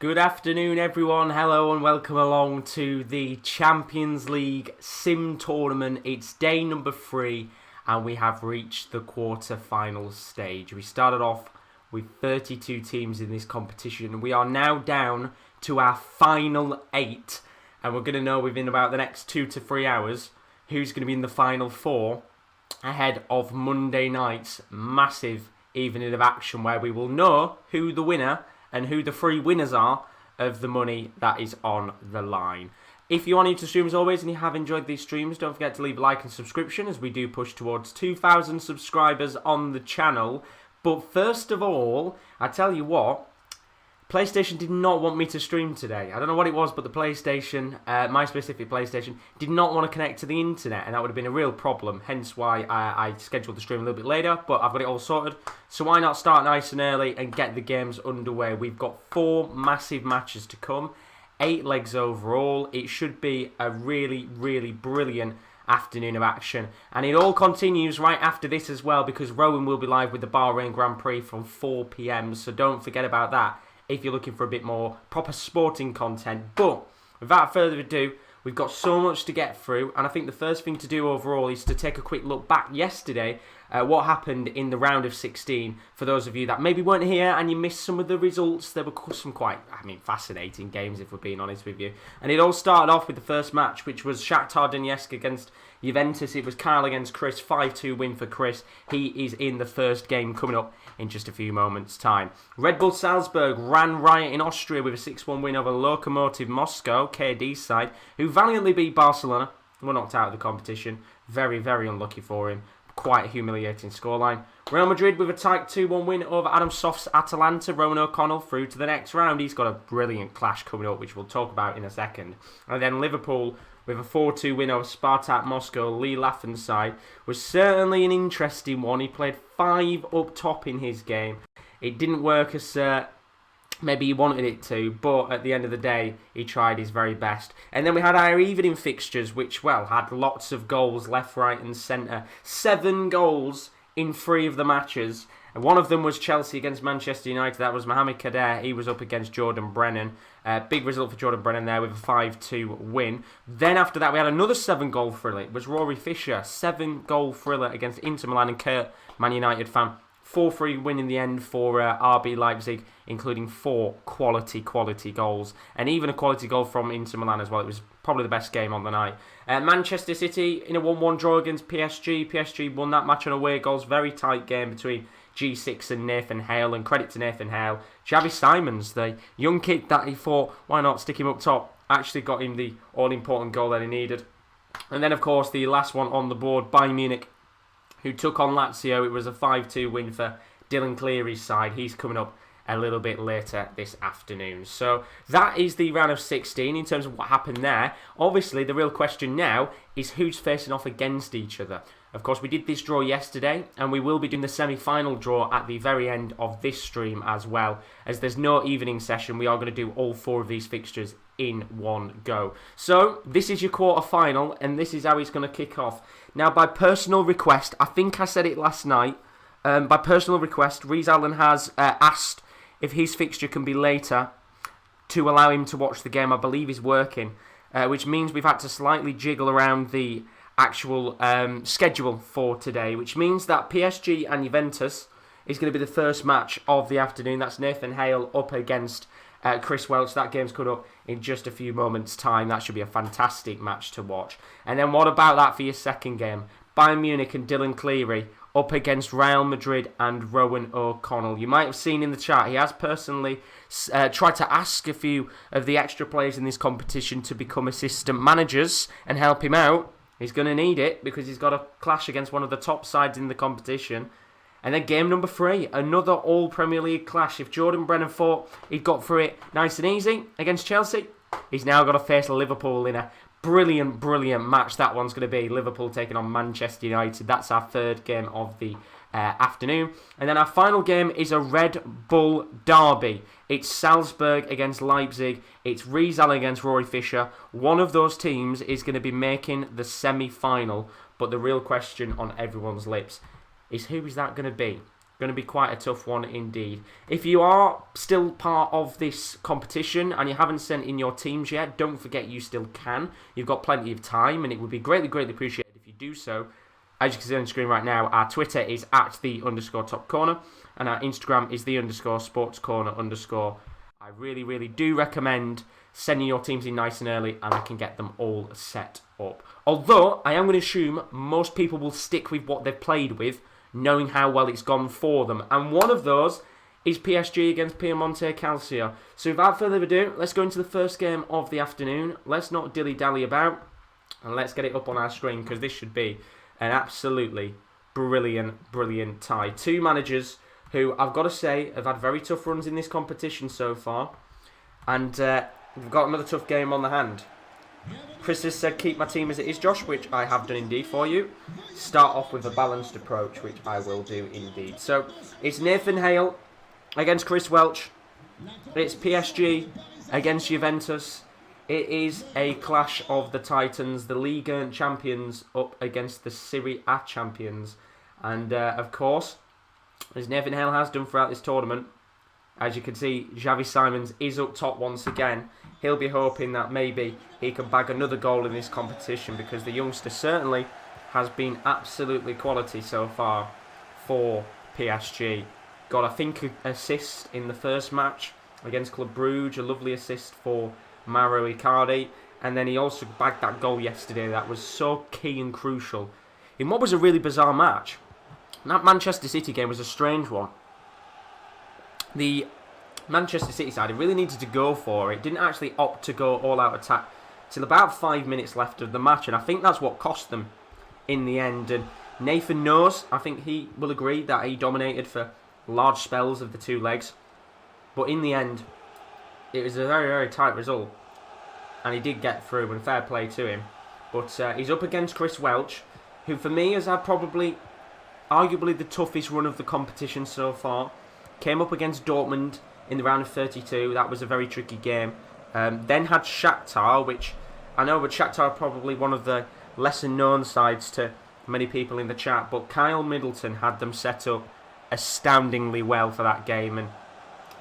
Good afternoon, everyone. Hello and welcome along to the Champions League Sim Tournament. It's day number 3 and we have reached the quarter-finals stage. We started off with 32 teams in this competition. We are now down to our final 8 and we're going to know within about the next 2 to 3 hours who's going to be in the final 4 ahead of Monday night's massive evening of action where we will know who the winner and who the 3 winners are of the money that is on the line. If you are new to stream as always and you have enjoyed these streams, don't forget to leave a like and subscription as we do push towards 2,000 subscribers on the channel. But first of all, I tell you what, PlayStation did not want me to stream today. I don't know what it was, but the PlayStation, my specific PlayStation, did not want to connect to the internet, and that would have been a real problem, hence why I scheduled the stream a little bit later, but I've got it all sorted. So why not start nice and early and get the games underway? We've got 4 massive matches to come, 8 legs overall. It should be a really, really brilliant afternoon of action, and it all continues right after this as well, because Rowan will be live with the Bahrain Grand Prix from 4 PM, so don't forget about that if you're looking for a bit more proper sporting content. But without further ado, we've got so much to get through, and I think the first thing to do overall is to take a quick look back yesterday at what happened in the round of 16. For those of you that maybe weren't here and you missed some of the results, there were some quite, fascinating games if we're being honest with you. And it all started off with the first match, which was Shakhtar Donetsk against Juventus. It was Kyle against Chris, 5-2 win for Chris. He is in the first game coming up in just a few moments' time. Red Bull Salzburg ran riot in Austria with a 6-1 win over Lokomotiv Moscow, KD's side, who valiantly beat Barcelona. Were knocked out of the competition. Very, very unlucky for him. Quite a humiliating scoreline. Real Madrid with a tight 2-1 win over Adam Soft's Atalanta. Rowan O'Connell through to the next round. He's got a brilliant clash coming up, which we'll talk about in a second. And then Liverpool with a 4-2 win over Spartak Moscow. Lee Laffen's side was certainly an interesting one. He played 5 up top in his game. It didn't work as maybe he wanted it to, but at the end of the day, he tried his very best. And then we had our evening fixtures, which, well, had lots of goals left, right and centre. 7 goals in 3 of the matches. And one of them was Chelsea against Manchester United. That was Mohamed Kader. He was up against Jordan Brennan. Big result for Jordan Brennan there with a 5-2 win. Then after that, we had another 7-goal thriller. It was Rory Fisher, 7-goal thriller against Inter Milan, and Kurt, Man United fan. 4-3 win in the end for RB Leipzig, including 4 quality goals. And even a quality goal from Inter Milan as well. It was probably the best game on the night. Manchester City in a 1-1 draw against PSG. PSG won that match on away goals. Very tight game between G6 and Nathan Hale, and credit to Nathan Hale. Xavi Simons, the young kid that he thought, why not stick him up top, actually got him the all-important goal that he needed. And then, of course, the last one on the board, Bayern Munich, who took on Lazio. It was a 5-2 win for Dylan Cleary's side. He's coming up a little bit later this afternoon. So that is the round of 16 in terms of what happened there. Obviously, the real question now is who's facing off against each other. Of course, we did this draw yesterday, and we will be doing the semi-final draw at the very end of this stream as well. As there's no evening session, we are going to do all 4 of these fixtures in one go. So, this is your quarter-final, and this is how it's going to kick off. Now, by personal request, I think I said it last night, by personal request, Rees Allen has asked if his fixture can be later to allow him to watch the game. I believe he's working, which means we've had to slightly jiggle around the actual schedule for today, which means that PSG and Juventus is going to be the first match of the afternoon. That's Nathan Hale up against Chris Welch. That game's coming up in just a few moments' time. That should be a fantastic match to watch. And then what about that for your second game? Bayern Munich and Dylan Cleary up against Real Madrid and Rowan O'Connell. You might have seen in the chat, he has personally tried to ask a few of the extra players in this competition to become assistant managers and help him out. He's going to need it because he's got a clash against one of the top sides in the competition. And then game number 3, another all-Premier League clash. If Jordan Brennan thought he'd got through it nice and easy against Chelsea, he's now got to face Liverpool in a brilliant match. That one's going to be Liverpool taking on Manchester United. That's our 3rd game of the afternoon. And then our final game is a Red Bull derby. It's Salzburg against Leipzig. It's Rees Allen against Rory Fisher. One of those teams is going to be making the semi-final. But the real question on everyone's lips is who is that going to be? Going to be quite a tough one indeed. If you are still part of this competition and you haven't sent in your teams yet, don't forget you still can. You've got plenty of time, and it would be greatly, greatly appreciated if you do so. As you can see on the screen right now, our Twitter is @the_top corner, and our Instagram is _sportscorner_. I really, really do recommend sending your teams in nice and early, and I can get them all set up. Although, I am going to assume most people will stick with what they've played with, knowing how well it's gone for them. And one of those is PSG against Piemonte Calcio. So without further ado, let's go into the first game of the afternoon. Let's not dilly-dally about, and let's get it up on our screen, because this should be an absolutely brilliant, brilliant tie. Two managers who, I've got to say, have had very tough runs in this competition so far. And we've got another tough game on the hand. Chris has said keep my team as it is, Josh, which I have done indeed for you. Start off with a balanced approach, which I will do indeed. So, it's Nathan Hale against Chris Welch. It's PSG against Juventus. It is a clash of the Titans, the Ligue 1 champions up against the Serie A champions. And, of course, as Nathan Hale has done throughout this tournament, as you can see, Xavi Simons is up top once again. He'll be hoping that maybe he can bag another goal in this competition, because the youngster certainly has been absolutely quality so far for PSG. Got, I think, an assist in the first match against Club Brugge, a lovely assist for Mauro Icardi, and then he also bagged that goal yesterday that was so key and crucial in what was a really bizarre match. That Manchester City game was a strange one. The Manchester City side really needed to go for it. Didn't actually opt to go all-out attack till about 5 minutes left of the match, and I think that's what cost them in the end. And Nathan knows, I think he will agree, that he dominated for large spells of the two legs. But in the end, it was a very, very tight result, and he did get through, and fair play to him. But he's up against Chris Welch, who for me has had probably, arguably the toughest run of the competition so far. Came up against Dortmund in the round of 32. That was a very tricky game. Then had Shakhtar, which I know, but Shakhtar are probably one of the lesser known sides to many people in the chat. But Kyle Middleton had them set up astoundingly well for that game, and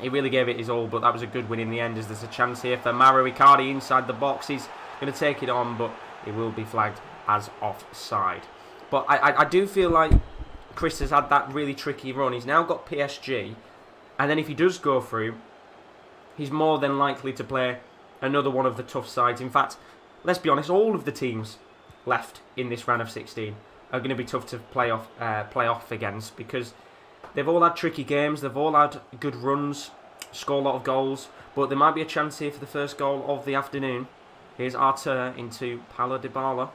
he really gave it his all. But that was a good win in the end, as there's a chance here for Mauro Icardi inside the box. He's going to take it on, but it will be flagged as offside. But I do feel like Chris has had that really tricky run. He's now got PSG. And then if he does go through, he's more than likely to play another one of the tough sides. In fact, let's be honest, all of the teams left in this round of 16 are going to be tough to play off against, because they've all had tricky games, they've all had good runs, score a lot of goals, but there might be a chance here for the first goal of the afternoon. Here's Artur into Paulo Dybala,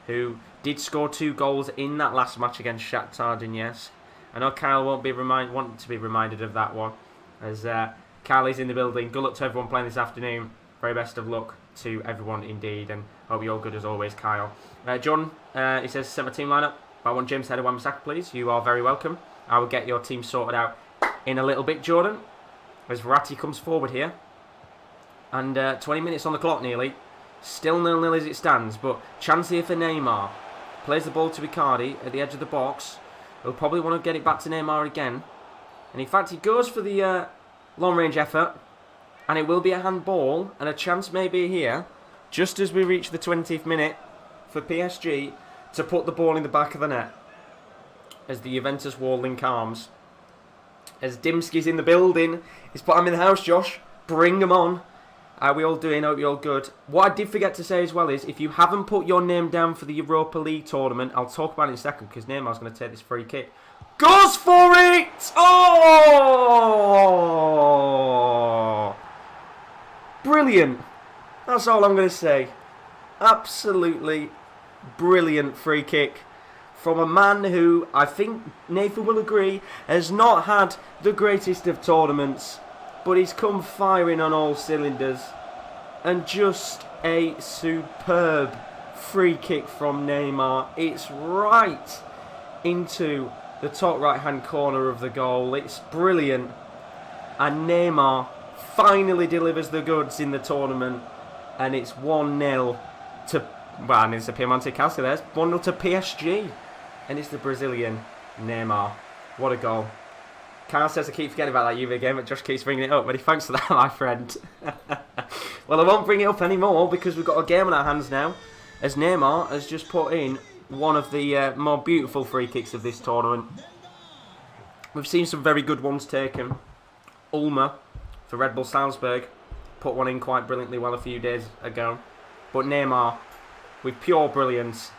who did score 2 goals in that last match against Shakhtar Donetsk. I know Kyle won't be want to be reminded of that one, as Kyle is in the building. Good luck to everyone playing this afternoon. Very best of luck to everyone indeed, and hope you're all good as always, Kyle. John, he says, set my team lineup. I want James Head and Wan-Bissaka, please. You are very welcome. I will get your team sorted out in a little bit, Jordan, as Verratti comes forward here. And 20 minutes on the clock nearly. Still 0-0 as it stands, but chance here for Neymar. Plays the ball to Icardi at the edge of the box. He'll probably want to get it back to Neymar again. And in fact, he goes for the long-range effort. And it will be a handball. And a chance maybe here, just as we reach the 20th minute, for PSG to put the ball in the back of the net. As the Juventus wall link arms. As Dimski's in the building. He's put him in the house, Josh. Bring him on. How are we all doing? Hope you're all good. What I did forget to say as well is, if you haven't put your name down for the Europa League tournament, I'll talk about it in a second, because Neymar's going to take this free kick. Goes for it! Oh! Brilliant. That's all I'm going to say. Absolutely brilliant free kick from a man who, I think Nathan will agree, has not had the greatest of tournaments. But he's come firing on all cylinders. And just a superb free kick from Neymar. It's right into the top right-hand corner of the goal. It's brilliant. And Neymar finally delivers the goods in the tournament. And it's 1-0 to... Well, and it's a Piemonte Calcio there. It's 1-0 to PSG. And it's the Brazilian Neymar What a goal. Carl says I keep forgetting about that Juve game, but Josh keeps bringing it up. But thanks for that, my friend. Well, I won't bring it up anymore because we've got a game on our hands now, as Neymar has just put in one of the more beautiful free kicks of this tournament. We've seen some very good ones taken. Ulmer for Red Bull Salzburg put one in quite brilliantly a few days ago. But Neymar, with pure brilliance,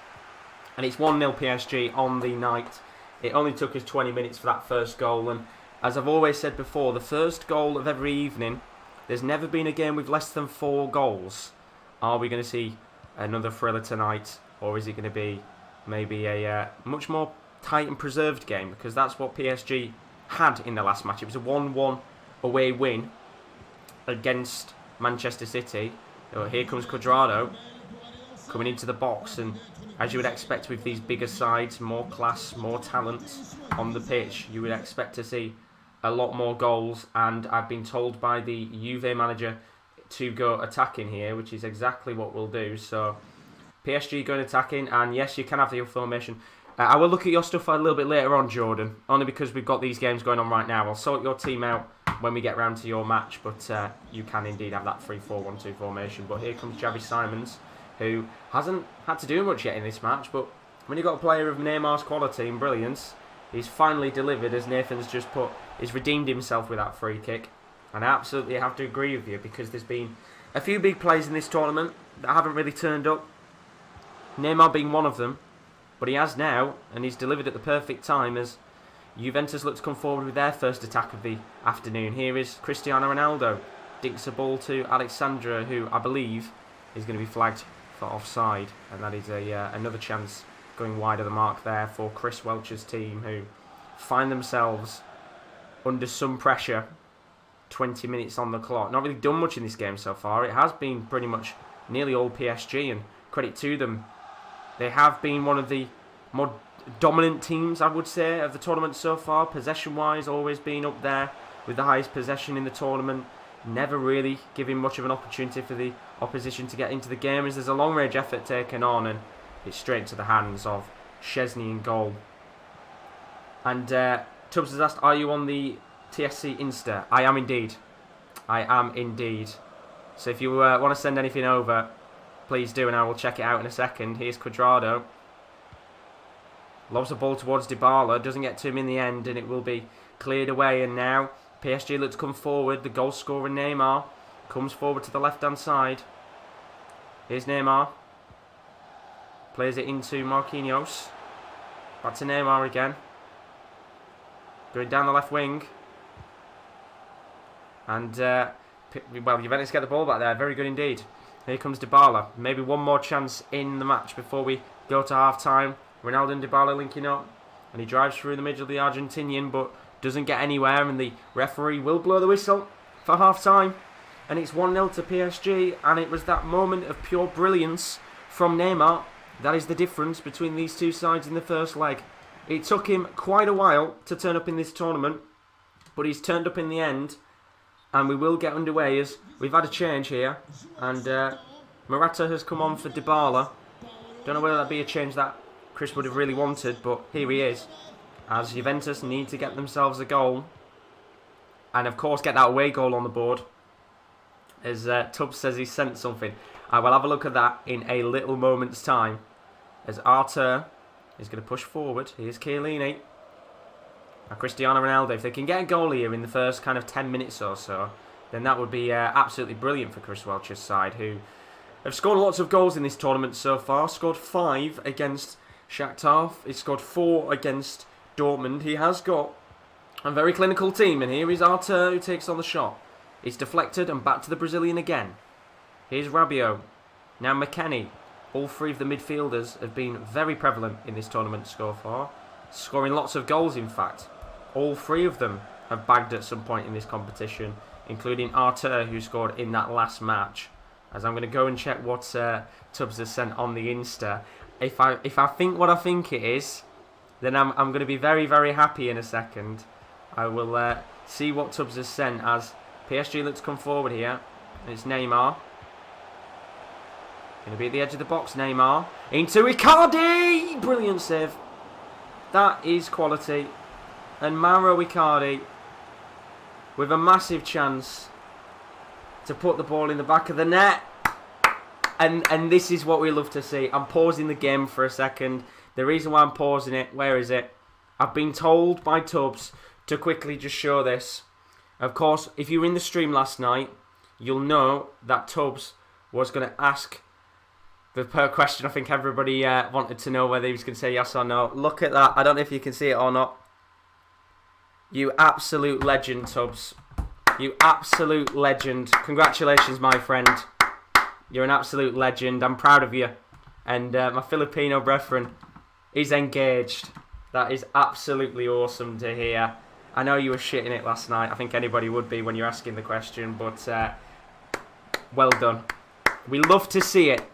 and it's 1-0 PSG on the night. It only took us 20 minutes for that first goal, and as I've always said before, the first goal of every evening, there's never been a game with less than 4 goals. Are we going to see another thriller tonight, or is it going to be maybe a much more tight and preserved game? Because that's what PSG had in the last match. It was a 1-1 away win against Manchester City. Oh, here comes Cuadrado coming into the box, and as you would expect with these bigger sides, more class, more talent on the pitch, you would expect to see a lot more goals. And I've been told by the Juve manager to go attacking here, which is exactly what we'll do. So PSG going attacking, and yes, you can have the formation. I will look at your stuff a little bit later on, Jordan, only because we've got these games going on right now. I'll sort your team out when we get round to your match, but you can indeed have that 3-4-1-2 formation. But here comes Xavi Simons, who hasn't had to do much yet in this match, but when you've got a player of Neymar's quality and brilliance, he's finally delivered, as Nathan's just put. He's redeemed himself with that free kick, and I absolutely have to agree with you, because there's been a few big players in this tournament that haven't really turned up, Neymar being one of them, but he has now, and he's delivered at the perfect time as Juventus look to come forward with their first attack of the afternoon. Here is Cristiano Ronaldo, dinks a ball to Alexandra, who I believe is going to be flagged for offside, and that is another chance going wide of the mark there for Chris Welch's team, who find themselves under some pressure. 20 minutes on the clock. Not really done much in this game so far. It has been pretty much nearly all PSG, and credit to them. They have been one of the more dominant teams, I would say, of the tournament so far. Possession-wise, always been up there with the highest possession in the tournament. Never really giving much of an opportunity for the opposition to get into the game, as there's a long-range effort taken on, and it's straight into the hands of Szczesny in goal. And Tubbs has asked, are you on the TSC Insta? I am indeed. I am indeed. So if you want to send anything over, please do, and I will check it out in a second. Here's Cuadrado. Lobs the ball towards Dybala. Doesn't get to him in the end, and it will be cleared away. And now PSG look to come forward. The goal scorer Neymar comes forward to the left-hand side. Here's Neymar. Plays it into Marquinhos. Back to Neymar again. Going down the left wing. And, well, Juventus get the ball back there. Very good indeed. Here comes Dybala. Maybe one more chance in the match before we go to half-time. Ronaldo and Dybala linking up. And he drives through the middle of the Argentinian, but doesn't get anywhere. And the referee will blow the whistle for half-time. And it's 1-0 to PSG. And it was that moment of pure brilliance from Neymar. That is the difference between these two sides in the first leg. It took him quite a while to turn up in this tournament, but he's turned up in the end. And we will get underway as we've had a change here. And Morata has come on for Dybala. Don't know whether that be a change that Chris would have really wanted, but here he is. As Juventus need to get themselves a goal. And of course get that away goal on the board. As Tubbs says he sent something. I will have a look at that in a little moment's time. As Arthur is going to push forward. Here's Chiellini. And Cristiano Ronaldo, if they can get a goal here in the first kind of 10 minutes or so, then that would be absolutely brilliant for Chris Welch's side, who have scored lots of goals in this tournament so far. Scored 5 against Shakhtar. He scored 4 against Dortmund. He has got a very clinical team, and here is Arthur who takes on the shot. It's deflected and back to the Brazilian again. Here's Rabiot. Now McKennie. All 3 of the midfielders have been very prevalent in this tournament so far, scoring lots of goals in fact. All 3 of them have bagged at some point in this competition, including Arthur, who scored in that last match. As I'm going to go and check what Tubbs has sent on the Insta. If I think what I think it is, then I'm going to be very, very happy in a second. I will see what Tubbs has sent as PSG looks to come forward here. And it's Neymar. Going to be at the edge of the box, Neymar. Into Icardi! Brilliant save. That is quality. And Mauro Icardi with a massive chance to put the ball in the back of the net. And this is what we love to see. I'm pausing the game for a second. The reason why I'm pausing it, where is it? I've been told by Tubbs to quickly just show this. Of course, if you were in the stream last night, you'll know that Tubbs was going to ask the question. I think everybody wanted to know whether he was going to say yes or no. Look at that. I don't know if you can see it or not. You absolute legend, Tubbs. You absolute legend. Congratulations, my friend. You're an absolute legend. I'm proud of you. And my Filipino brethren is engaged. That is absolutely awesome to hear. I know you were shitting it last night. I think anybody would be when you're asking the question. But well done. We love to see it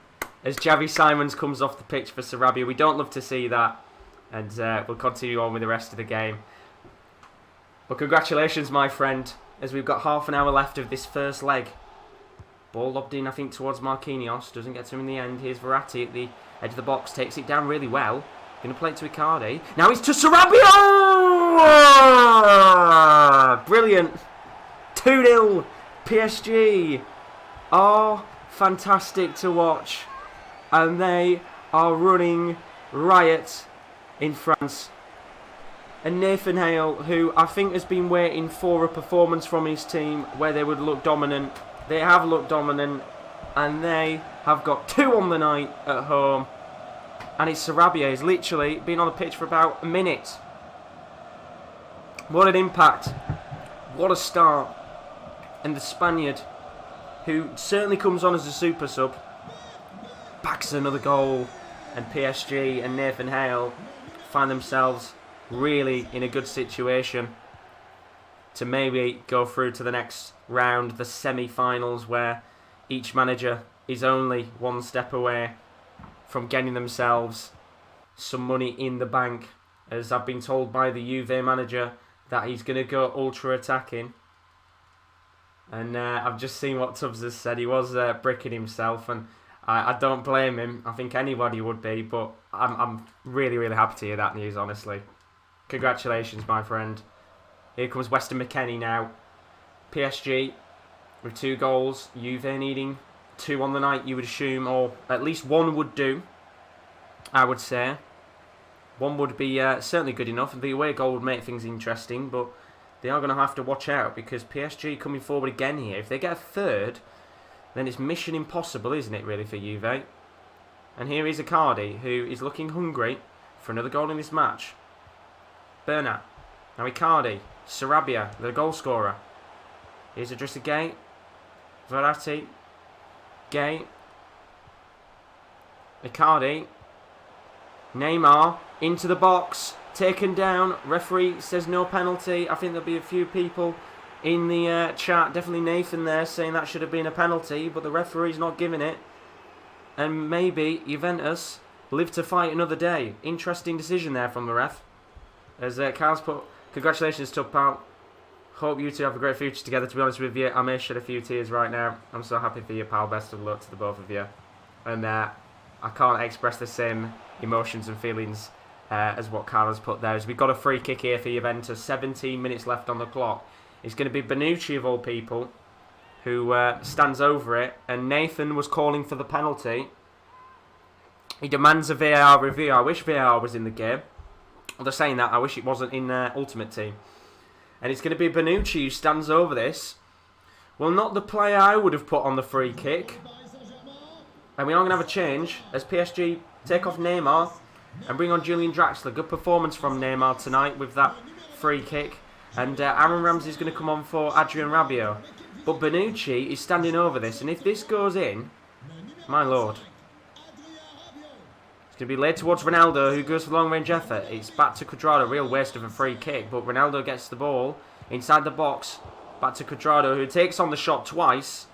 as Javi Simons comes off the pitch for Sarabia. We don't love to see that. And we'll continue on with the rest of the game. But congratulations, my friend, as we've got half an hour left of this first leg. Ball lobbed in, I think, towards Marquinhos. Doesn't get to him in the end. Here's Verratti at the edge of the box. Takes it down really well. Going to play it to Icardi. Now it's to Sarabia! Brilliant. 2-0. PSG are fantastic to watch. And they are running riot in France. And Nathan Hale, who I think has been waiting for a performance from his team where they would look dominant. They have looked dominant, and they have got 2 on the night at home. And it's Sarabia. He's literally been on the pitch for about a minute. What an impact. What a start. And the Spaniard, who certainly comes on as a super sub, backs another goal. And PSG and Nathan Hale find themselves really in a good situation to maybe go through to the next round, the semi-finals, where each manager is only one step away from getting themselves some money in the bank. As I've been told by the Juve manager that he's going to go ultra attacking. And I've just seen what Tubbs has said. He was bricking himself, and I don't blame him. I think anybody would be, but I'm really, really happy to hear that news, honestly. Congratulations, my friend. Here comes Weston McKennie now. PSG with 2 goals. Juve needing 2 on the night, you would assume, or at least 1 would do, I would say. 1 would be certainly good enough. The away goal would make things interesting, but they are going to have to watch out because PSG coming forward again here. If they get a 3rd, then it's mission impossible, isn't it, really, for Juve? And here is Icardi, who is looking hungry for another goal in this match. Bernat. Now Icardi. Sarabia, the goal scorer. Here's Idrissa Gueye. Verratti. Gueye. Icardi. Neymar. Into the box. Taken down. Referee says no penalty. I think there'll be a few people in the chat. Definitely Nathan there saying that should have been a penalty. But the referee's not giving it. And maybe Juventus live to fight another day. Interesting decision there from the ref. As Carl's put, congratulations, Tub Pal. Hope you two have a great future together. To be honest with you, I may shed a few tears right now. I'm so happy for you, pal. Best of luck to the both of you. And I can't express the same emotions and feelings as what Carl has put there. As we've got a free kick here for Juventus. 17 minutes left on the clock. It's going to be Bonucci, of all people, who stands over it. And Nathan was calling for the penalty. He demands a VAR review. I wish VAR was in the game. Well, they're saying that. I wish it wasn't in their Ultimate Team. And it's going to be Bonucci who stands over this. Well, not the player I would have put on the free kick. And we are going to have a change as PSG take off Neymar and bring on Julian Draxler. Good performance from Neymar tonight with that free kick. And Aaron Ramsey is going to come on for Adrian Rabiot. But Bonucci is standing over this. And if this goes in, my lord. Going to be laid towards Ronaldo, who goes for long-range effort. It's back to Cuadrado, real waste of a free kick, but Ronaldo gets the ball inside the box. Back to Cuadrado, who takes on the shot twice,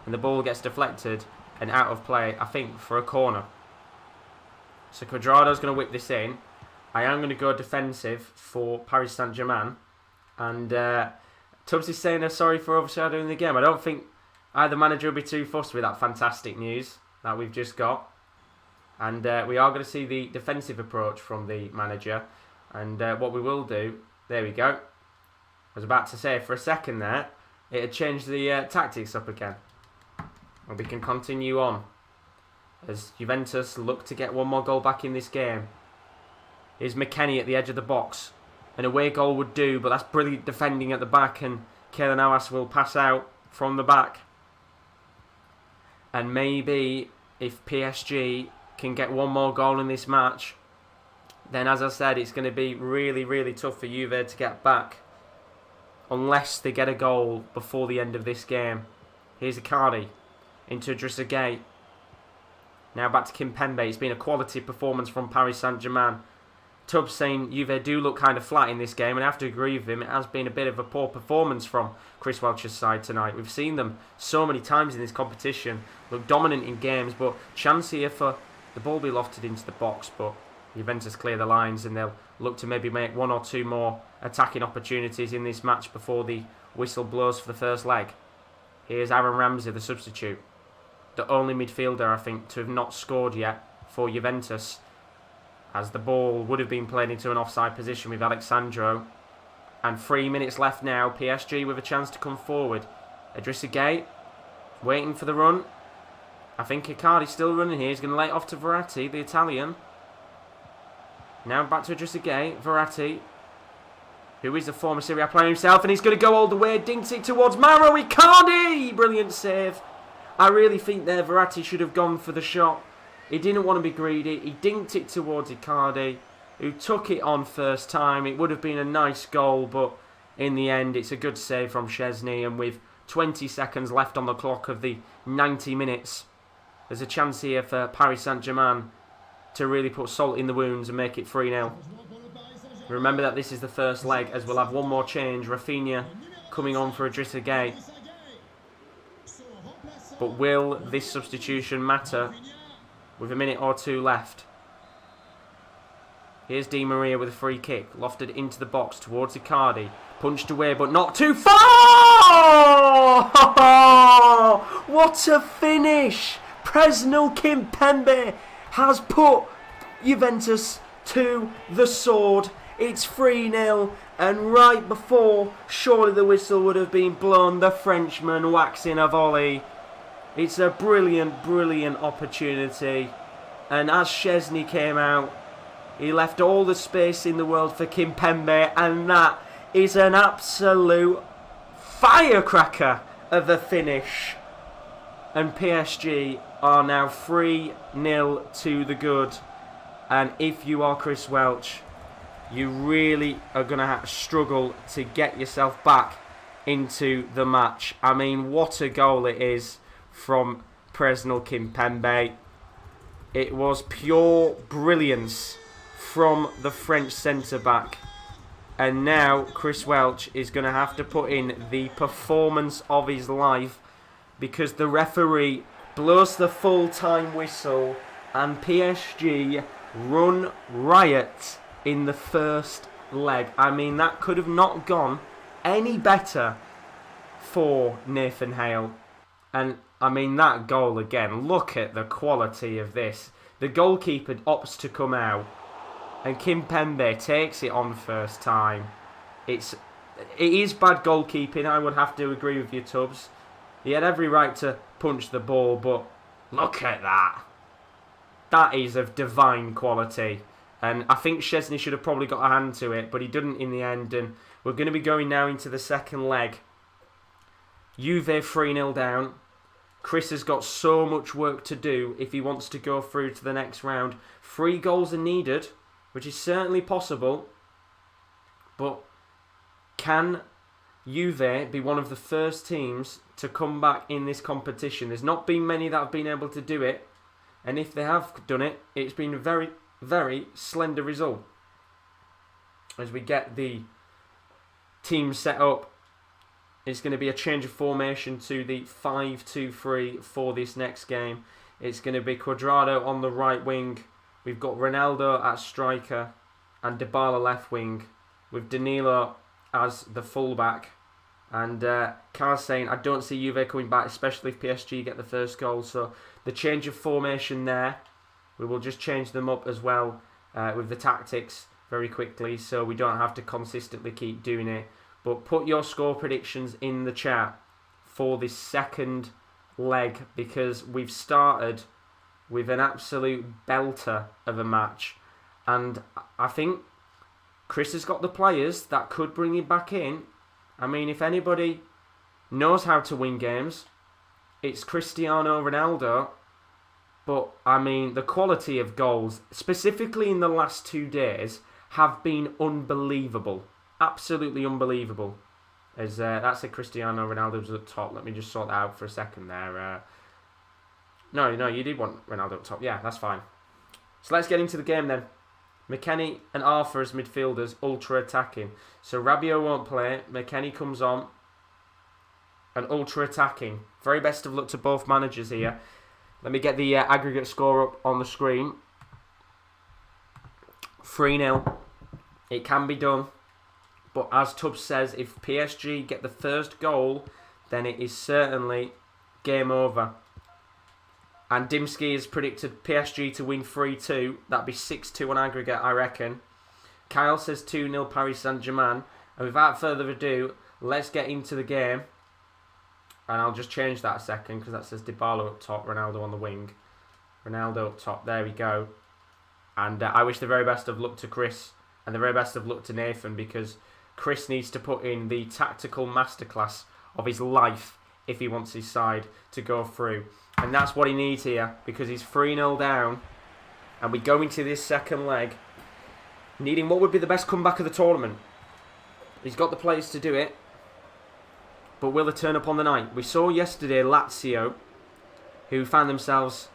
and the ball gets deflected and out of play, I think, for a corner. So Cuadrado's going to whip this in. I am going to go defensive for Paris Saint-Germain, and Tubbs is saying they're sorry for overshadowing the game. I don't think either manager will be too fussed with that fantastic news that we've just got. And we are going to see the defensive approach from the manager. And what we will do There we go. I was about to say, for a second there, it had changed the tactics up again. And we can continue on as Juventus look to get one more goal back in this game. Here's McKennie at the edge of the box. An away goal would do, but that's brilliant defending at the back, and Keylor Navas will pass out from the back. And maybe if PSG can get one more goal in this match, then as I said, it's going to be really, really tough for Juve to get back. Unless they get a goal before the end of this game. Here's Icardi into Idrissa Gueye. Now back to Kimpembe. It's been a quality performance from Paris Saint-Germain. Tubbs saying Juve do look kind of flat in this game, and I have to agree with him. It has been a bit of a poor performance from Chris Welch's side tonight. We've seen them so many times in this competition, look dominant in games, but chance here for the ball be lofted into the box, but Juventus clear the lines and they'll look to maybe make one or two more attacking opportunities in this match before the whistle blows for the first leg. Here's Aaron Ramsey, the substitute. The only midfielder, I think, to have not scored yet for Juventus, as the ball would have been played into an offside position with Alexandro. And 3 minutes left now. PSG with a chance to come forward. Idrissa Gueye waiting for the run. I think Icardi's still running here. He's going to lay it off to Verratti, the Italian. Now back to Idrissa Gueye. Verratti, who is a former Serie A player himself, and he's going to go all the way. Dinks it towards Mauro Icardi. Brilliant save. I really think there Verratti should have gone for the shot. He didn't want to be greedy. He dinked it towards Icardi, who took it on first time. It would have been a nice goal, but in the end, it's a good save from Szczesny. And with 20 seconds left on the clock of the 90 minutes, there's a chance here for Paris Saint-Germain to really put salt in the wounds and make it 3-0. Remember that this is the first leg, as we'll have one more change. Rafinha coming on for Idrissa Gueye. But will this substitution matter with a minute or two left? Here's Di Maria with a free kick, lofted into the box towards Icardi. Punched away, but not too far! What a finish! Presnel Kimpembe has put Juventus to the sword. It's 3-0, and right before surely the whistle would have been blown, the Frenchman whacks in a volley. It's a brilliant, brilliant opportunity. And as Szczesny came out, he left all the space in the world for Kimpembe, and that is an absolute firecracker of a finish. And PSG are now 3-0 to the good. And if you are Chris Welch, you really are going to struggle to get yourself back into the match. I mean, what a goal it is from Presnel Kimpembe. It was pure brilliance from the French centre-back. And now Chris Welch is going to have to put in the performance of his life, because the referee blows the full-time whistle and PSG run riot in the first leg. I mean, that could have not gone any better for Nathan Hale. And I mean, that goal again, look at the quality of this. The goalkeeper opts to come out, and Kimpembe takes it on first time. It is bad goalkeeping, I would have to agree with you, Tubbs. He had every right to punch the ball, but look at that. That is of divine quality. And I think Szczesny should have probably got a hand to it, but he didn't in the end. And we're going to be going now into the second leg. Juve 3-0 down. Chris has got so much work to do if he wants to go through to the next round. 3 goals are needed, which is certainly possible. But can Juve be one of the first teams to come back in this competition? There's not been many that have been able to do it. And if they have done it, it's been a very, very slender result. As we get the team set up, it's going to be a change of formation to the 5-2-3 for this next game. It's going to be Cuadrado on the right wing. We've got Ronaldo at striker and Dybala left wing, with Danilo as the fullback. And Carl's saying, I don't see Juve coming back, especially if PSG get the first goal. So the change of formation there, we will just change them up as well with the tactics. very quickly so we don't have to consistently keep doing it. But put your score predictions in the chat for this second leg, because we've started with an absolute belter of a match. And I think Chris has got the players that could bring him back in. I mean, if anybody knows how to win games, it's Cristiano Ronaldo. But, I mean, the quality of goals, specifically in the last 2 days, have been unbelievable. Absolutely unbelievable. As that's a Cristiano Ronaldo's up top. Let me just sort that out for a second there. No, you did want Ronaldo up top. Yeah, that's fine. So let's get into the game then. McKennie and Arthur as midfielders, ultra attacking. So Rabiot won't play. McKennie comes on. And ultra attacking. Very best of luck to both managers here. Let me get the aggregate score up on the screen. 3-0. It can be done. But as Tubbs says, if PSG get the first goal, then it is certainly game over. And Dimsky has predicted PSG to win 3-2. That'd be 6-2 on aggregate, I reckon. Kyle says 2-0 Paris Saint-Germain. And without further ado, let's get into the game. And I'll just change that a second, because that says Dybala up top, Ronaldo on the wing. Ronaldo up top, there we go. And I wish the very best of luck to Chris. And the very best of luck to Nathan, because Chris needs to put in the tactical masterclass of his life if he wants his side to go through. And that's what he needs here, because he's 3-0 down. And we go into this second leg needing what would be the best comeback of the tournament. He's got the players to do it. But will they turn up on the night? We saw yesterday Lazio, who found themselves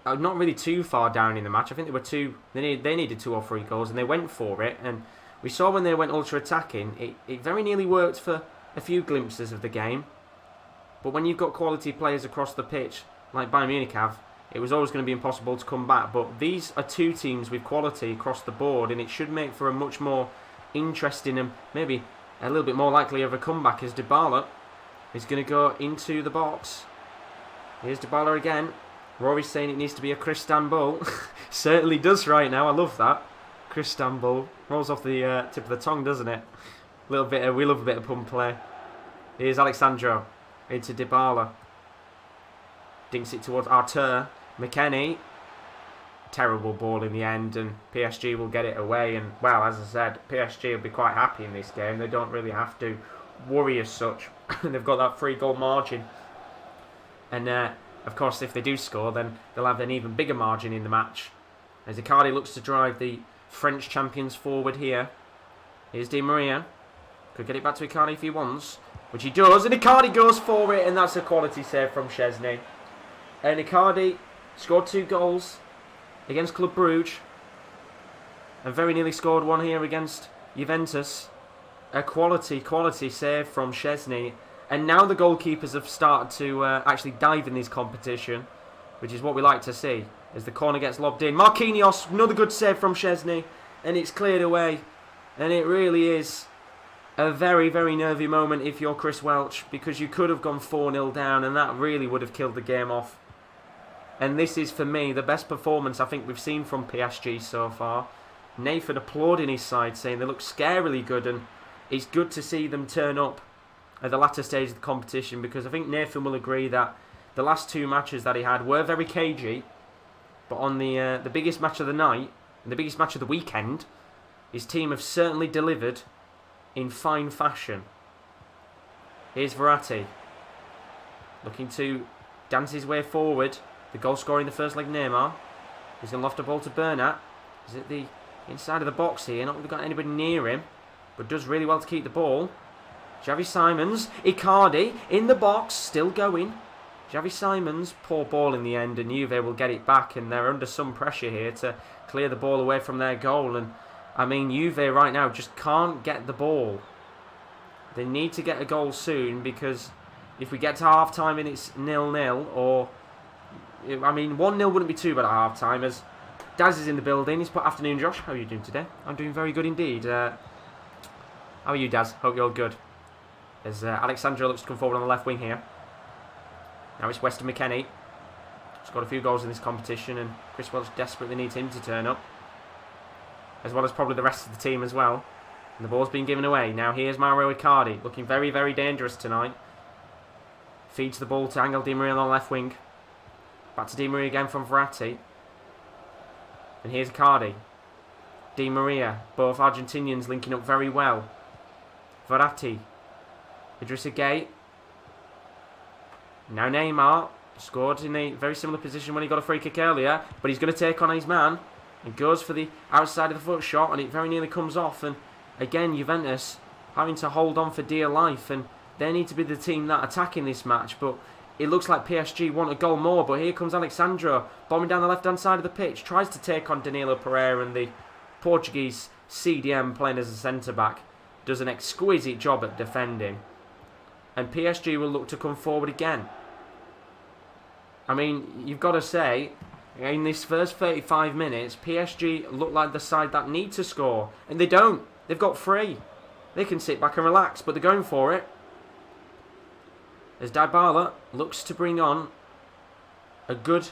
not really too far down in the match. I think they needed 2 or 3 goals, and they went for it. And we saw when they went ultra-attacking, it very nearly worked for a few glimpses of the game. But when you've got quality players across the pitch, like Bayern Munich have, it was always going to be impossible to come back. But these are 2 teams with quality across the board, and it should make for a much more interesting and maybe a little bit more likely of a comeback, as Dybala is going to go into the box. Here's Dybala again. Rory's saying it needs to be a Cristanbul. Certainly does right now. I love that. Cristanbul. Rolls off the tip of the tongue, doesn't it? We love a bit of pun play. Here's Alexandro. Into Dybala. Dinks it towards Arthur. McKennie. Terrible ball in the end, and PSG will get it away. And, well, as I said, PSG will be quite happy in this game. They don't really have to worry as such. They've got that 3-goal margin. And, of course, if they do score, then they'll have an even bigger margin in the match. As Icardi looks to drive the French champions forward here. Here's Di Maria. Could get it back to Icardi if he wants, which he does. And Icardi goes for it, and that's a quality save from Szczesny. And Icardi scored 2 goals against Club Brugge, and very nearly scored 1 here against Juventus. A quality save from Szczesny. And now the goalkeepers have started to actually dive in this competition, which is what we like to see, as the corner gets lobbed in. Marquinhos, another good save from Szczesny, and it's cleared away. And it really is a very, very nervy moment if you're Chris Welch, because you could have gone 4-0 down, and that really would have killed the game off. And this is, for me, the best performance I think we've seen from PSG so far. Nathan applauding his side, saying they look scarily good, and it's good to see them turn up at the latter stage of the competition, because I think Nathan will agree that the last 2 matches that he had were very cagey, but on the biggest match of the night, and the biggest match of the weekend, his team have certainly delivered in fine fashion. Here's Verratti, looking to dance his way forward. The goal scorer in the first leg, Neymar. He's going to loft a ball to Bernat. He's at the inside of the box here. Not really got anybody near him, but does really well to keep the ball. Xavi Simons. Icardi in the box, still going. Xavi Simons, poor ball in the end, and Juve will get it back, and they're under some pressure here to clear the ball away from their goal. And I mean, Juve right now just can't get the ball. They need to get a goal soon, because if we get to half-time and it's 0-0, or I mean, 1-0 wouldn't be too bad at half-time, as Daz is in the building. He's put, afternoon, Josh. How are you doing today? I'm doing very good indeed. How are you, Daz? Hope you're good. As Alexandro looks to come forward on the left wing here. Now it's Weston McKennie. Scored a few goals in this competition, and Chris Welch desperately needs him to turn up. as well as probably the rest of the team as well. And the ball's been given away. Now here's Mauro Icardi, looking very, very dangerous tonight. Feeds the ball to Angel Di Maria on the left wing. Back to Di Maria again from Verratti. And here's Icardi. Di Maria, both Argentinians linking up very well. Verratti. Idrissa Gueye. Now Neymar. Scored in a very similar position when he got a free kick earlier. But he's going to take on his man. And goes for the outside of the foot shot. And it very nearly comes off. And again, Juventus having to hold on for dear life. And they need to be the team that attack in this match. But it looks like PSG want a goal more. But here comes Alexandro. Bombing down the left-hand side of the pitch. Tries to take on Danilo Pereira. And the Portuguese CDM playing as a centre-back does an exquisite job at defending. And PSG will look to come forward again. I mean, you've got to say, in this first 35 minutes, PSG look like the side that need to score. And they don't. They've got three. They can sit back and relax, but they're going for it. As Dybala looks to bring on a good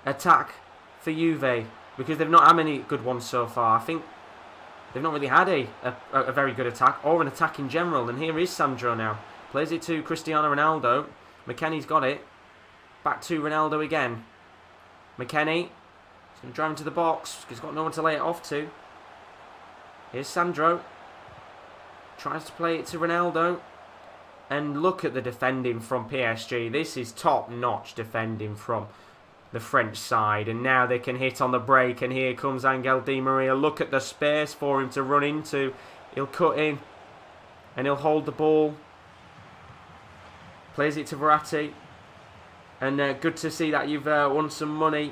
attack for Juve. Because they've not had many good ones so far. I think they've not really had a very good attack, or an attack in general. And here is Sandro now. Plays it to Cristiano Ronaldo. McKennie's got it. Back to Ronaldo again. McKennie. He's going to drive into the box. He's got no one to lay it off to. Here's Sandro. Tries to play it to Ronaldo. And look at the defending from PSG. This is top-notch defending from the French side. And now they can hit on the break. And here comes Angel Di Maria. Look at the space for him to run into. He'll cut in. And he'll hold the ball. Plays it to Verratti. And good to see that you've won some money,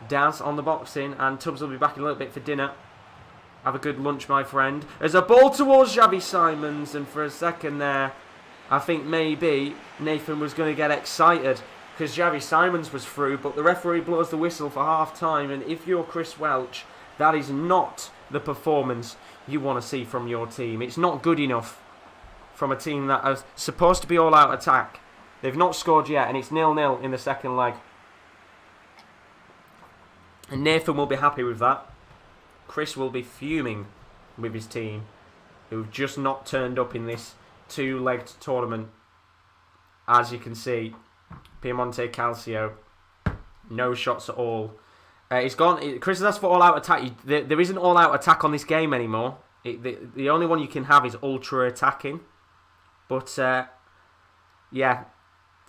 Daz, on the boxing. And Tubbs will be back in a little bit for dinner. Have a good lunch, my friend. There's a ball towards Xavi Simons. And for a second there, I think maybe Nathan was going to get excited because Xavi Simons was through. But the referee blows the whistle for half-time. And if you're Chris Welch, that is not the performance you want to see from your team. It's not good enough from a team that is supposed to be all-out attack. They've not scored yet, and it's 0-0 in the second leg. And Nathan will be happy with that. Chris will be fuming with his team, who've just not turned up in this two-legged tournament. As you can see, Piemonte Calcio, no shots at all. It's gone. Chris has asked for all-out attack. There isn't all-out attack on this game anymore. The only one you can have is ultra-attacking. But, yeah,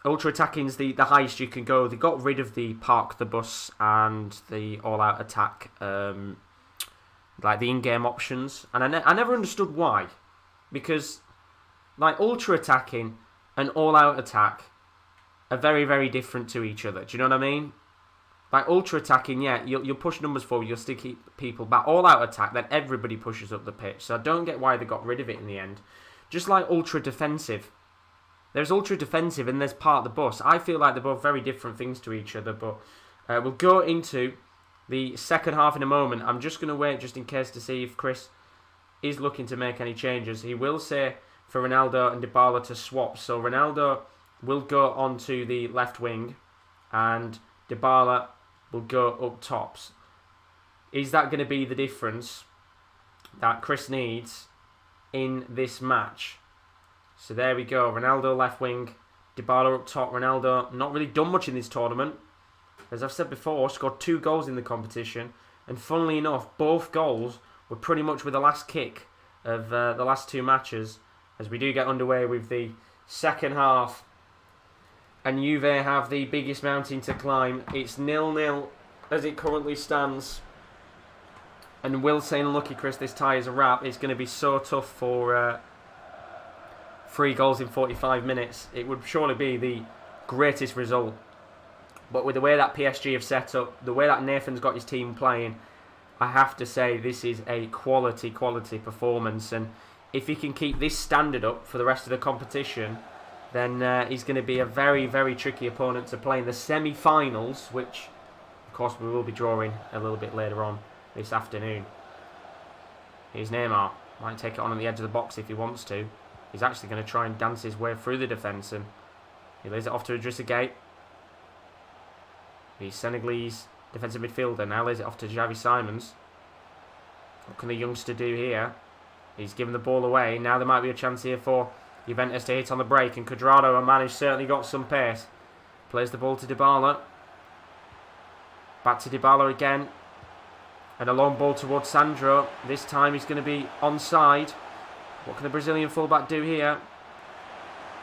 ultra-attacking is the highest you can go. They got rid of the park the bus and the all-out attack, like the in-game options. And I never understood why. Because, like, ultra-attacking and all-out attack are very, very different to each other. Do you know what I mean? Like, ultra-attacking, yeah, you'll push numbers forward, you'll still keep people back. All-out attack, then everybody pushes up the pitch. So I don't get why they got rid of it in the end. Just like ultra-defensive. There's ultra-defensive and there's part of the bus. I feel like they're both very different things to each other. But we'll go into the second half in a moment. I'm just going to wait just in case to see if Chris is looking to make any changes. He will say for Ronaldo and Dybala to swap. So Ronaldo will go onto the left wing and Dybala will go up tops. Is that going to be the difference that Chris needs in this match? So there we go. Ronaldo left wing, Dybala up top. Ronaldo not really done much in this tournament. As I've said before, scored 2 goals in the competition. And funnily enough, both goals were pretty much with the last kick of the last 2 matches. As we do get underway with the second half. And Juve have the biggest mountain to climb. It's 0-0 as it currently stands. And Will saying, unlucky Chris, this tie is a wrap. It's going to be so tough for 3 goals in 45 minutes. It would surely be the greatest result. But with the way that PSG have set up, the way that Nathan's got his team playing, I have to say this is a quality performance. And if he can keep this standard up for the rest of the competition, then he's going to be a very, very tricky opponent to play in the semi-finals, which, of course, we will be drawing a little bit later on this afternoon. Here's Neymar. Might take it on the edge of the box if he wants to. He's actually going to try and dance his way through the defence, and he lays it off to Idrissa Gueye. The Senegalese defensive midfielder now lays it off to Xavi Simons. What can the youngster do here? He's given the ball away. Now there might be a chance here for Juventus to hit on the break. And Cuadrado, a man who's certainly got some pace, plays the ball to Dybala. Back to Dybala again. And a long ball towards Sandro. This time he's going to be onside. What can the Brazilian fullback do here?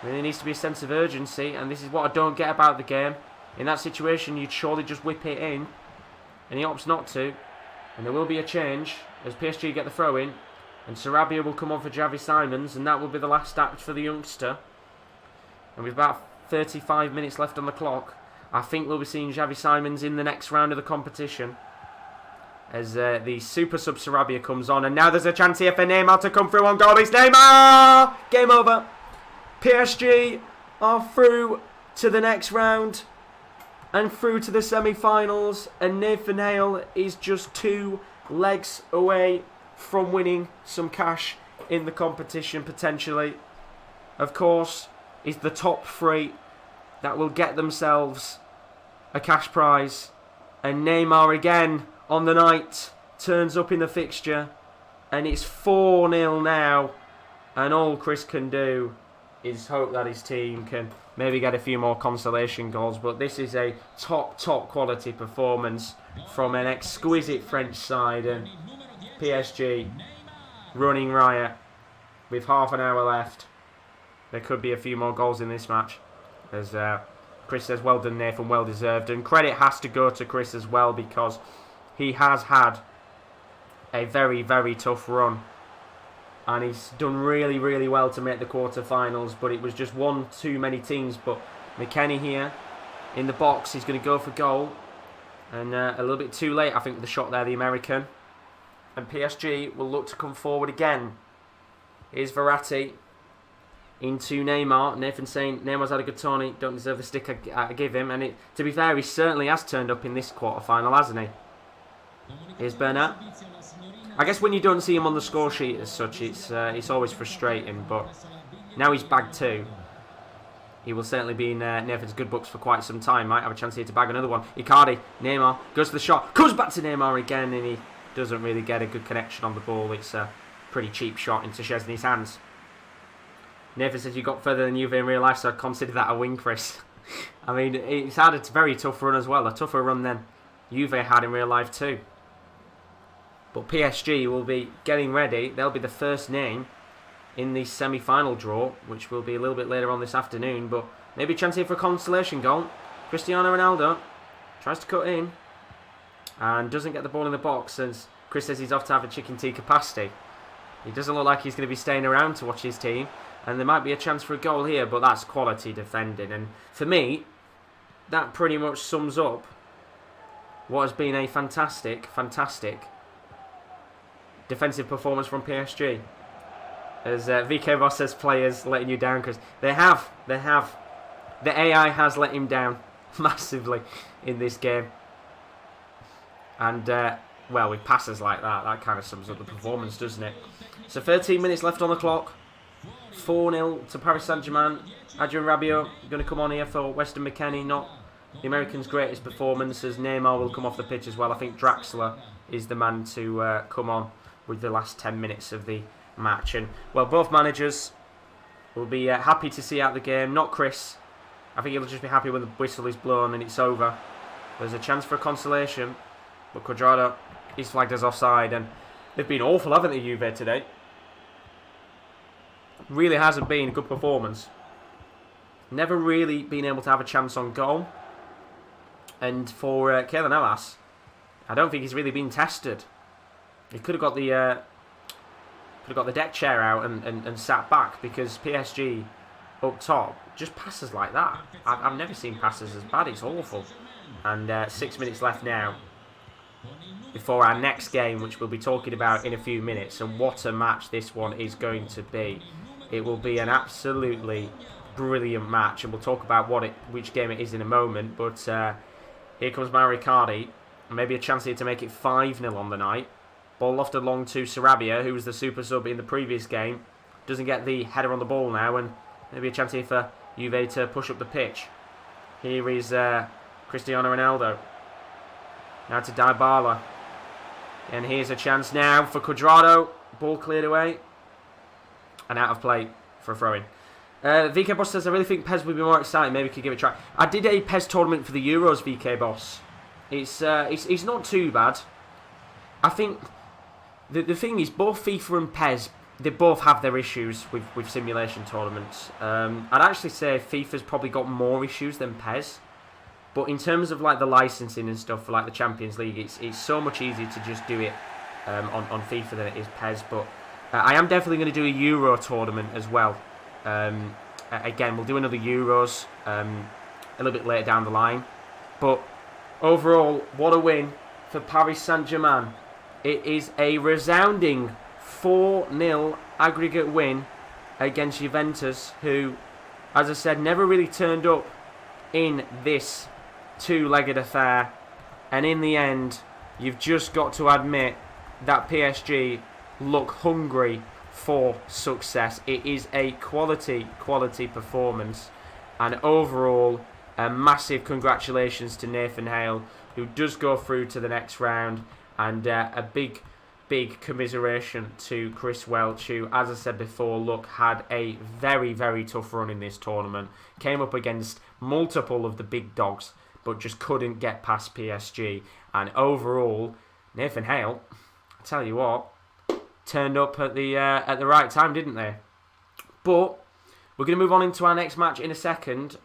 Really needs to be a sense of urgency. And this is what I don't get about the game. In that situation, you'd surely just whip it in. And he opts not to. And there will be a change as PSG get the throw in. And Sarabia will come on for Xavi Simons. And that will be the last act for the youngster. And with about 35 minutes left on the clock, I think we'll be seeing Xavi Simons in the next round of the competition. As the super sub Sarabia comes on. And now there's a chance here for Neymar to come through on goal. It's Neymar! Game over. PSG are through to the next round. And through to the semi-finals. And Nathan Hale is just 2 legs away from winning some cash in the competition potentially. Of course, is the top 3 that will get themselves a cash prize. And Neymar again on the night turns up in the fixture. And it's 4-0 now. And all Chris can do is hope that his team can maybe get a few more consolation goals. But this is a top quality performance from an exquisite French side. And PSG running riot with half an hour left. There could be a few more goals in this match. As Chris says, well done Nathan, well deserved. And credit has to go to Chris as well, because he has had a very tough run. And he's done really well to make the quarter-finals. But it was just one too many teams. But McKennie here in the box. He's going to go for goal. And a little bit too late, I think, with the shot there, the American. And PSG will look to come forward again. Here's Verratti into Neymar. Nathan saying Neymar's had a good tourney, don't deserve the stick I give him. And to be fair, he certainly has turned up in this quarter-final, hasn't he? Here's Bernat. I guess when you don't see him on the score sheet as such, it's always frustrating. But now he's bagged 2. He will certainly be in Nathan's good books for quite some time. Might have a chance here to bag another one. Icardi, Neymar, goes for the shot. Comes back to Neymar again, and he doesn't really get a good connection on the ball. It's a pretty cheap shot into Szczesny's hands. Nathan says you got further than Juve in real life, so I'd consider that a win, Chris. I mean, it's had a very tough run as well. A tougher run than Juve had in real life too. But PSG will be getting ready. They'll be the first name in the semi-final draw, which will be a little bit later on this afternoon. But maybe a chance here for a consolation goal. Cristiano Ronaldo tries to cut in and doesn't get the ball in the box, as Chris says he's off to have a chicken tikka pasty. He doesn't look like he's going to be staying around to watch his team. And there might be a chance for a goal here, but that's quality defending. And for me, that pretty much sums up what has been a fantastic defensive performance from PSG. As VK Ross says, players letting you down, because they have. The AI has let him down massively in this game. And, well, with passes like that kind of sums up the performance, doesn't it? So 13 minutes left on the clock. 4-0 to Paris Saint-Germain. Adrien Rabiot going to come on here for Weston McKennie. Not the American's greatest performance, as Neymar will come off the pitch as well. I think Draxler is the man to come on with the last 10 minutes of the match. And, well, both managers will be happy to see out the game. Not Chris. I think he'll just be happy when the whistle is blown and it's over. There's a chance for a consolation. But Cuadrado is flagged as offside. And they've been awful, haven't they, Juve, today? Really hasn't been a good performance. Never really been able to have a chance on goal. And for Keylor Navas, I don't think he's really been tested. He could have got the deck chair out and sat back, because PSG up top just passes like that. I've never seen passes as bad. It's awful. And 6 minutes left now before our next game, which we'll be talking about in a few minutes. And what a match this one is going to be. It will be an absolutely brilliant match, and we'll talk about which game it is in a moment. But here comes Mauro Icardi. Maybe a chance here to make it 5-0 on the night. Ball lofted long to Sarabia, who was the super sub in the previous game. Doesn't get the header on the ball now, and maybe a chance here for Juve to push up the pitch. Here is Cristiano Ronaldo. Now to Dybala. And here's a chance now for Cuadrado. Ball cleared away. And out of play for a throw-in. VK Boss says, I really think PES would be more exciting. Maybe we could give it a try. I did a PES tournament for the Euros, VK Boss. It's not too bad. I think the thing is, both FIFA and PES, they both have their issues with simulation tournaments. I'd actually say FIFA's probably got more issues than PES. But in terms of like the licensing and stuff for like the Champions League, it's so much easier to just do it on FIFA than it is PES. But I am definitely going to do a Euro tournament as well. Again, we'll do another Euros a little bit later down the line. But overall, what a win for Paris Saint-Germain. It is a resounding 4-0 aggregate win against Juventus, who, as I said, never really turned up in this two-legged affair. And in the end, you've just got to admit that PSG look hungry for success. It is a quality performance. And overall, a massive congratulations to Nathan Hale, who does go through to the next round. And a big commiseration to Chris Welch, who, as I said before, had a very, very tough run in this tournament. Came up against multiple of the big dogs, but just couldn't get past PSG. And overall, Nathan Hale, I tell you what, turned up at the right time, didn't they? But we're going to move on into our next match in a second.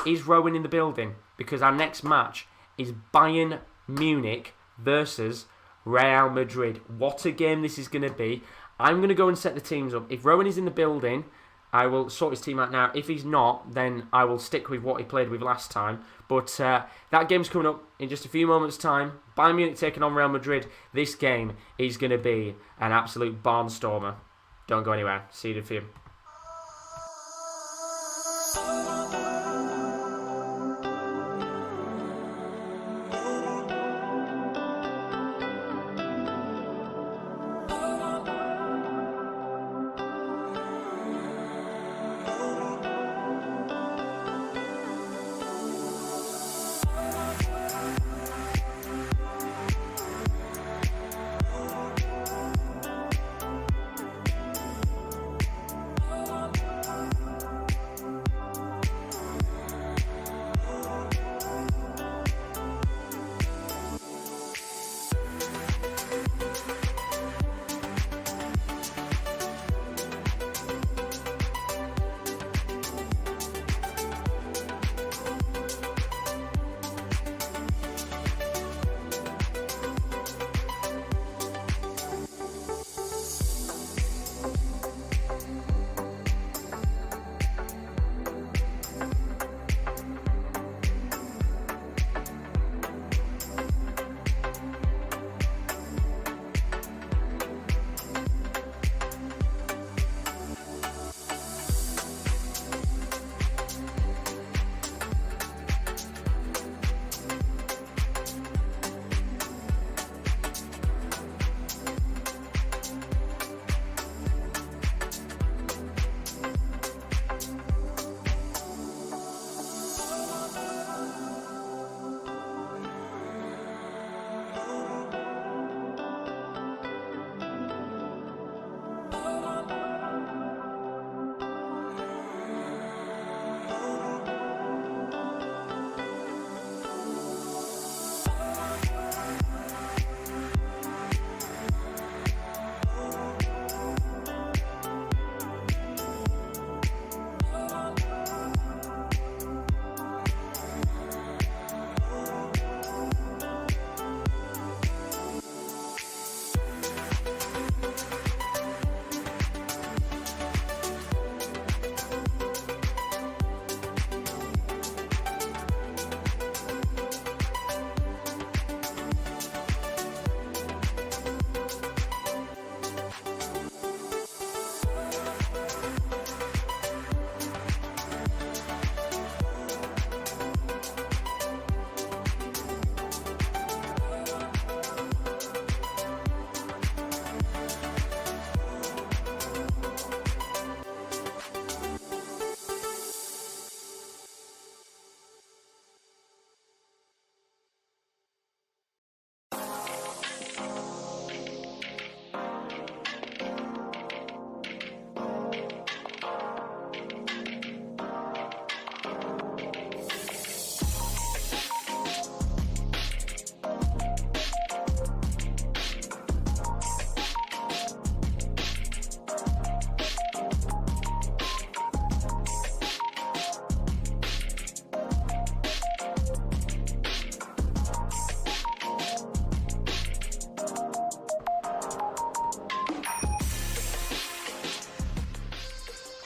Is Rowan in the building? Because our next match is Bayern Munich versus Real Madrid. What a game this is going to be. I'm going to go and set the teams up. If Rowan is in the building, I will sort his team out now. If he's not, then I will stick with what he played with last time. But that game's coming up in just a few moments' time. Bayern Munich taking on Real Madrid. This game is going to be an absolute barnstormer. Don't go anywhere. See you in a few.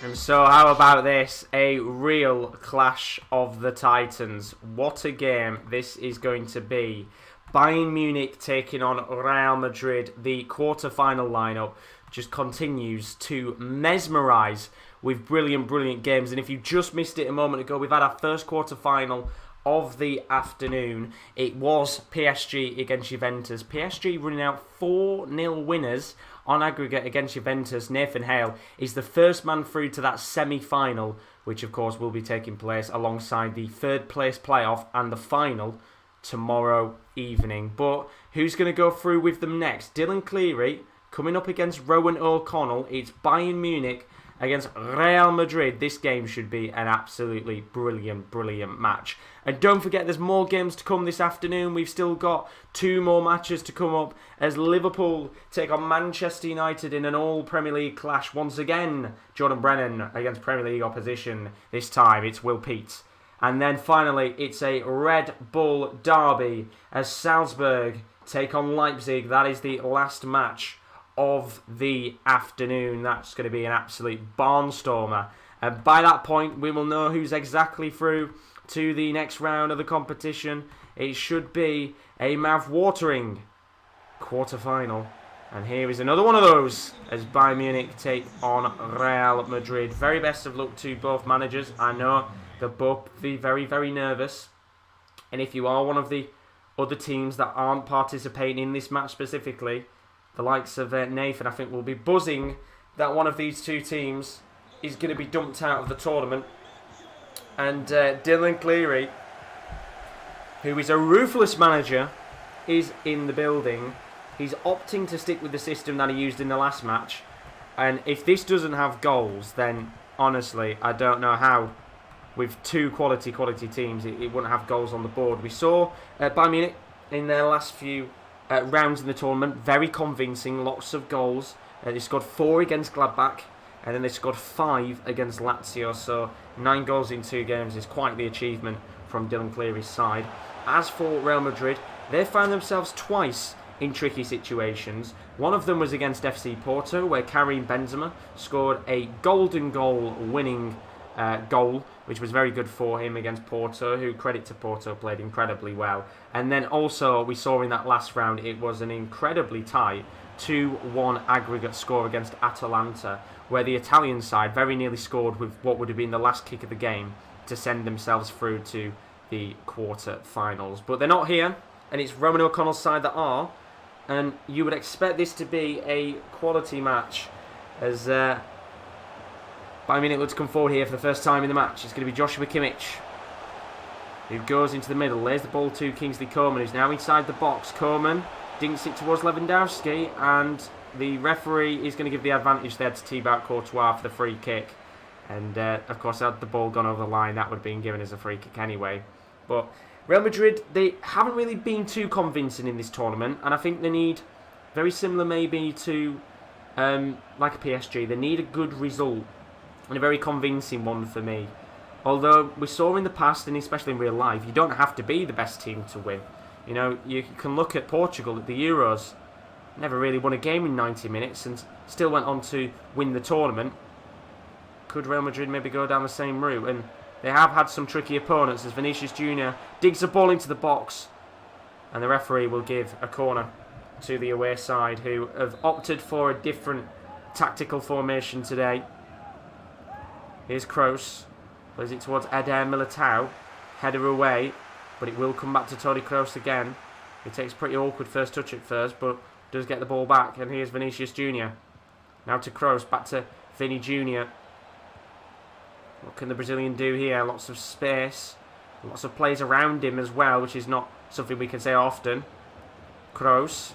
And so how about this? A real clash of the Titans. What a game this is going to be. Bayern Munich taking on Real Madrid. The quarter-final lineup just continues to mesmerise with brilliant, brilliant games. And if you just missed it a moment ago, we've had our first quarter-final of the afternoon. It was PSG against Juventus. PSG running out 4-0 winners on aggregate against Juventus. Nathan Hale is the first man through to that semi-final, which of course will be taking place alongside the third place playoff and the final tomorrow evening. But who's going to go through with them next? Dylan Cleary coming up against Rowan O'Connell. It's Bayern Munich against Real Madrid. This game should be an absolutely brilliant, brilliant match. And don't forget, there's more games to come this afternoon. We've still got 2 more matches to come up as Liverpool take on Manchester United in an all-Premier League clash. Once again, Jordan Brennan against Premier League opposition. This time, it's Will Peat. And then finally, it's a Red Bull derby as Salzburg take on Leipzig. That is the last match of the afternoon. That's going to be an absolute barnstormer. And by that point, we will know who's exactly through to the next round of the competition. It should be a mouth-watering quarter-final. And here is another one of those as Bayern Munich take on Real Madrid. Very best of luck to both managers. I know they'll both be very, very nervous. And if you are one of the other teams that aren't participating in this match specifically, the likes of Nathan, I think, will be buzzing that one of these two teams is going to be dumped out of the tournament. And Dylan Cleary, who is a ruthless manager, is in the building. He's opting to stick with the system that he used in the last match. And if this doesn't have goals, then honestly, I don't know how, with 2 quality teams, it wouldn't have goals on the board. We saw Bayern Munich in their last few rounds in the tournament, very convincing, lots of goals. They scored 4 against Gladbach, and then they scored 5 against Lazio. So 9 goals in 2 games is quite the achievement from Dylan Cleary's side. As for Real Madrid, they found themselves twice in tricky situations. One of them was against FC Porto, where Karim Benzema scored a golden goal winning goal, which was very good for him against Porto, who, credit to Porto, played incredibly well. And then also we saw in that last round it was an incredibly tight 2-1 aggregate score against Atalanta, where the Italian side very nearly scored with what would have been the last kick of the game to send themselves through to the quarter-finals. But they're not here, and it's Rowan O'Connell's side that are, and you would expect this to be a quality match as Bayern Munich looks to come forward here for the first time in the match. It's going to be Joshua Kimmich, who goes into the middle, lays the ball to Kingsley Coman, who's now inside the box. Coman dinks it towards Lewandowski, and the referee is going to give the advantage there to Thibaut Courtois for the free kick. And of course, had the ball gone over the line, that would have been given as a free kick anyway. But Real Madrid, they haven't really been too convincing in this tournament, and I think they need, very similar maybe to like a PSG, they need a good result, and a very convincing one for me. Although we saw in the past, and especially in real life, you don't have to be the best team to win. You know, you can look at Portugal at the Euros. Never really won a game in 90 minutes and still went on to win the tournament. Could Real Madrid maybe go down the same route? And they have had some tricky opponents as Vinicius Jr. digs the ball into the box. And the referee will give a corner to the away side, who have opted for a different tactical formation today. Here's Kroos. Plays it towards Eder Militao. Header away, but it will come back to Toni Kroos again. He takes a pretty awkward first touch at first, but does get the ball back. And here's Vinicius Jr. Now to Kroos, back to Vinny Jr. What can the Brazilian do here? Lots of space. Lots of players around him as well, which is not something we can say often. Kroos.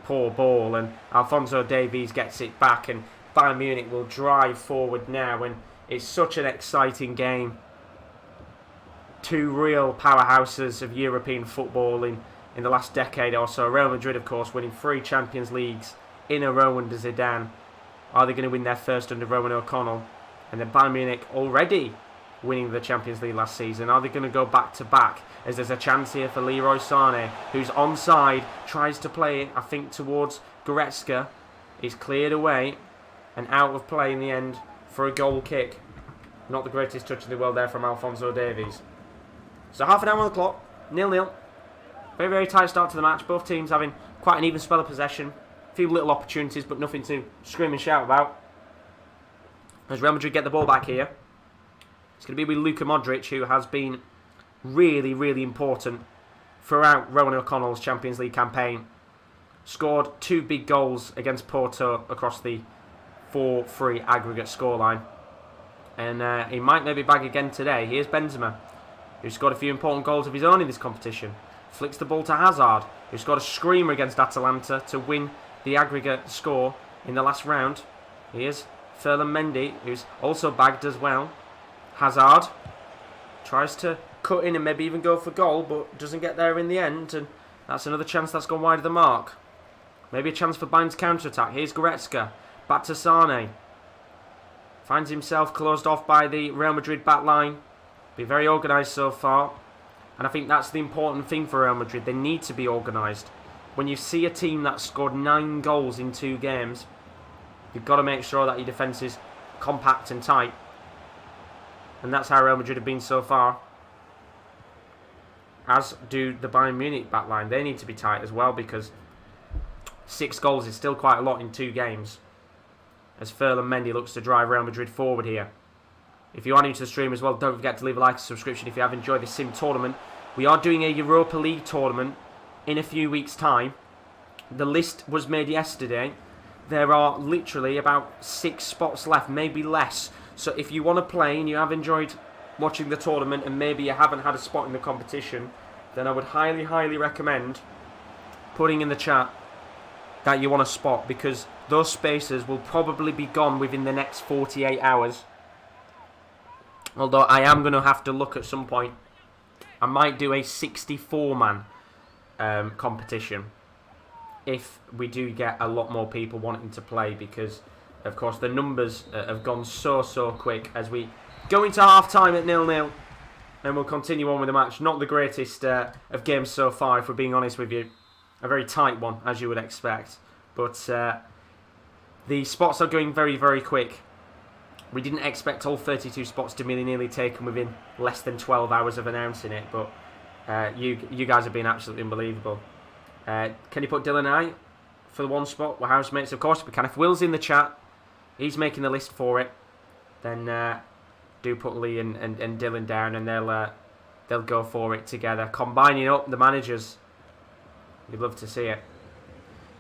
Poor ball, and Alphonso Davies gets it back, and Bayern Munich will drive forward now, and it's such an exciting game. 2 real powerhouses of European football in the last decade or so. Real Madrid, of course, winning 3 Champions Leagues in a row under Zidane. Are they going to win their first under Rowan O'Connell? And then Bayern Munich already winning the Champions League last season. Are they going to go back-to-back? As there's a chance here for Leroy Sané, who's onside, tries to play it, I think, towards Goretzka. It's cleared away and out of play in the end for a goal kick. Not the greatest touch in the world there from Alphonso Davies. So half an hour on the clock, 0-0. Very, very tight start to the match. Both teams having quite an even spell of possession. A few little opportunities, but nothing to scream and shout about. As Real Madrid get the ball back here. It's going to be with Luka Modric, who has been really, really important throughout Rowan O'Connell's Champions League campaign. Scored 2 big goals against Porto across the 4-3 aggregate scoreline. And he might maybe bag again today. Here's Benzema, who scored a few important goals of his own in this competition. Flicks the ball to Hazard, who scored a screamer against Atalanta to win the aggregate score in the last round. Here's Ferland Mendy, who's also bagged as well. Hazard tries to cut in and maybe even go for goal, but doesn't get there in the end. And that's another chance that's gone wide of the mark. Maybe a chance for Bayern's counter-attack. Here's Goretzka, back to Sane. Finds himself closed off by the Real Madrid back line. Been very organised so far. And I think that's the important thing for Real Madrid. They need to be organised. When you see a team that scored 9 goals in 2 games, you've got to make sure that your defence is compact and tight. And that's how Real Madrid have been so far. As do the Bayern Munich backline. They need to be tight as well, because 6 goals is still quite a lot in 2 games. As Ferland Mendy looks to drive Real Madrid forward here. If you are new to the stream as well, don't forget to leave a like and subscription if you have enjoyed this sim tournament. We are doing a Europa League tournament in a few weeks' time. The list was made yesterday. There are literally about 6 spots left, maybe less. So if you want to play and you have enjoyed watching the tournament and maybe you haven't had a spot in the competition, then I would highly, highly recommend putting in the chat that you want a spot, because those spaces will probably be gone within the next 48 hours. Although I am going to have to look at some point. I might do a 64-man competition if we do get a lot more people wanting to play, because of course the numbers have gone so quick as we go into half-time at 0-0, and we'll continue on with the match. Not the greatest of games so far, if we're being honest with you. A very tight one, as you would expect. But the spots are going very, very quick. We didn't expect all 32 spots to be nearly taken within less than 12 hours of announcing it, but you guys have been absolutely unbelievable. Can you put Dylan and I for the 1 spot? We're housemates, of course we can. If Will's in the chat, he's making the list for it, then do put Lee and Dylan down, and they'll go for it together. Combining up the managers. You'd love to see it.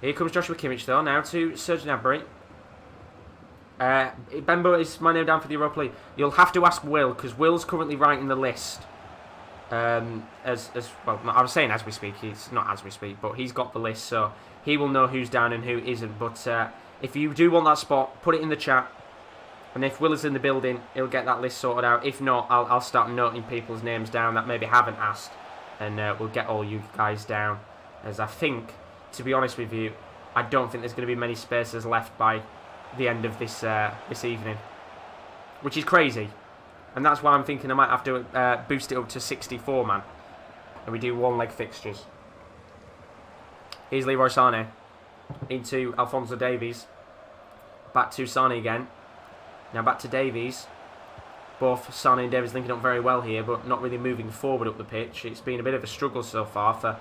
Here comes Joshua Kimmich though, now to Serge Gnabry. Bembo is my name down for the Europa League. You'll have to ask Will, because Will's currently writing the list. Well, I was saying as we speak. He's not as we speak, but he's got the list, so he will know who's down and who isn't. But if you do want that spot, put it in the chat. And if Will is in the building, he'll get that list sorted out. If not, I'll start noting people's names down that maybe haven't asked, and we'll get all you guys down. As I think, to be honest with you, I don't think there's going to be many spaces left by the end of this evening, which is crazy, and that's why I'm thinking I might have to boost it up to 64 man, and we do 1-leg fixtures. Here's Leroy Sané into Alphonso Davies, back to Sané again, now back to Davies. Both Sané and Davies linking up very well here, but not really moving forward up the pitch. It's been a bit of a struggle so far for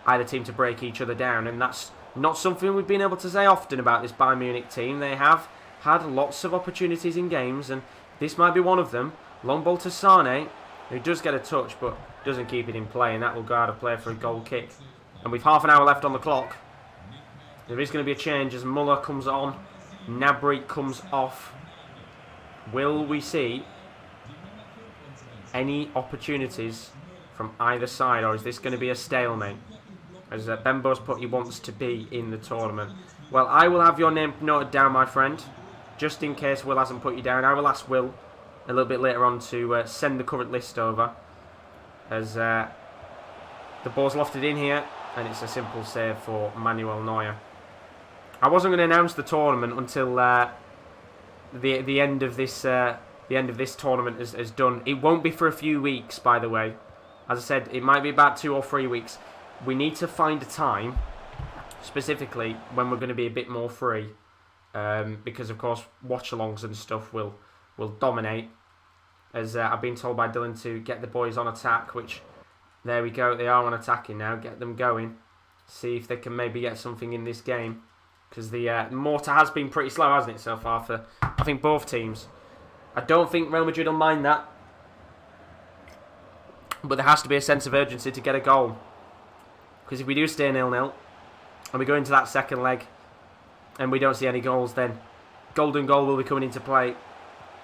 either team to break each other down, and that's not something we've been able to say often about this Bayern Munich team. They have had lots of opportunities in games, and this might be one of them. Long ball to Sané, who does get a touch but doesn't keep it in play, and that will go out of play for a goal kick. And with half an hour left on the clock, there is going to be a change as Muller comes on, Gnabry comes off. Will we see any opportunities from either side, or is this going to be a stalemate? As Bembo's put, he wants to be in the tournament. Well, I will have your name noted down, my friend, just in case Will hasn't put you down. I will ask Will a little bit later on to send the current list over, as the ball's lofted in here, and it's a simple save for Manuel Neuer. I wasn't going to announce the tournament until the end of this tournament is done. It won't be for a few weeks, by the way. As I said, it might be about 2 or 3 weeks. We need to find a time, specifically when we're going to be a bit more free, because of course watch-alongs and stuff will dominate. As I've been told by Dylan to get the boys on attack, which there we go, they are on attacking now. Get them going. See if they can maybe get something in this game, because the mortar has been pretty slow, hasn't it, so far for I think both teams. I don't think Real Madrid will mind that, but there has to be a sense of urgency to get a goal, because if we do stay 0-0 and we go into that second leg and we don't see any goals, then golden goal will be coming into play,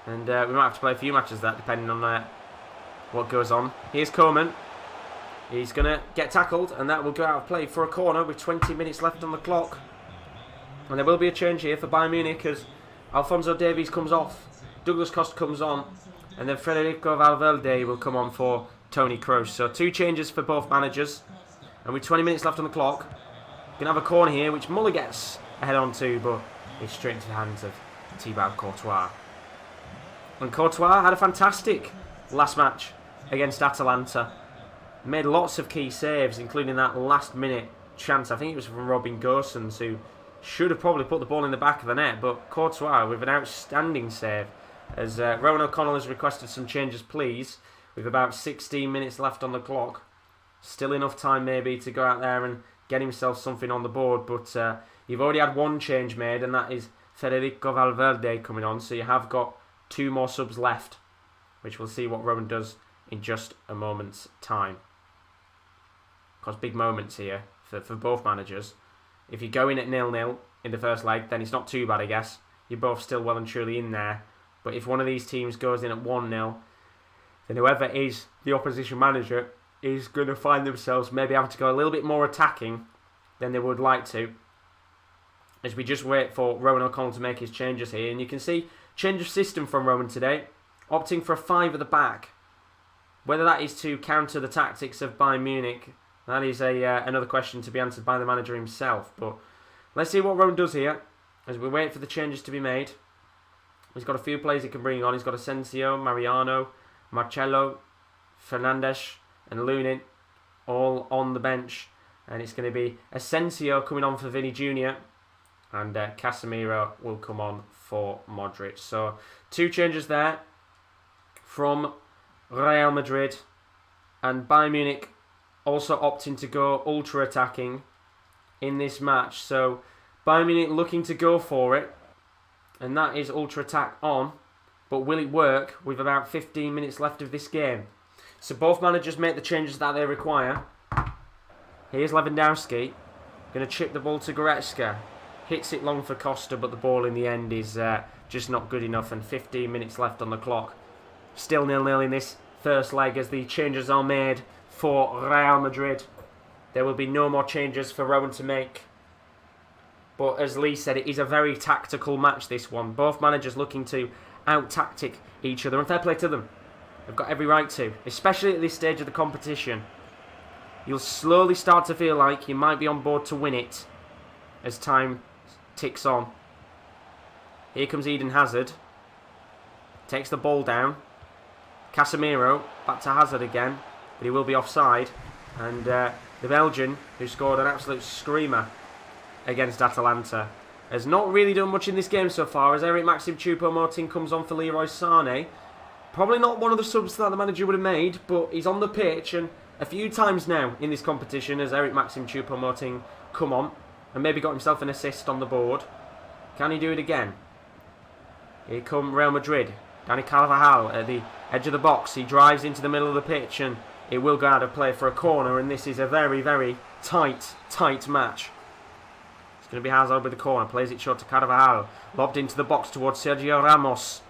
and we might have to play a few matches of that depending on what goes on. Here's Koeman. He's going to get tackled, and that will go out of play for a corner with 20 minutes left on the clock. And there will be a change here for Bayern Munich as Alphonso Davies comes off, Douglas Costa comes on, and then Federico Valverde will come on for Toni Kroos. So 2 changes for both managers, and with 20 minutes left on the clock, we're going to have a corner here, which Muller gets a head on to, but it's straight into the hands of Thibaut Courtois. And Courtois had a fantastic last match against Atalanta. Made lots of key saves, including that last-minute chance. I think it was from Robin Gosens, who should have probably put the ball in the back of the net, but Courtois with an outstanding save. As Rowan O'Connell has requested some changes, please, with about 16 minutes left on the clock. Still enough time maybe to go out there and get himself something on the board, but you've already had one change made, and that is Federico Valverde coming on, so you have got 2 more subs left, which we'll see what Rowan does in just a moment's time. Of course, big moments here for both managers. If you go in at 0-0 in the first leg, then it's not too bad, I guess. You're both still well and truly in there. But if one of these teams goes in at 1-0, then whoever is the opposition manager is going to find themselves maybe having to go a little bit more attacking than they would like to. As we just wait for Rowan O'Connell to make his changes here. And you can see change of system from Rowan today, opting for a 5 at the back. Whether that is to counter the tactics of Bayern Munich, that is another question to be answered by the manager himself. But let's see what Rowan does here as we wait for the changes to be made. He's got a few players he can bring on. He's got Asensio, Mariano, Marcelo, Fernandes and Lunin all on the bench. And it's going to be Asensio coming on for Vinny Jr. and Casemiro will come on for Modric. So 2 changes there from Real Madrid, and Bayern Munich also opting to go ultra attacking in this match. So Bayern Munich looking to go for it, and that is ultra attack on, but will it work with about 15 minutes left of this game? So both managers make the changes that they require. Here's Lewandowski, going to chip the ball to Goretzka, hits it long for Costa, but the ball in the end is just not good enough, and 15 minutes left on the clock. Still 0-0 in this first leg as the changes are made for Real Madrid. There will be no more changes for Rowan to make. But as Lee said, it is a very tactical match, this one. Both managers looking to out-tactic each other, and fair play to them. They've got every right to, especially at this stage of the competition. You'll slowly start to feel like you might be on board to win it as time ticks on. Here comes Eden Hazard. Takes the ball down. Casemiro, back to Hazard again, but he will be offside. And the Belgian, who scored an absolute screamer against Atalanta, has not really done much in this game so far, as Eric Maxim Choupo-Moting comes on for Leroy Sané. Probably not one of the subs that the manager would have made, but he's on the pitch, and a few times now in this competition has Eric Maxim Choupo-Moting come on and maybe got himself an assist on the board. Can he do it again? Here come Real Madrid. Dani Carvajal at the edge of the box. He drives into the middle of the pitch, and it will go out of play for a corner, and this is a very, very tight match. It's going to be Hazard with the corner. Plays it short to Carvajal. Lobbed into the box towards Sergio Ramos.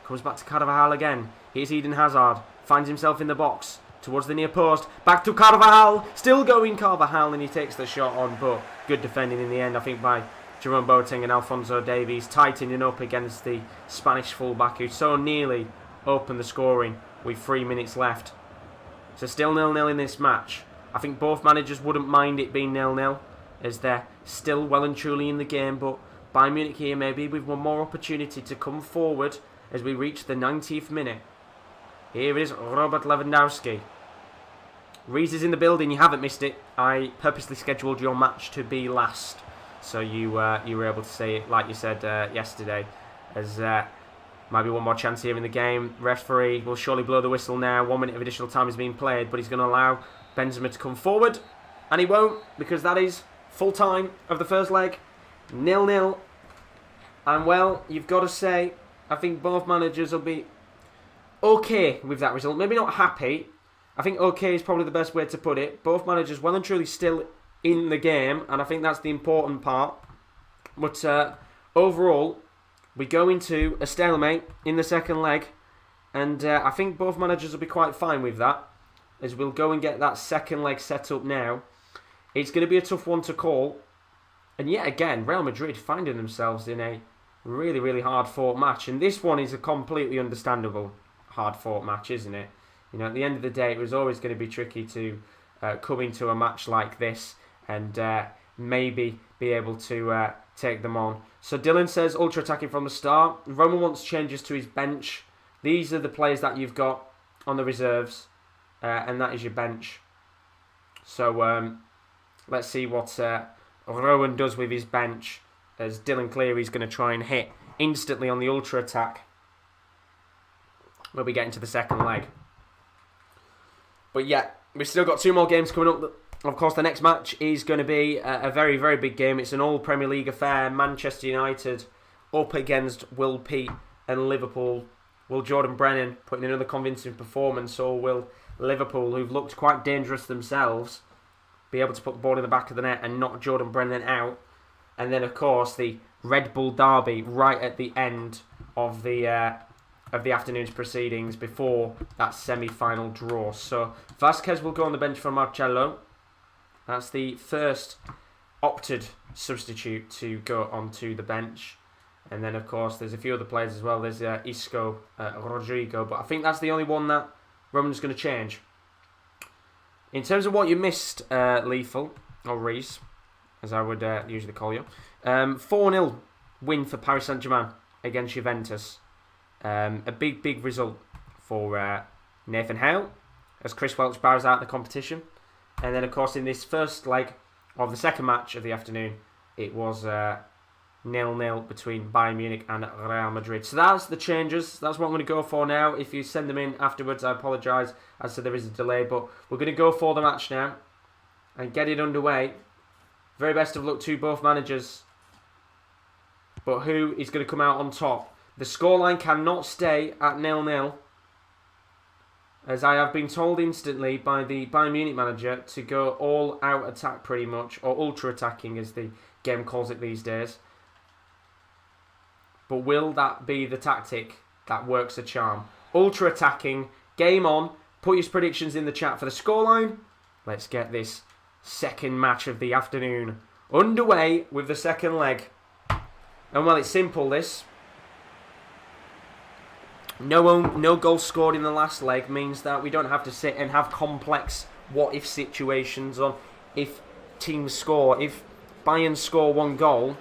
Comes back to Carvajal again. Here's Eden Hazard. Finds himself in the box towards the near post. Back to Carvajal. Still going Carvajal, and he takes the shot on, but good defending in the end, I think, by Jerome Boateng and Alphonso Davies, tightening up against the Spanish fullback who so nearly opened the scoring with 3 minutes left. So still 0-0 in this match. I think both managers wouldn't mind it being 0-0 as they're still well and truly in the game, but Bayern Munich here maybe with one more opportunity to come forward as we reach the 90th minute. Here is Robert Lewandowski. Reese is in the building, you haven't missed it. I purposely scheduled your match to be last, So you were able to see it, like you said yesterday, as might be one more chance here in the game. Referee will surely blow the whistle now. 1 minute of additional time is being played, but he's going to allow Benzema to come forward, and he won't, because that is full time of the first leg, 0-0. And well, you've got to say, I think both managers will be okay with that result. Maybe not happy. I think okay is probably the best way to put it. Both managers well and truly still in the game, and I think that's the important part. But overall, we go into a stalemate in the second leg, and I think both managers will be quite fine with that, as we'll go and get that second leg set up now. It's going to be a tough one to call, and yet again, Real Madrid finding themselves in a really, really hard-fought match, and this one is a completely understandable hard-fought match, isn't it? You know, at the end of the day, it was always going to be tricky to come into a match like this and maybe be able to take them on. So Dylan says ultra-attacking from the start. Roman wants changes to his bench. These are the players that you've got on the reserves, and that is your bench. So let's see what Rowan does with his bench, as Dylan Cleary's going to try and hit instantly on the ultra-attack when we get into the second leg. But yeah, we've still got 2 more games coming up. Of course, the next match is going to be a very, very big game. It's an all-Premier League affair. Manchester United up against Will Peat and Liverpool. Will Jordan Brennan put in another convincing performance, or will Liverpool, who've looked quite dangerous themselves, be able to put the ball in the back of the net and knock Jordan Brennan out? And then, of course, the Red Bull derby right at the end of the afternoon's proceedings before that semi-final draw. So Vasquez will go on the bench for Marcelo. That's the first opted substitute to go onto the bench. And then, of course, there's a few other players as well. There's Isco, Rodrigo. But I think that's the only one that Roman's going to change. In terms of what you missed, Lethal, or Reese, as I would usually call you, 4-0 win for Paris Saint-Germain against Juventus. A big, big result for Nathan Hale, as Chris Welch bows out the competition. And then, of course, in this first leg of the second match of the afternoon, it was 0-0 between Bayern Munich and Real Madrid. So that's the changes. That's what I'm going to go for now. If you send them in afterwards, I apologise as to there is a delay. But we're going to go for the match now and get it underway. Very best of luck to both managers. But who is going to come out on top? The scoreline cannot stay at 0-0, as I have been told instantly by the Bayern Munich manager to go all-out attack pretty much, or ultra-attacking as the game calls it these days. But will that be the tactic that works a charm? Ultra-attacking, game on, put your predictions in the chat for the scoreline. Let's get this second match of the afternoon underway with the second leg. And well, it's simple this. No goals scored in the last leg means that we don't have to sit and have complex what-if situations on if teams score. If Bayern score 1 goal,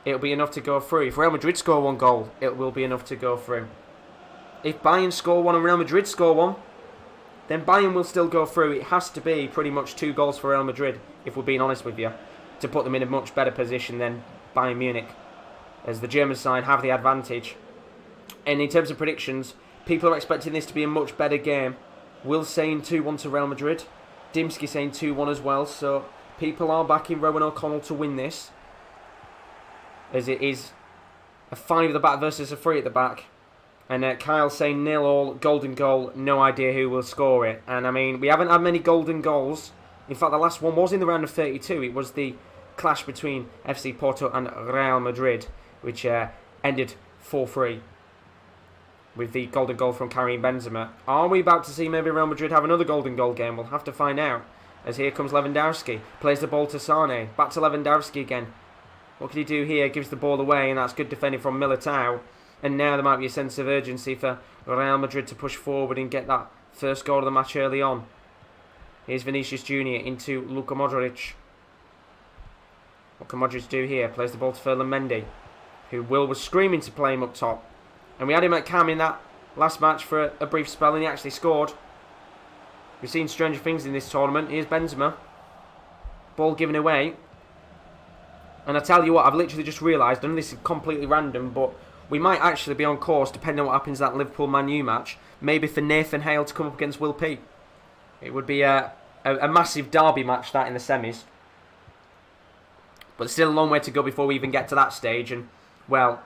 it'll be enough to go through. If Real Madrid score 1 goal, it will be enough to go through. If Bayern score 1 and Real Madrid score 1, then Bayern will still go through. It has to be pretty much 2 goals for Real Madrid, if we're being honest with you, to put them in a much better position than Bayern Munich, as the German side have the advantage. And in terms of predictions, people are expecting this to be a much better game. Will saying 2-1 to Real Madrid. Dimsky saying 2-1 as well. So people are backing Rowan O'Connell to win this, as it is a 5 at the back versus a 3 at the back. And Kyle saying 0-0, golden goal, no idea who will score it. And I mean, we haven't had many golden goals. In fact, the last one was in the round of 32. It was the clash between FC Porto and Real Madrid, which ended 4-3. With the golden goal from Karim Benzema. Are we about to see maybe Real Madrid have another golden goal game? We'll have to find out. As here comes Lewandowski. Plays the ball to Sane. Back to Lewandowski again. What can he do here? Gives the ball away, and that's good defending from Militao. And now there might be a sense of urgency for Real Madrid to push forward and get that first goal of the match early on. Here's Vinicius Jr. into Luka Modric. What can Modric do here? Plays the ball to Ferland Mendy, who Will was screaming to play him up top. And we had him at Cam in that last match for a brief spell, and he actually scored. We've seen stranger things in this tournament. Here's Benzema. Ball given away. And I tell you what, I've literally just realised, and this is completely random, but we might actually be on course, depending on what happens in that Liverpool-Man U match, maybe for Nathan Hale to come up against Will P. It would be a massive derby match, that, in the semis. But there's still a long way to go before we even get to that stage, and, well,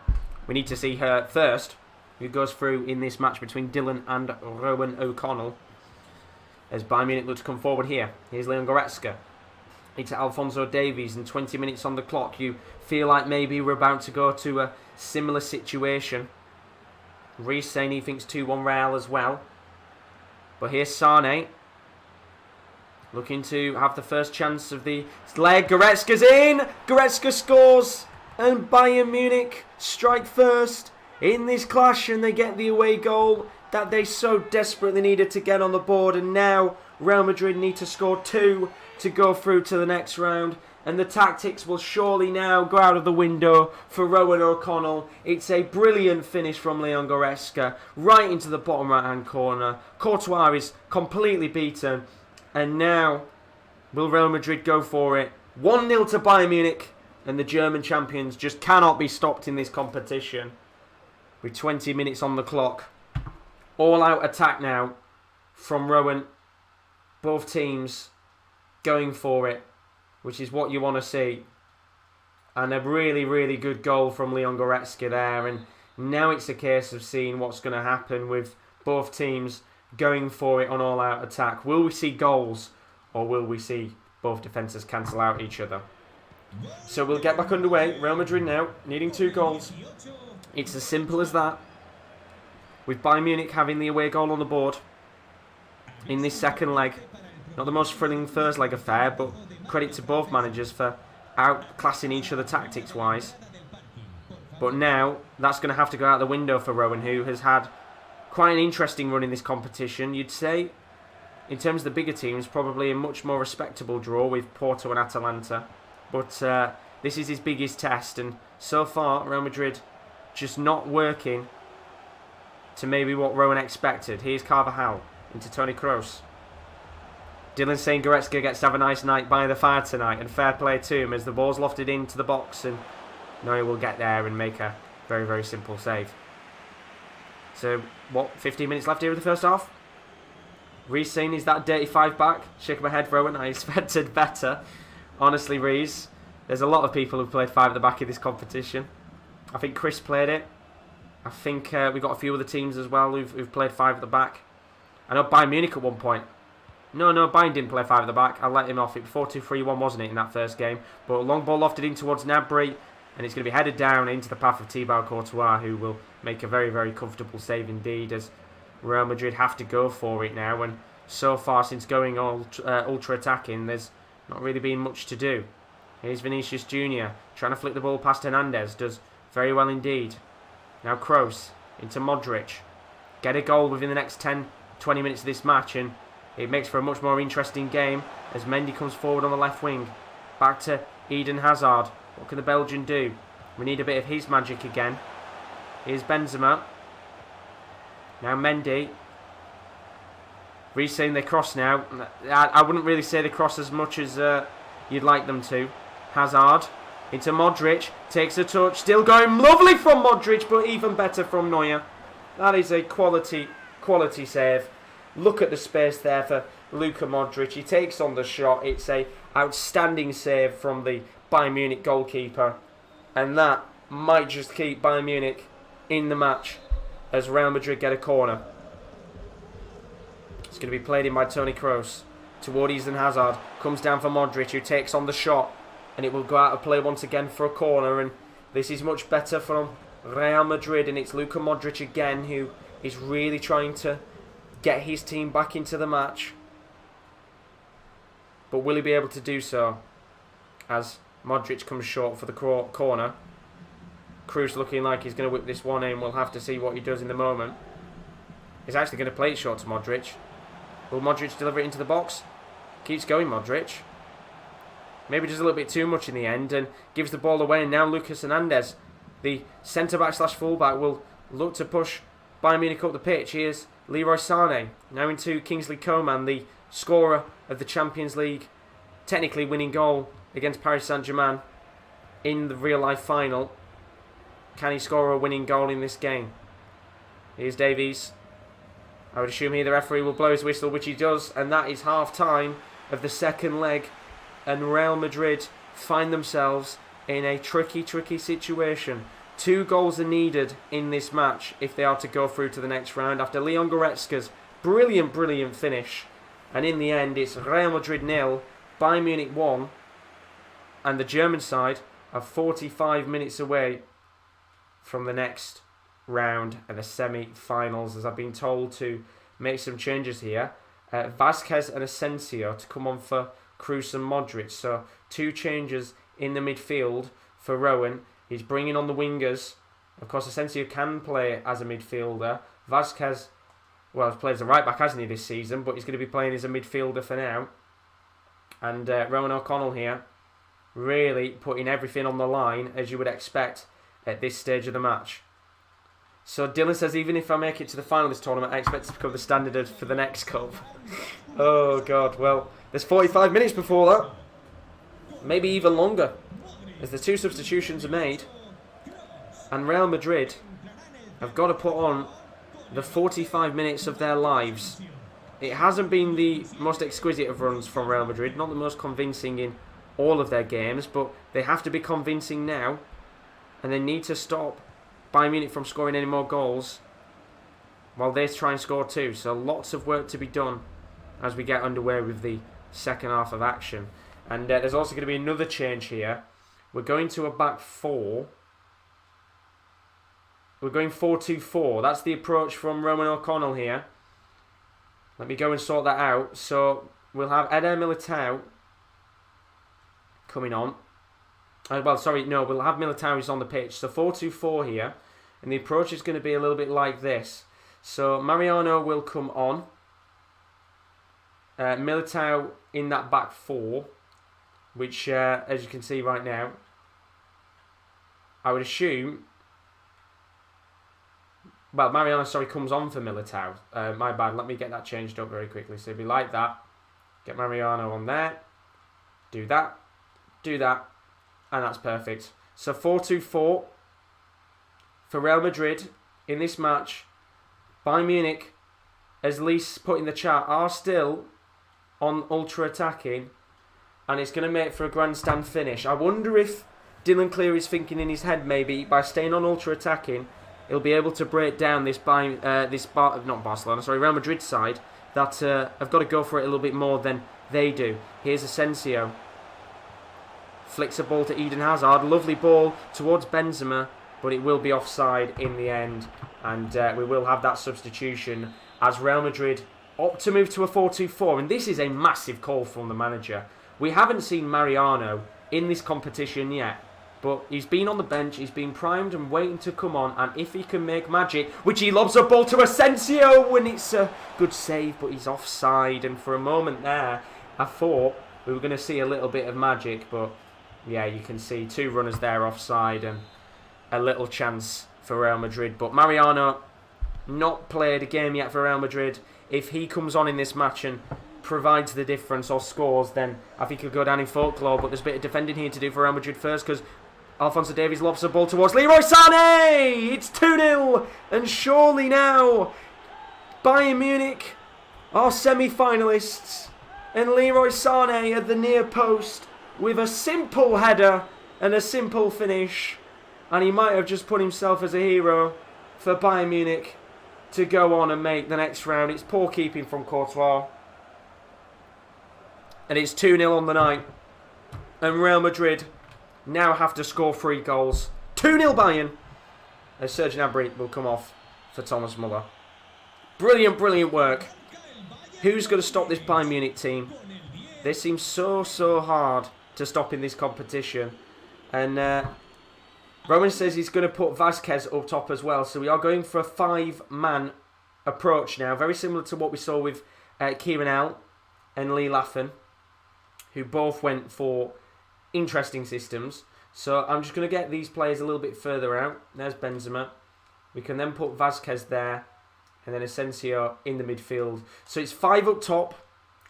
we need to see her first, who goes through in this match between Dylan and Rowan O'Connell, as Bayern Munich look to come forward here. Here's Leon Goretzka. It's Alphonso Davies, and 20 minutes on the clock. You feel like maybe we're about to go to a similar situation. Reece saying he thinks 2-1 Real as well. But here's Sane, looking to have the first chance of the leg. Goretzka's in! Goretzka scores! And Bayern Munich strike first in this clash, and they get the away goal that they so desperately needed to get on the board. And now Real Madrid need to score 2 to go through to the next round, and the tactics will surely now go out of the window for Rowan O'Connell. It's a brilliant finish from Leon Goretzka right into the bottom right hand corner. Courtois is completely beaten, and now will Real Madrid go for it? 1-0 to Bayern Munich, and the German champions just cannot be stopped in this competition with 20 minutes on the clock. All out attack now from Rowan. Both teams going for it, which is what you want to see. And a really, really good goal from Leon Goretzka there. And now it's a case of seeing what's going to happen with both teams going for it on all-out attack. Will we see goals, or will we see both defences cancel out each other? So we'll get back underway. Real Madrid now needing 2 goals. It's as simple as that, with Bayern Munich having the away goal on the board in this second leg. Not the most thrilling first leg affair, but credit to both managers for outclassing each other tactics-wise. But now, that's going to have to go out the window for Rowan, who has had quite an interesting run in this competition. You'd say, in terms of the bigger teams, probably a much more respectable draw with Porto and Atalanta. But this is his biggest test, and so far, Real Madrid just not working to maybe what Rowan expected. Here's Carvajal into Toni Kroos. Dylan saying Goretzka gets to have a nice night by the fire tonight, and fair play to him as the ball's lofted into the box, and Neuer will get there and make a very, very simple save. So, 15 minutes left here of the first half? Reece saying, is that dirty 5 back? Shake my head, Rowan. I expected better. Honestly, Reece, there's a lot of people who've played 5 at the back in this competition. I think Chris played it. I think we've got a few other teams as well who've played 5 at the back. I know Bayern Munich at one point. No, Bayern didn't play 5 at the back. I let him off. It was 4-2-3-1, wasn't it, in that first game? But a long ball lofted in towards Gnabry, and it's going to be headed down into the path of Thibaut Courtois, who will make a very, very comfortable save indeed, as Real Madrid have to go for it now. And so far, since going ultra-attacking, there's not really been much to do. Here's Vinicius Jr. trying to flick the ball past Hernandez. Does very well indeed. Now Kroos into Modric. Get a goal within the next 10-20 minutes of this match, and it makes for a much more interesting game as Mendy comes forward on the left wing. Back to Eden Hazard. What can the Belgian do? We need a bit of his magic again. Here's Benzema. Now Mendy. Reece saying they cross now. I wouldn't really say they cross as much as you'd like them to. Hazard into Modric. Takes a touch. Still going lovely from Modric, but even better from Neuer. That is a quality save. Look at the space there for Luka Modric. He takes on the shot. It's a outstanding save from the Bayern Munich goalkeeper. And that might just keep Bayern Munich in the match as Real Madrid get a corner. It's going to be played in by Toni Kroos toward Eden Hazard. Comes down for Modric, who takes on the shot. And it will go out of play once again for a corner. And this is much better from Real Madrid. And it's Luka Modric again, who is really trying to get his team back into the match. But will he be able to do so? As Modric comes short for the corner. Kroos looking like he's going to whip this one in. We'll have to see what he does in the moment. He's actually going to play it short to Modric. Will Modric deliver it into the box? Keeps going, Modric. Maybe does a little bit too much in the end and gives the ball away. And now Lucas Hernandez, the centre-back / full-back, will look to push Bayern Munich up the pitch. Here's Leroy Sané. Now into Kingsley Coman, the scorer of the Champions League technically winning goal against Paris Saint-Germain. in the real-life final. Can he score a winning goal in this game? Here's Davies. I would assume here the referee will blow his whistle, which he does, and that is half-time of the second leg. And Real Madrid find themselves in a tricky situation. 2 goals are needed in this match if they are to go through to the next round after Leon Goretzka's brilliant finish. And in the end, it's Real Madrid 0, Bayern Munich 1, and the German side are 45 minutes away from the next round and the semi-finals, as I've been told to make some changes here. Vasquez and Asensio to come on for Kroos and Modric. So 2 changes in the midfield for Rowan. He's bringing on the wingers. Of course, Asensio can play as a midfielder. Vasquez, well, has played as a right-back, hasn't he, this season? But he's going to be playing as a midfielder for now. And Rowan O'Connell here, really putting everything on the line, as you would expect at this stage of the match. So Dylan says, even if I make it to the final of this tournament, I expect to become the standard for the next cup. Oh, God. Well, there's 45 minutes before that. Maybe even longer, as the 2 substitutions are made. And Real Madrid have got to put on the 45 minutes of their lives. It hasn't been the most exquisite of runs from Real Madrid, not the most convincing in all of their games, but they have to be convincing now, and they need to stop Bayern Munich from scoring any more goals while they try and score 2. So lots of work to be done as we get underway with the second half of action. And there's also going to be another change here. We're going to a back 4. We're going 4-2-4. That's the approach from Roman O'Connell here. Let me go and sort that out. So we'll have Eder Militao coming on. We'll have Militao who's on the pitch. So 4-2-4 here. And the approach is going to be a little bit like this. So Mariano will come on. Militao in that back 4. Which, as you can see right now, I would assume... Well, Mariano, comes on for Militao. My bad. Let me get that changed up very quickly. So it'll be like that. Get Mariano on there. Do that. Do that. And that's perfect. So 4-2-4 for Real Madrid in this match. Bayern Munich, as Lise put in the chat, are still on ultra-attacking. And it's going to make for a grandstand finish. I wonder if Dylan Cleary is thinking in his head, maybe, by staying on ultra-attacking, he'll be able to break down this Real Madrid side that have got to go for it a little bit more than they do. Here's Asensio. Flicks a ball to Eden Hazard. Lovely ball towards Benzema, but it will be offside in the end. And we will have that substitution as Real Madrid opt to move to a 4-2-4. And this is a massive call from the manager. We haven't seen Mariano in this competition yet. But he's been on the bench, he's been primed and waiting to come on, and if he can make magic, which he lobs a ball to Asensio, and it's a good save, but he's offside. And for a moment there, I thought we were going to see a little bit of magic, but yeah, you can see 2 runners there offside and a little chance for Real Madrid. But Mariano, not played a game yet for Real Madrid. If he comes on in this match and provides the difference or scores, then I think he'll go down in folklore. But there's a bit of defending here to do for Real Madrid first, because Alphonso Davies lobs the ball towards Leroy Sané. It's 2-0. And surely now, Bayern Munich are semi-finalists. And Leroy Sané at the near post with a simple header and a simple finish. And he might have just put himself as a hero for Bayern Munich to go on and make the next round. It's poor keeping from Courtois. And it's 2-0 on the night. And Real Madrid now have to score 3 goals. 2-0 Bayern. As Serge Gnabry will come off for Thomas Muller. Brilliant work. Who's going to stop this Bayern Munich team? They seem so hard to stop in this competition. And Roman says he's going to put Vasquez up top as well. So we are going for a 5-man approach now. Very similar to what we saw with Kieran L and Lee Laffen, who both went for interesting systems. So I'm just going to get these players a little bit further out. There's Benzema. We can then put Vasquez there, and then Asensio in the midfield. So it's 5 up top,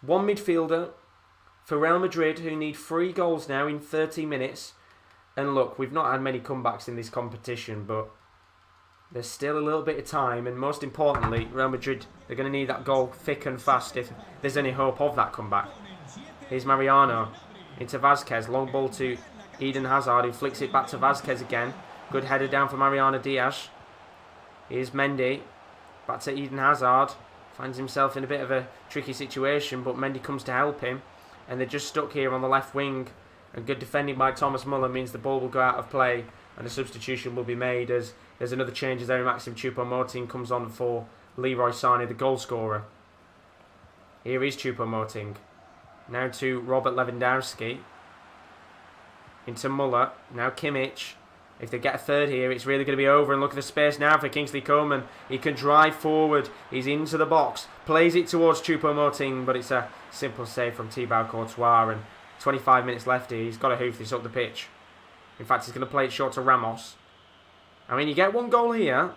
1 midfielder for Real Madrid, who need 3 goals now in 30 minutes. And look, we've not had many comebacks in this competition, but there's still a little bit of time. And most importantly, Real Madrid, they're going to need that goal thick and fast if there's any hope of that comeback. Here's Mariano into Vázquez. Long ball to Eden Hazard, who flicks it back to Vázquez again. Good header down for Mariano Diaz. Here's Mendy. Back to Eden Hazard. Finds himself in a bit of a tricky situation, but Mendy comes to help him. And they're just stuck here on the left wing. And good defending by Thomas Muller means the ball will go out of play. And a substitution will be made as there's another change as Maxim Choupo-Moting comes on for Leroy Sané, the goal scorer. Here is Choupo-Moting. Now to Robert Lewandowski. Into Muller. Now Kimmich. If they get a third here, it's really going to be over. And look at the space now for Kingsley Coman. He can drive forward. He's into the box. Plays it towards Choupo-Moting, but it's a simple save from Thibaut Courtois. And 25 minutes left here. He's got to hoof this up the pitch. In fact, he's going to play it short to Ramos. I mean, you get one goal here.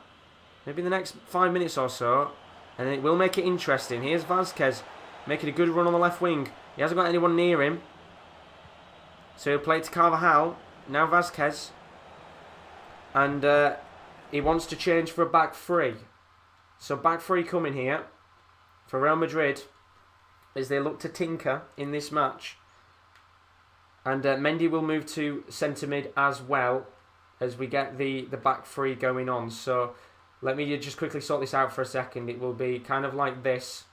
Maybe in the next 5 minutes or so. And it will make it interesting. Here's Vázquez making a good run on the left wing. He hasn't got anyone near him. So he'll play it to Carvajal. Now Vázquez. And he wants to change for a back three. So back three coming here for Real Madrid as they look to tinker in this match. And Mendy will move to centre mid as well as we get the back three going on. So let me just quickly sort this out for a second. It will be kind of like this.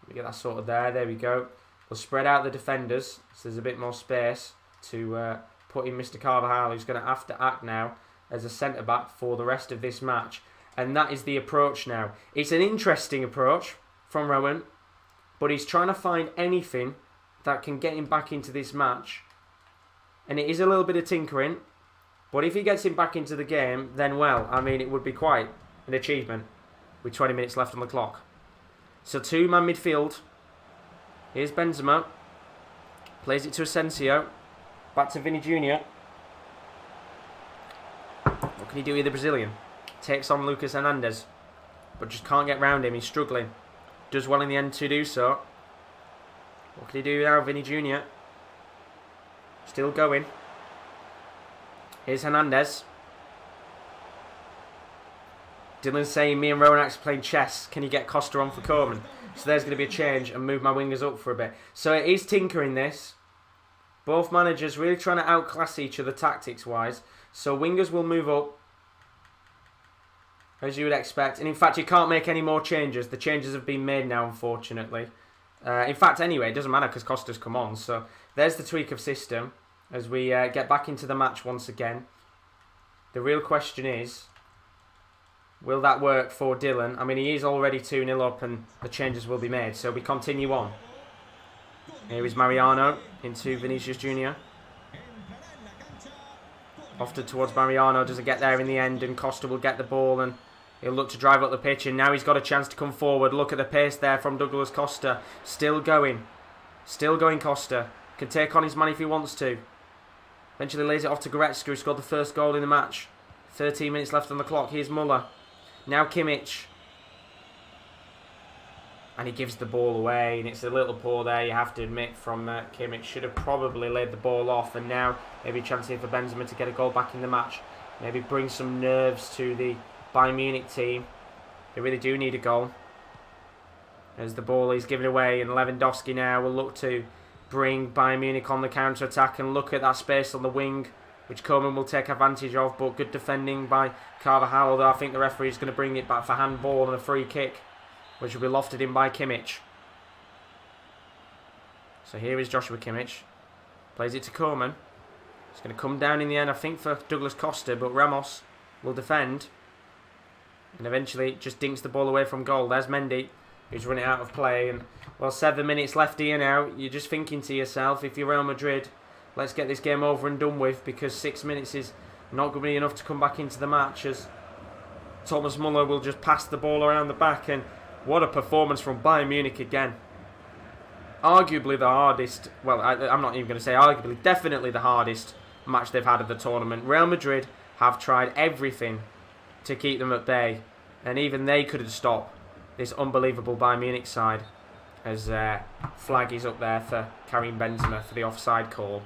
Let me get that sorted there. There we go. We'll spread out the defenders so there's a bit more space to put in Mr. Carvajal, who's going to have to act now as a centre-back for the rest of this match. And that is the approach now. It's an interesting approach from Rowan, but he's trying to find anything that can get him back into this match. And it is a little bit of tinkering, but if he gets him back into the game, then well, I mean, it would be quite an achievement with 20 minutes left on the clock. So two-man midfield. Here's Benzema. Plays it to Asensio. Back to Vinny Jr. What can he do with the Brazilian? Takes on Lucas Hernandez, but just can't get round him. He's struggling. Does well in the end to do so. What can he do now, Vinny Jr.? Still going. Here's Hernandez. Dylan's saying me and Ronax playing chess. Can you get Costa on for Coman? So there's going to be a change and move my wingers up for a bit. So it is tinkering this. Both managers really trying to outclass each other tactics-wise. So wingers will move up, as you would expect. And in fact, you can't make any more changes. The changes have been made now, unfortunately. In fact, anyway, it doesn't matter because Costa's come on. So there's the tweak of system as we get back into the match once again. The real question is, will that work for Dylan? I mean, he is already 2-0 up and the changes will be made. So we continue on. Here is Mariano into Vinicius Jr. Often towards Mariano, doesn't get there in the end, and Costa will get the ball and he'll look to drive up the pitch, and now he's got a chance to come forward. Look at the pace there from Douglas Costa. Still going Costa. Can take on his man if he wants to. Eventually lays it off to Goretzka, who scored the first goal in the match. 13 minutes left on the clock. Here's Muller. Now Kimmich. And he gives the ball away, and it's a little poor there, you have to admit, from Kimmich. Should have probably laid the ball off, and now maybe a chance here for Benzema to get a goal back in the match. Maybe bring some nerves to the Bayern Munich team. They really do need a goal. As the ball is given away, and Lewandowski now will look to bring Bayern Munich on the counter-attack, and look at that space on the wing, which Coman will take advantage of, but good defending by Carvajal, although I think the referee is going to bring it back for handball and a free kick, which will be lofted in by Kimmich. So here is Joshua Kimmich. Plays it to Coman. It's going to come down in the end, I think, for Douglas Costa, but Ramos will defend. And eventually just dinks the ball away from goal. There's Mendy, who's running out of play. And, well, 7 minutes left here now. You're just thinking to yourself, if you're Real Madrid, let's get this game over and done with, because 6 minutes is not going to be enough to come back into the match, as Thomas Muller will just pass the ball around the back. And what a performance from Bayern Munich again. Arguably the hardest, well, I'm not even going to say arguably, definitely the hardest match they've had of the tournament. Real Madrid have tried everything to keep them at bay, and even they couldn't stop this unbelievable Bayern Munich side, as flag is up there for Karim Benzema for the offside call.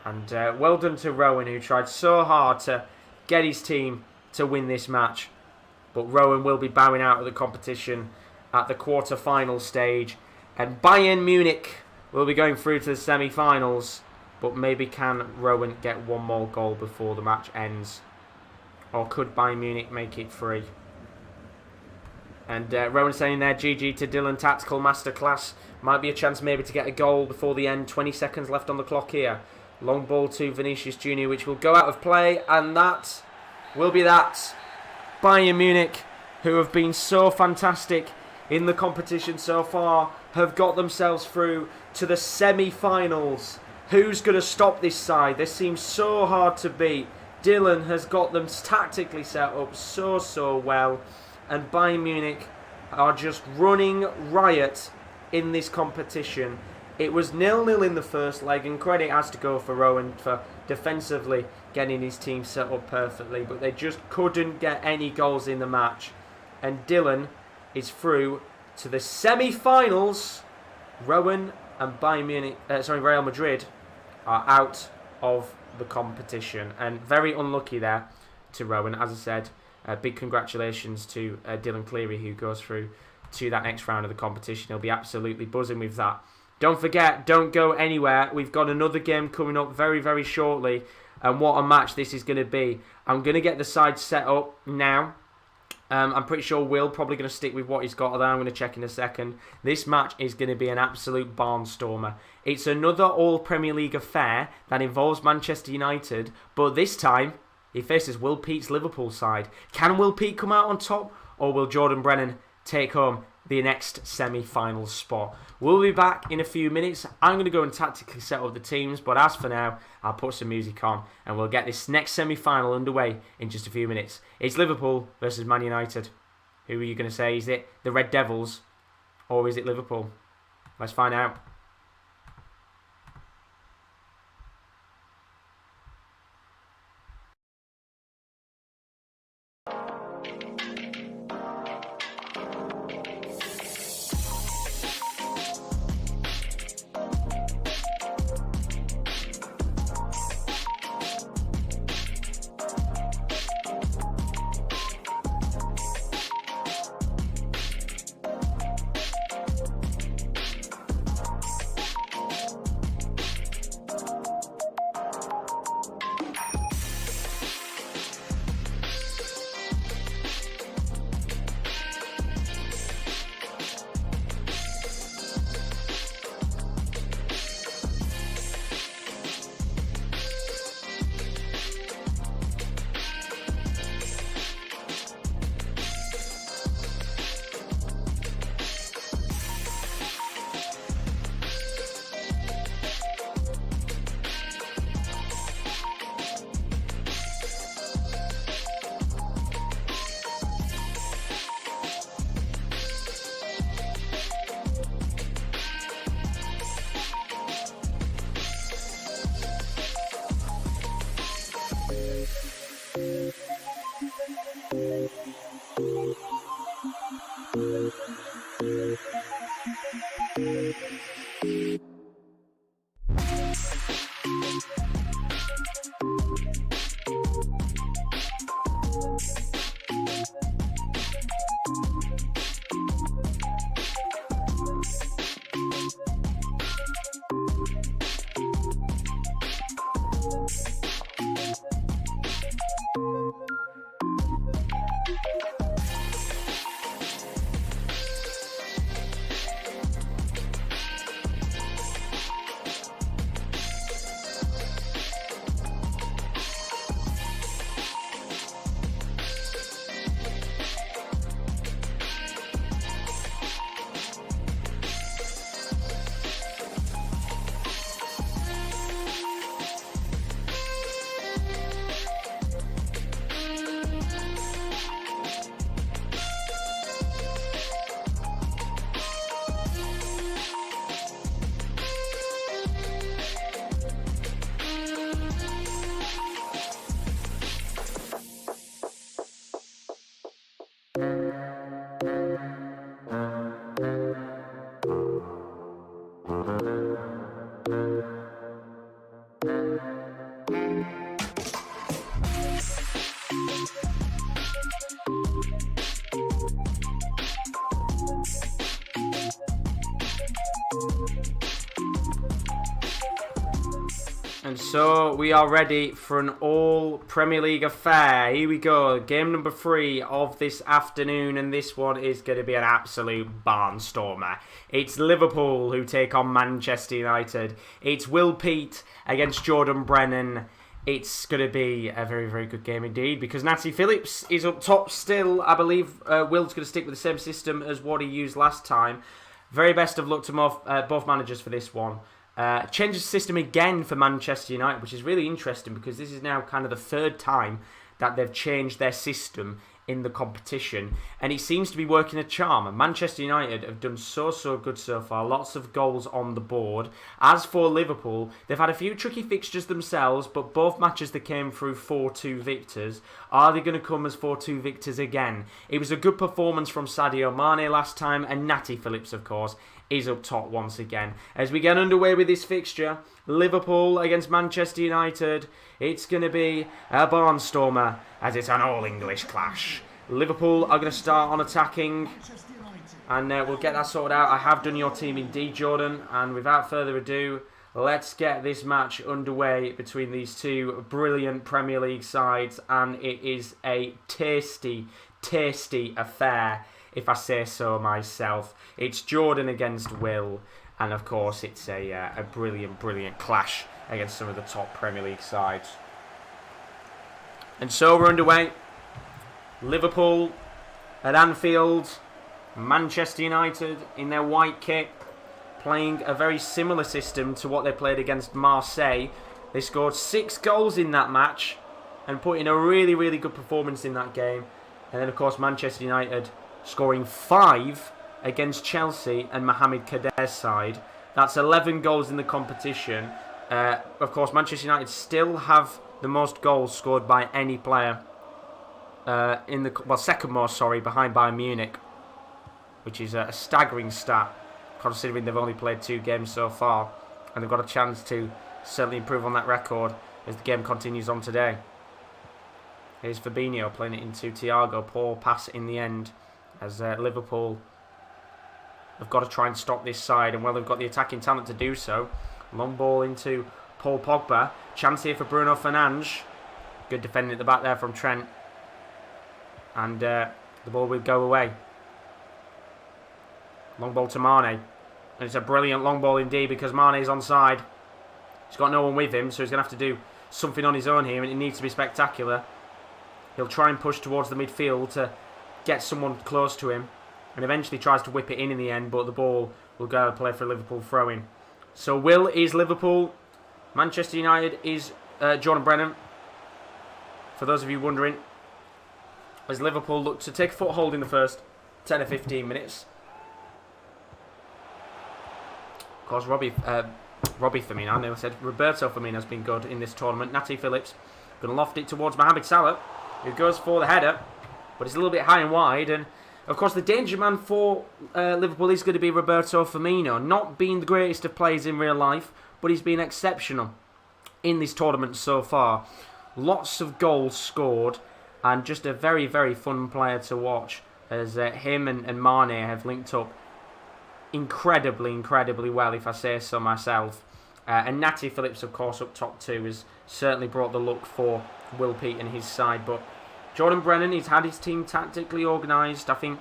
And well done to Rowan, who tried so hard to get his team to win this match. But Rowan will be bowing out of the competition at the quarter-final stage. And Bayern Munich will be going through to the semi-finals. But maybe can Rowan get one more goal before the match ends? Or could Bayern Munich make it free? And Rowan saying there, GG to Dylan, tactical masterclass. Might be a chance maybe to get a goal before the end. 20 seconds left on the clock here. Long ball to Vinicius Jr., which will go out of play. And that will be that. Bayern Munich, who have been so fantastic in the competition so far, have got themselves through to the semi-finals. Who's going to stop this side? They seem so hard to beat. Dylan has got them tactically set up so well. And Bayern Munich are just running riot in this competition. It was 0-0 in the first leg, and credit has to go for Rowan for defensively getting his team set up perfectly, but they just couldn't get any goals in the match. And Dylan is through to the semi-finals. Rowan and Real Madrid are out of the competition, and very unlucky there to Rowan. As I said, big congratulations to Dylan Cleary, who goes through to that next round of the competition. He'll be absolutely buzzing with that. Don't forget, don't go anywhere. We've got another game coming up very shortly, and what a match this is going to be. I'm going to get the side set up now. I'm pretty sure Will probably going to stick with what he's got, although I'm going to check in a second. This match is going to be an absolute barnstormer. It's another all-Premier League affair that involves Manchester United, but this time he faces Will Pete's Liverpool side. Can Will Pete come out on top, or will Jordan Brennan take home the next semi-final spot? We'll be back in a few minutes. I'm going to go and tactically set up the teams, but as for now, I'll put some music on and we'll get this next semi-final underway in just a few minutes. It's Liverpool versus Man United. Who are you going to say? Is it the Red Devils or is it Liverpool? Let's find out. So we are ready for an all Premier League affair. Here we go. Game number 3 of this afternoon, and this one is going to be an absolute barnstormer. It's Liverpool who take on Manchester United. It's Will Peat against Jordan Brennan. It's going to be a very, very good game indeed because Natty Phillips is up top still. I believe Will's going to stick with the same system as what he used last time. Very best of luck to both managers for this one. Change the system again for Manchester United, which is really interesting because this is now kind of the third time that they've changed their system in the competition, and it seems to be working a charm. Manchester United have done so good so far, lots of goals on the board. As for Liverpool, they've had a few tricky fixtures themselves, but both matches they came through 4-2 victors. Are they going to come as 4-2 victors again? It was a good performance from Sadio Mane last time, and Natty Phillips, of course, is up top once again. As we get underway with this fixture, Liverpool against Manchester United, it's going to be a barnstormer as it's an all-English clash. Liverpool are going to start on attacking, and we'll get that sorted out. I have done your team indeed, Jordan, and without further ado, let's get this match underway between these two brilliant Premier League sides, and it is a tasty affair, if I say so myself. It's Jordan against Will, and of course it's a brilliant clash against some of the top Premier League sides. And so we're underway. Liverpool at Anfield, Manchester United in their white kit, playing a very similar system to what they played against Marseille. They scored 6 goals in that match and put in a really good performance in that game. And then of course Manchester United scoring 5 against Chelsea and Mohamed Kader's side. That's 11 goals in the competition. Of course, Manchester United still have the most goals scored by any player. Second most, behind Bayern Munich, which is a staggering stat, considering they've only played 2 games so far, and they've got a chance to certainly improve on that record as the game continues on today. Here's Fabinho playing it into Thiago. Poor pass in the end, as Liverpool have got to try and stop this side, and they've got the attacking talent to do so. Long ball into Paul Pogba. Chance here for Bruno Fernandes. Good defending at the back there from Trent. And the ball will go away. Long ball to Mane. And it's a brilliant long ball indeed because Mane's onside. He's got no one with him, so he's going to have to do something on his own here, and it needs to be spectacular. He'll try and push towards the midfield to get someone close to him, and eventually tries to whip it in the end, but the ball will go and play for a Liverpool throw-in. So Will is Liverpool. Manchester United is Jordan Brennan. For those of you wondering, as Liverpool look to take a foothold in the first 10 or 15 minutes. Of course, Robbie Firmino, I never said Roberto Firmino has been good in this tournament. Natty Phillips going to loft it towards Mohamed Salah, who goes for the header, but it's a little bit high and wide. And of course, the danger man for Liverpool is going to be Roberto Firmino. Not being the greatest of players in real life, but he's been exceptional in this tournament so far. Lots of goals scored, and just a very fun player to watch, as him and Mane have linked up incredibly well, if I say so myself. And Natty Phillips, of course, up top too, has certainly brought the look for Will Peat and his side. But Jordan Brennan, he's had his team tactically organised, I think,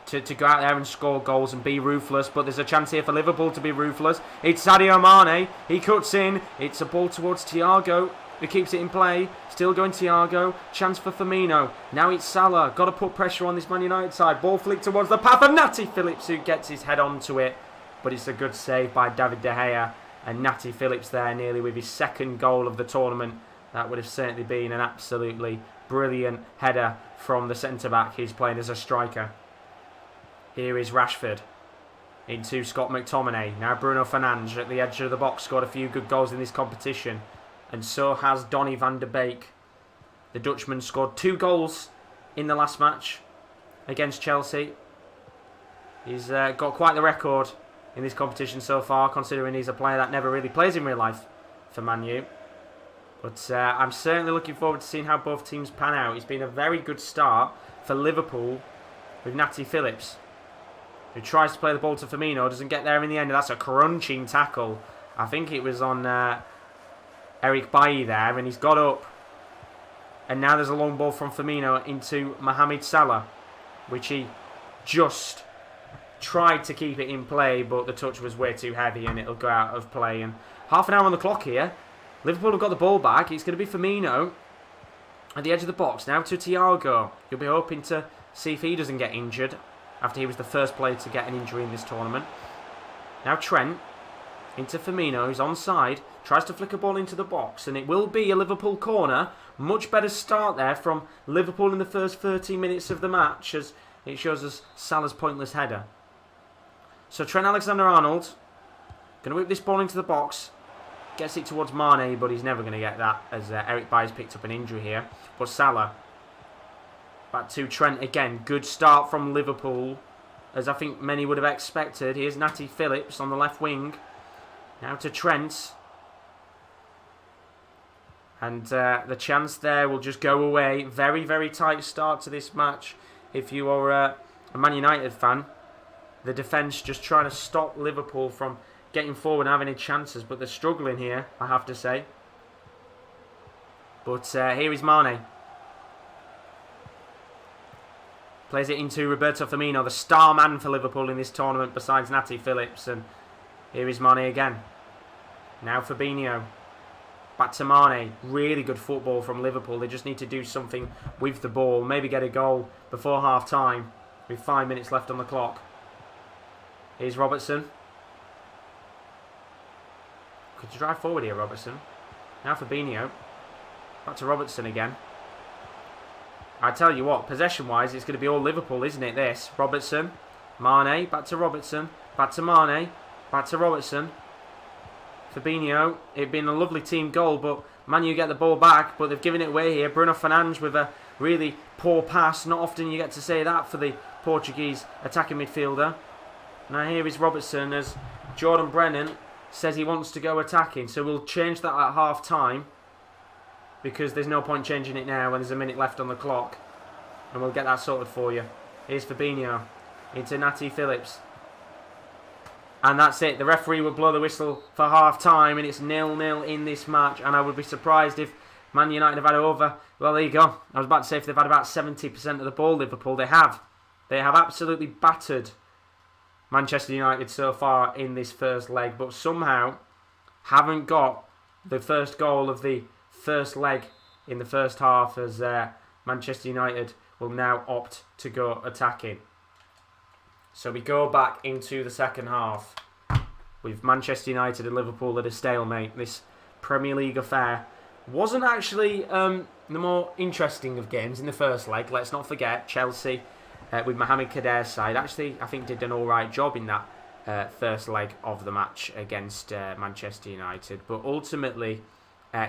to go out there and score goals and be ruthless. But there's a chance here for Liverpool to be ruthless. It's Sadio Mane. He cuts in. It's a ball towards Thiago, who keeps it in play. Still going Thiago. Chance for Firmino. Now it's Salah. Got to put pressure on this Man United side. Ball flicked towards the path of Natty Phillips, who gets his head onto it. But it's a good save by David De Gea. And Natty Phillips there nearly with his second goal of the tournament. That would have certainly been an absolutely brilliant header from the centre-back. He's playing as a striker. Here is Rashford into Scott McTominay. Now Bruno Fernandes at the edge of the box, scored a few good goals in this competition. And so has Donny van de Beek. The Dutchman scored 2 goals in the last match against Chelsea. He's got quite the record in this competition so far, considering he's a player that never really plays in real life for Man U. But I'm certainly looking forward to seeing how both teams pan out. It's been a very good start for Liverpool with Natty Phillips, who tries to play the ball to Firmino, doesn't get there in the end. That's a crunching tackle. I think it was on Eric Bailly there, and he's got up. And now there's a long ball from Firmino into Mohamed Salah, which he just tried to keep it in play, but the touch was way too heavy and it'll go out of play. And half an hour on the clock here. Liverpool have got the ball back. It's going to be Firmino at the edge of the box. Now to Thiago. You'll be hoping to see if he doesn't get injured after he was the first player to get an injury in this tournament. Now Trent into Firmino, who's onside. Tries to flick a ball into the box, and it will be a Liverpool corner. Much better start there from Liverpool in the first 30 minutes of the match, as it shows us Salah's pointless header. So Trent Alexander-Arnold going to whip this ball into the box. Gets it towards Mane, but he's never going to get that, as Eric Bailly's picked up an injury here. But Salah back to Trent again. Good start from Liverpool, as I think many would have expected. Here's Natty Phillips on the left wing. Now to Trent. And the chance there will just go away. Very, very tight start to this match. If you are a Man United fan, the defence just trying to stop Liverpool from getting forward and having any chances. But they're struggling here, I have to say. But here is Mane. Plays it into Roberto Firmino, the star man for Liverpool in this tournament besides Natty Phillips. And here is Mane again. Now Fabinho. Back to Mane. Really good football from Liverpool. They just need to do something with the ball. Maybe get a goal before half time with 5 minutes left on the clock. Here's Robertson. Could you drive forward here, Robertson? Now Fabinho. Back to Robertson again. I tell you what, possession-wise, it's going to be all Liverpool, isn't it, this? Robertson. Mane. Back to Robertson. Back to Mane. Back to Robertson. Fabinho. It'd been a lovely team goal, but Man U get the ball back, but they've given it away here. Bruno Fernandes with a really poor pass. Not often you get to say that for the Portuguese attacking midfielder. Now here is Robertson, as Jordan Brennan says he wants to go attacking. So we'll change that at half time, because there's no point changing it now when there's a minute left on the clock. And we'll get that sorted for you. Here's Fabinho into Natty Phillips. And that's it. The referee will blow the whistle for half-time, and it's 0-0 in this match. And I would be surprised if Man United have had over. Well, there you go. I was about to say if they've had about 70% of the ball, Liverpool. They have. They have absolutely battered Manchester United so far in this first leg, but somehow haven't got the first goal of the first leg in the first half, as Manchester United will now opt to go attacking. So we go back into the second half with Manchester United and Liverpool at a stalemate. This Premier League affair wasn't actually the more interesting of games in the first leg. Let's not forget Chelsea with Mohamed Kader's side actually, I think, did an alright job in that first leg of the match against Manchester United. But ultimately,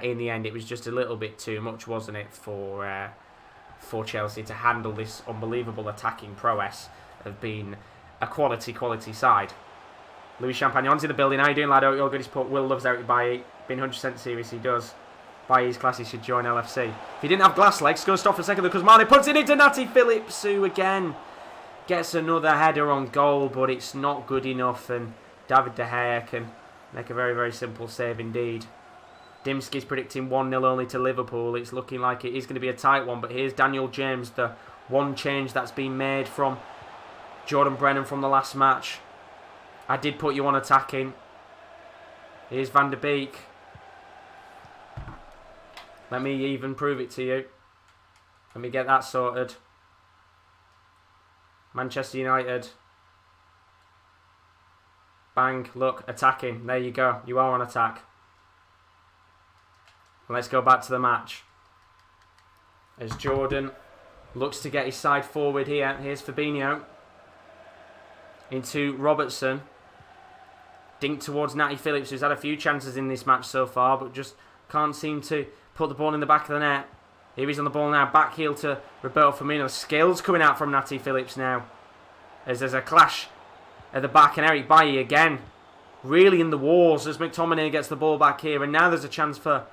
in the end, it was just a little bit too much, wasn't it, for Chelsea to handle this unbelievable attacking prowess of being a quality side. Louis Champignon's in the building. How you doing, lad? Hope you're good. He's put Will loves Eric Bailly. Being 100% serious, he does. Bailly's class, he should join LFC. If he didn't have glass legs, go stop for a second because Mane puts it into Natty Phillips, who again gets another header on goal, but it's not good enough, and David De Gea can make a very, very simple save indeed. Dimski's predicting 1-0 only to Liverpool. It's looking like it is going to be a tight one, but here's Daniel James, the one change that's been made from Jordan Brennan from the last match. I did put you on attacking. Here's Van der Beek. Let me even prove it to you. Let me get that sorted. Manchester United. Bang, look, attacking. There you go. You are on attack. Let's go back to the match. As Jordan looks to get his side forward here. Here's Fabinho. Into Robertson. Dink towards Natty Phillips, who's had a few chances in this match so far, but just can't seem to put the ball in the back of the net. Here he's on the ball now. Back heel to Roberto Firmino. Skills coming out from Natty Phillips now, as there's a clash at the back, and Eric Bailly again really in the wars as McTominay gets the ball back here, and now there's a chance for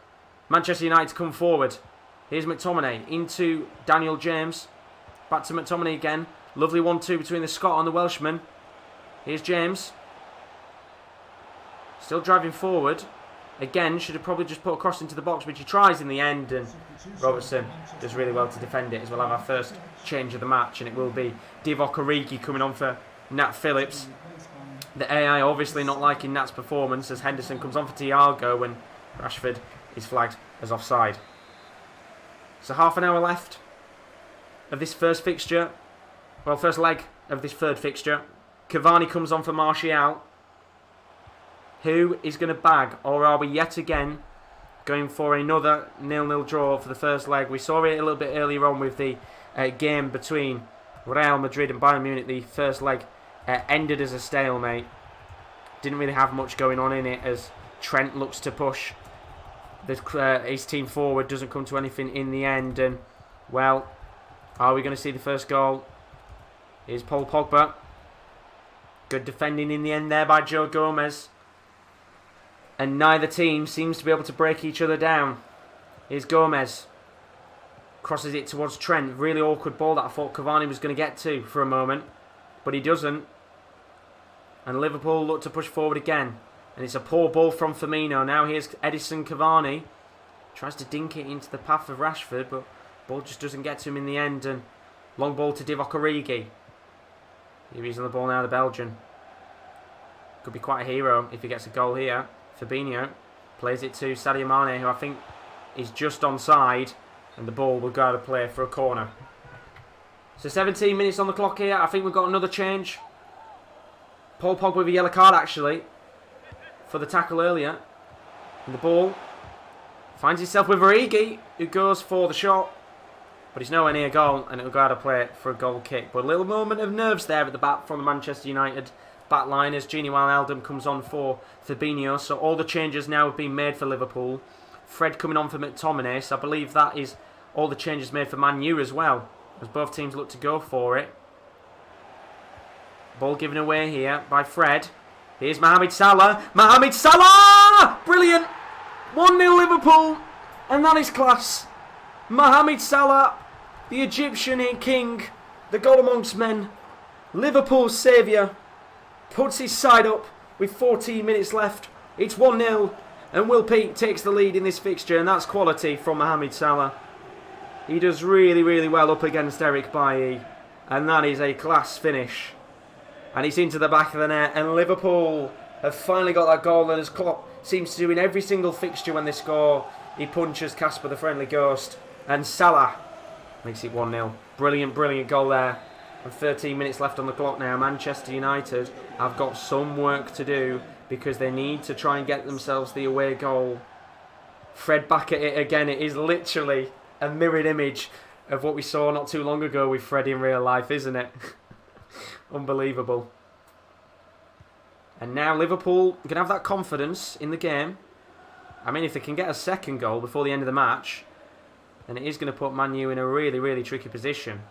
Manchester United to come forward. Here's McTominay into Daniel James. Back to McTominay again. Lovely 1-2 between the Scot and the Welshman. Here's James. Still driving forward. Again, should have probably just put a cross into the box, which he tries in the end, and Robertson does really well to defend it, as we'll have our first change of the match, and it will be Divock Origi coming on for Nat Phillips. The AI obviously not liking Nat's performance, as Henderson comes on for Thiago, and Rashford is flagged as offside. So half an hour left of this first fixture. Well, first leg of this third fixture. Cavani comes on for Martial. Who is going to bag, or are we yet again going for another 0-0 draw for the first leg? We saw it a little bit earlier on with the game between Real Madrid and Bayern Munich. The first leg ended as a stalemate. Didn't really have much going on in it, as Trent looks to push his team forward. Doesn't come to anything in the end. And, well, are we going to see the first goal? Here's Paul Pogba. Good defending in the end there by Joe Gomez. And neither team seems to be able to break each other down. Here's Gomez. Crosses it towards Trent. Really awkward ball that I thought Cavani was going to get to for a moment. But he doesn't. And Liverpool look to push forward again. And it's a poor ball from Firmino. Now here's Edison Cavani. Tries to dink it into the path of Rashford, but ball just doesn't get to him in the end. And long ball to Divock Origi. Here he's on the ball now, the Belgian. Could be quite a hero if he gets a goal here. Fabinho plays it to Sadio Mane, who I think is just onside, and the ball will go to play for a corner. So 17 minutes on the clock here. I think we've got another change. Paul Pogba with a yellow card, actually, for the tackle earlier. And the ball finds himself with Origi, who goes for the shot, but he's nowhere near goal, and it'll go out of play for a goal kick. But a little moment of nerves there at the back from the Manchester United back line, as Gini Wijnaldum comes on for Fabinho. So all the changes now have been made for Liverpool. Fred coming on for McTominay. So I believe that is all the changes made for Man U as well, as both teams look to go for it. Ball given away here by Fred. Here's Mohamed Salah. Mohamed Salah! Brilliant! 1-0 Liverpool. And that is class. Mohamed Salah, the Egyptian king, the goal amongst men, Liverpool's saviour, puts his side up with 14 minutes left. It's 1-0, and Will Peake takes the lead in this fixture, and that's quality from Mohamed Salah. He does really, really well up against Eric Bailly, and that is a class finish. And he's into the back of the net, and Liverpool have finally got that goal, and as Klopp seems to do in every single fixture when they score, he punches Casper the Friendly Ghost, and Salah makes it 1-0. Brilliant, brilliant goal there. And 13 minutes left on the clock now. Manchester United have got some work to do, because they need to try and get themselves the away goal. Fred back at it again. It is literally a mirrored image of what we saw not too long ago with Fred in real life, isn't it? Unbelievable. And now Liverpool can have that confidence in the game. I mean, if they can get a second goal before the end of the match, then it is going to put Man U in a really, really tricky position.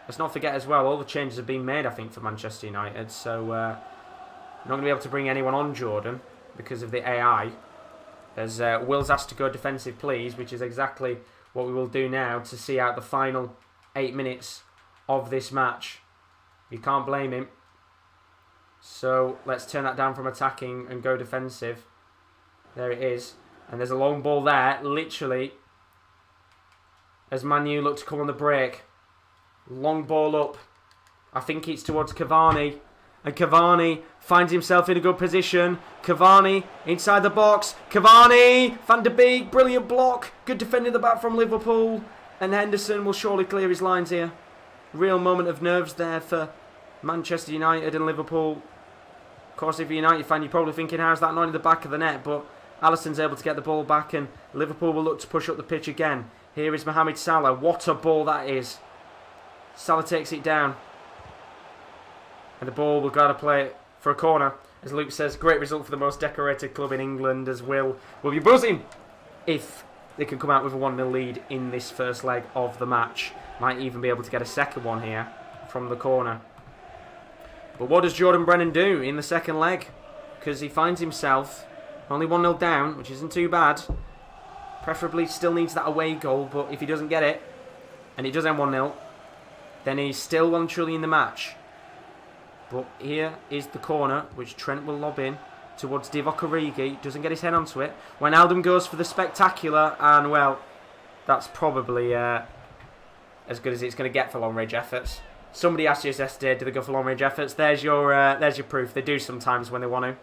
Let's not forget as well, all the changes have been made, I think, for Manchester United. So, we're not going to be able to bring anyone on Jordan because of the AI. As Will's asked to go defensive, please, which is exactly what we will do now to see out the final 8 minutes of this match. You can't blame him. So, let's turn that down from attacking and go defensive. There it is. And there's a long ball there, literally, as Man U look to come on the break. Long ball up. I think it's towards Cavani. And Cavani finds himself in a good position. Cavani inside the box. Cavani! Van de Beek, brilliant block. Good defending the back from Liverpool. And Henderson will surely clear his lines here. Real moment of nerves there for Manchester United and Liverpool. Of course, if you're a United fan, you're probably thinking, how's that not in the back of the net? But Alisson's able to get the ball back, and Liverpool will look to push up the pitch again. Here is Mohamed Salah. What a ball that is. Salah takes it down. And the ball will go to play for a corner. As Luke says, great result for the most decorated club in England, as will be buzzing if they can come out with a 1-0 lead in this first leg of the match. Might even be able to get a second one here from the corner. But what does Jordan Brennan do in the second leg? Because he finds himself only 1-0 down, which isn't too bad. Preferably still needs that away goal, but if he doesn't get it, and it does end 1-0, then he's still well and truly in the match. But here is the corner, which Trent will lob in. towards Divock Origi. Doesn't get his head onto it. Wijnaldum goes for the spectacular, and well, that's probably as good as it's going to get for long-range efforts. Somebody asked you yesterday, do they go for long-range efforts? There's your proof. They do sometimes when they want to.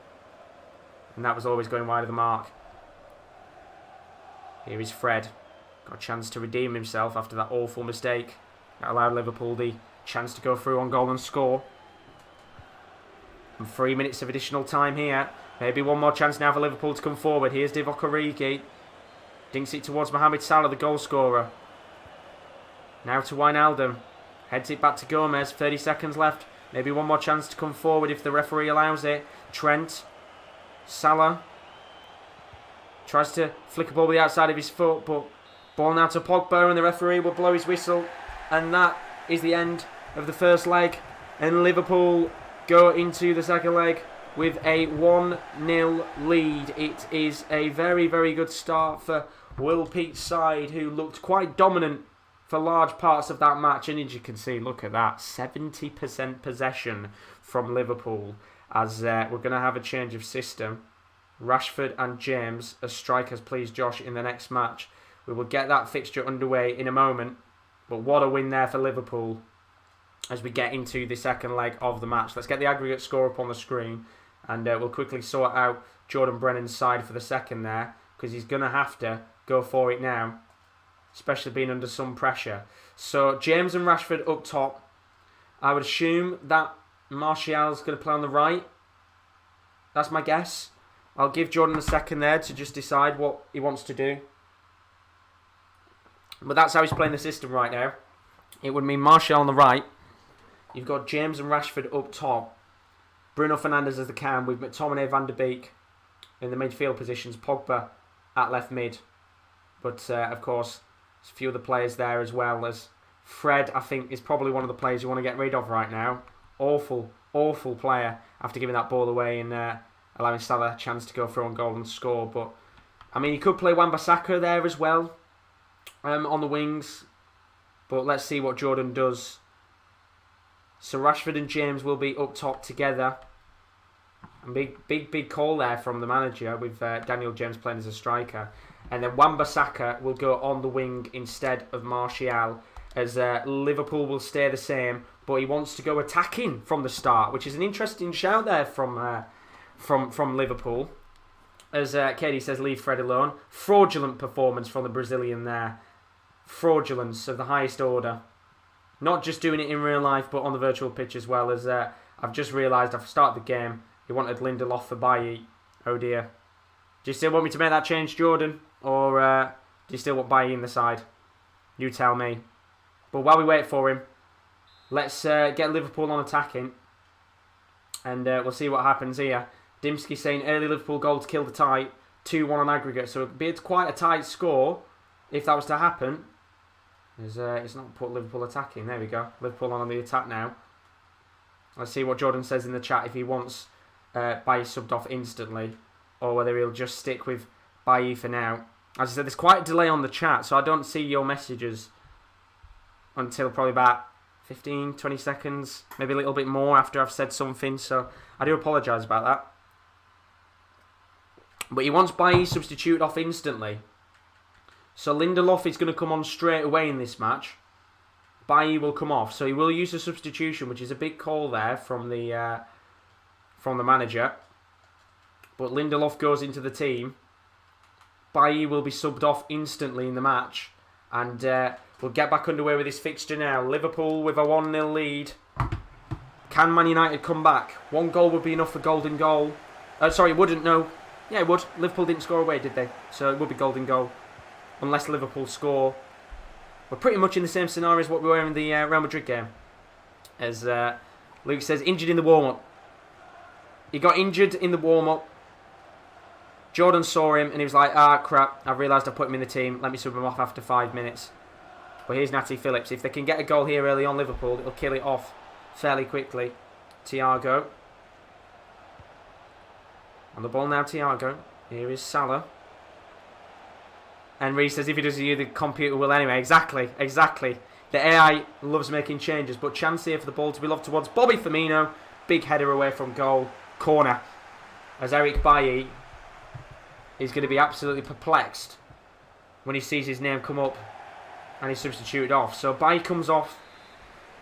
And that was always going wide of the mark. Here is Fred. Got a chance to redeem himself after that awful mistake. That allowed Liverpool the chance to go through on goal and score. And 3 minutes of additional time here. Maybe one more chance now for Liverpool to come forward. Here's Divock Origi. Dinks it towards Mohamed Salah, the goal scorer. Now to Wijnaldum. Heads it back to Gomez. 30 seconds left. Maybe one more chance to come forward if the referee allows it. Trent. Salah. Tries to flick a ball with the outside of his foot, but ball now to Pogba, and the referee will blow his whistle. And that is the end of the first leg. And Liverpool go into the second leg with a 1-0 lead. It is a very, very good start for Will Pete's side, who looked quite dominant for large parts of that match. And as you can see, look at that, 70% possession from Liverpool. As we're going to have a change of system. Rashford and James as strikers, please, Josh, in the next match. We will get that fixture underway in a moment. But what a win there for Liverpool as we get into the second leg of the match. Let's get the aggregate score up on the screen. And we'll quickly sort out Jordan Brennan's side for the second there. Because he's going to have to go for it now. Especially being under some pressure. So, James and Rashford up top. I would assume that Martial's going to play on the right. That's my guess. I'll give Jordan a second there to just decide what he wants to do. But that's how he's playing the system right now. It would mean Martial on the right. You've got James and Rashford up top. Bruno Fernandes as the cam with McTominay, Van der Beek in the midfield positions. Pogba at left mid. But of course, there's a few other players there as well. As Fred, I think, is probably one of the players you want to get rid of right now. Awful, awful player after giving that ball away and allowing Salah a chance to go through on goal and score. But, I mean, he could play Wan-Bissaka there as well on the wings. But let's see what Jordan does. So Rashford and James will be up top together. And big call there from the manager with Daniel James playing as a striker. And then Wan-Bissaka will go on the wing instead of Martial. As Liverpool will stay the same. But he wants to go attacking from the start, which is an interesting shout there from Liverpool. As Katie says, leave Fred alone. Fraudulent performance from the Brazilian there. Fraudulence of the highest order. Not just doing it in real life, but on the virtual pitch as well. As I've just realised I've started the game. He wanted Lindelof for Bailly. Oh dear. Do you still want me to make that change, Jordan? Or do you still want Bailly in the side? You tell me. But while we wait for him, let's get Liverpool on attacking. And we'll see what happens here. Dimsky saying early Liverpool goal to kill the tie. 2-1 on aggregate. So it'd be quite a tight score if that was to happen. It's not put Liverpool attacking. There we go. Liverpool on the attack now. Let's see what Jordan says in the chat if he wants Bailly subbed off instantly. Or whether he'll just stick with Bailly for now. As I said, there's quite a delay on the chat. So I don't see your messages until probably about 15, 20 seconds, maybe a little bit more after I've said something, so I do apologise about that. But he wants Bailly substituted off instantly. So Lindelof is going to come on straight away in this match. Bailly will come off, so he will use a substitution, which is a big call there from the manager. But Lindelof goes into the team. Bailly will be subbed off instantly in the match. And we'll get back underway with this fixture now. Liverpool with a 1-0 lead. Can Man United come back? One goal would be enough for golden goal. Sorry, it wouldn't, no. Yeah, it would. Liverpool didn't score away, did they? So it would be golden goal. Unless Liverpool score. We're pretty much in the same scenario as what we were in the Real Madrid game. As Luke says, injured in the warm-up. He got injured in the warm-up. Jordan saw him and he was like, crap, I've realised I put him in the team. Let me sub him off after 5 minutes. But here's Natty Phillips. If they can get a goal here early on Liverpool, it'll kill it off fairly quickly. Thiago. On the ball now, Thiago. Here is Salah. And Reece says, if he does you, the computer will anyway. Exactly. The AI loves making changes. But chance here for the ball to be lobbed towards Bobby Firmino. Big header away from goal. Corner. as Eric Bailly is going to be absolutely perplexed when he sees his name come up and he's substituted off. So Bailly comes off,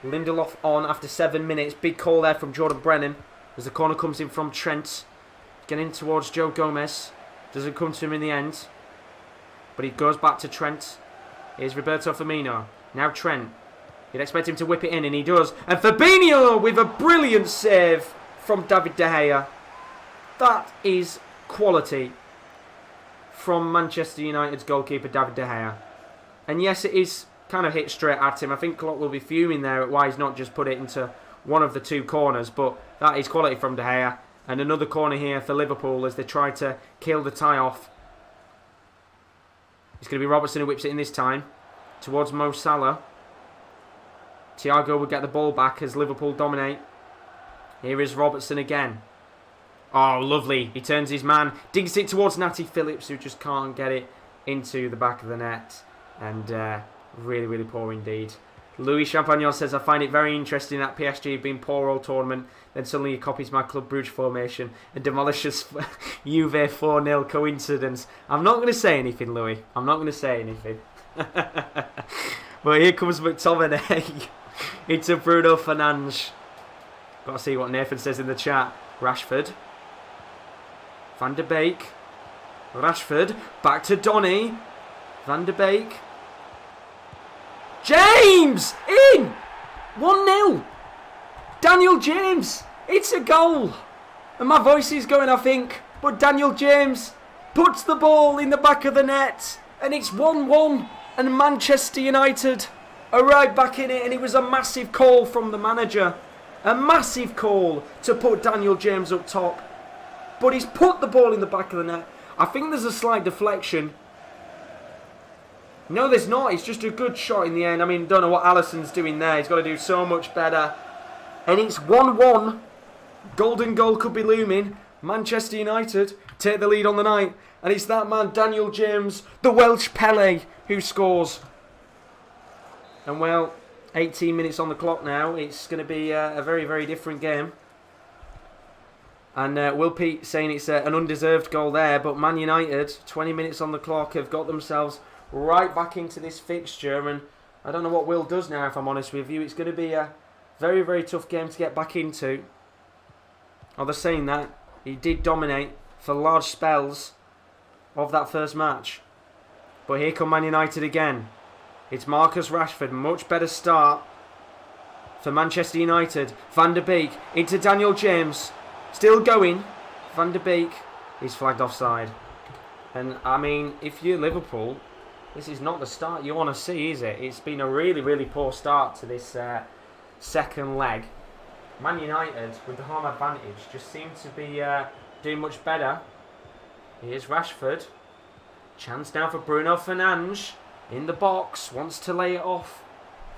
Lindelof on after 7 minutes. Big call there from Jordan Brennan as the corner comes in from Trent. Getting in towards Joe Gomez. Doesn't come to him in the end, but he goes back to Trent. Here's Roberto Firmino. Now Trent. You'd expect him to whip it in, and he does. And Fabinho with a brilliant save from David De Gea. That is quality from Manchester United's goalkeeper, David De Gea. And yes, it is kind of hit straight at him. I think Klopp will be fuming there at why he's not just put it into one of the two corners, but that is quality from De Gea. And another corner here for Liverpool as they try to kill the tie off. It's going to be Robertson who whips it in this time towards Mo Salah. Thiago will get the ball back as Liverpool dominate. Here is Robertson again. Oh, lovely. He turns his man, digs it towards Natty Phillips, who just can't get it into the back of the net. And really, really poor indeed. Louis Champagnon says, I find it very interesting that PSG have been poor all tournament, then suddenly he copies my Club Brugge formation and demolishes Juve 4-0 coincidence. I'm not going to say anything, Louis. I'm not going to say anything. But here comes McTominay into Bruno Fernandes. Got to see what Nathan says in the chat. Rashford. Van de Beek. Rashford. Back to Donny. Van de Beek. James! In! 1-0. Daniel James. It's a goal. And my voice is going, I think. But Daniel James puts the ball in the back of the net. And it's 1-1. And Manchester United are right back in it. And it was a massive call from the manager. A massive call to put Daniel James up top. But he's put the ball in the back of the net. I think there's a slight deflection. No, there's not. It's just a good shot in the end. I mean, don't know what Alisson's doing there. He's got to do so much better. And it's 1-1. Golden goal could be looming. Manchester United take the lead on the night. And it's that man, Daniel James, the Welsh Pele, who scores. And well, 18 minutes on the clock now. It's going to be a very, very different game. And Will Pete saying it's an undeserved goal there. But Man United, 20 minutes on the clock, have got themselves right back into this fixture. And I don't know what Will does now, if I'm honest with you. It's going to be a very, very tough game to get back into. Oh, they're saying that. He did dominate for large spells of that first match. But here come Man United again. It's Marcus Rashford. Much better start for Manchester United. Van de Beek into Daniel James. Still going. Van de Beek is flagged offside. And I mean, if you're Liverpool, this is not the start you want to see, is it? It's been a really, really poor start to this second leg. Man United, with the home advantage, just seem to be doing much better. Here's Rashford. Chance now for Bruno Fernandes. In the box, wants to lay it off.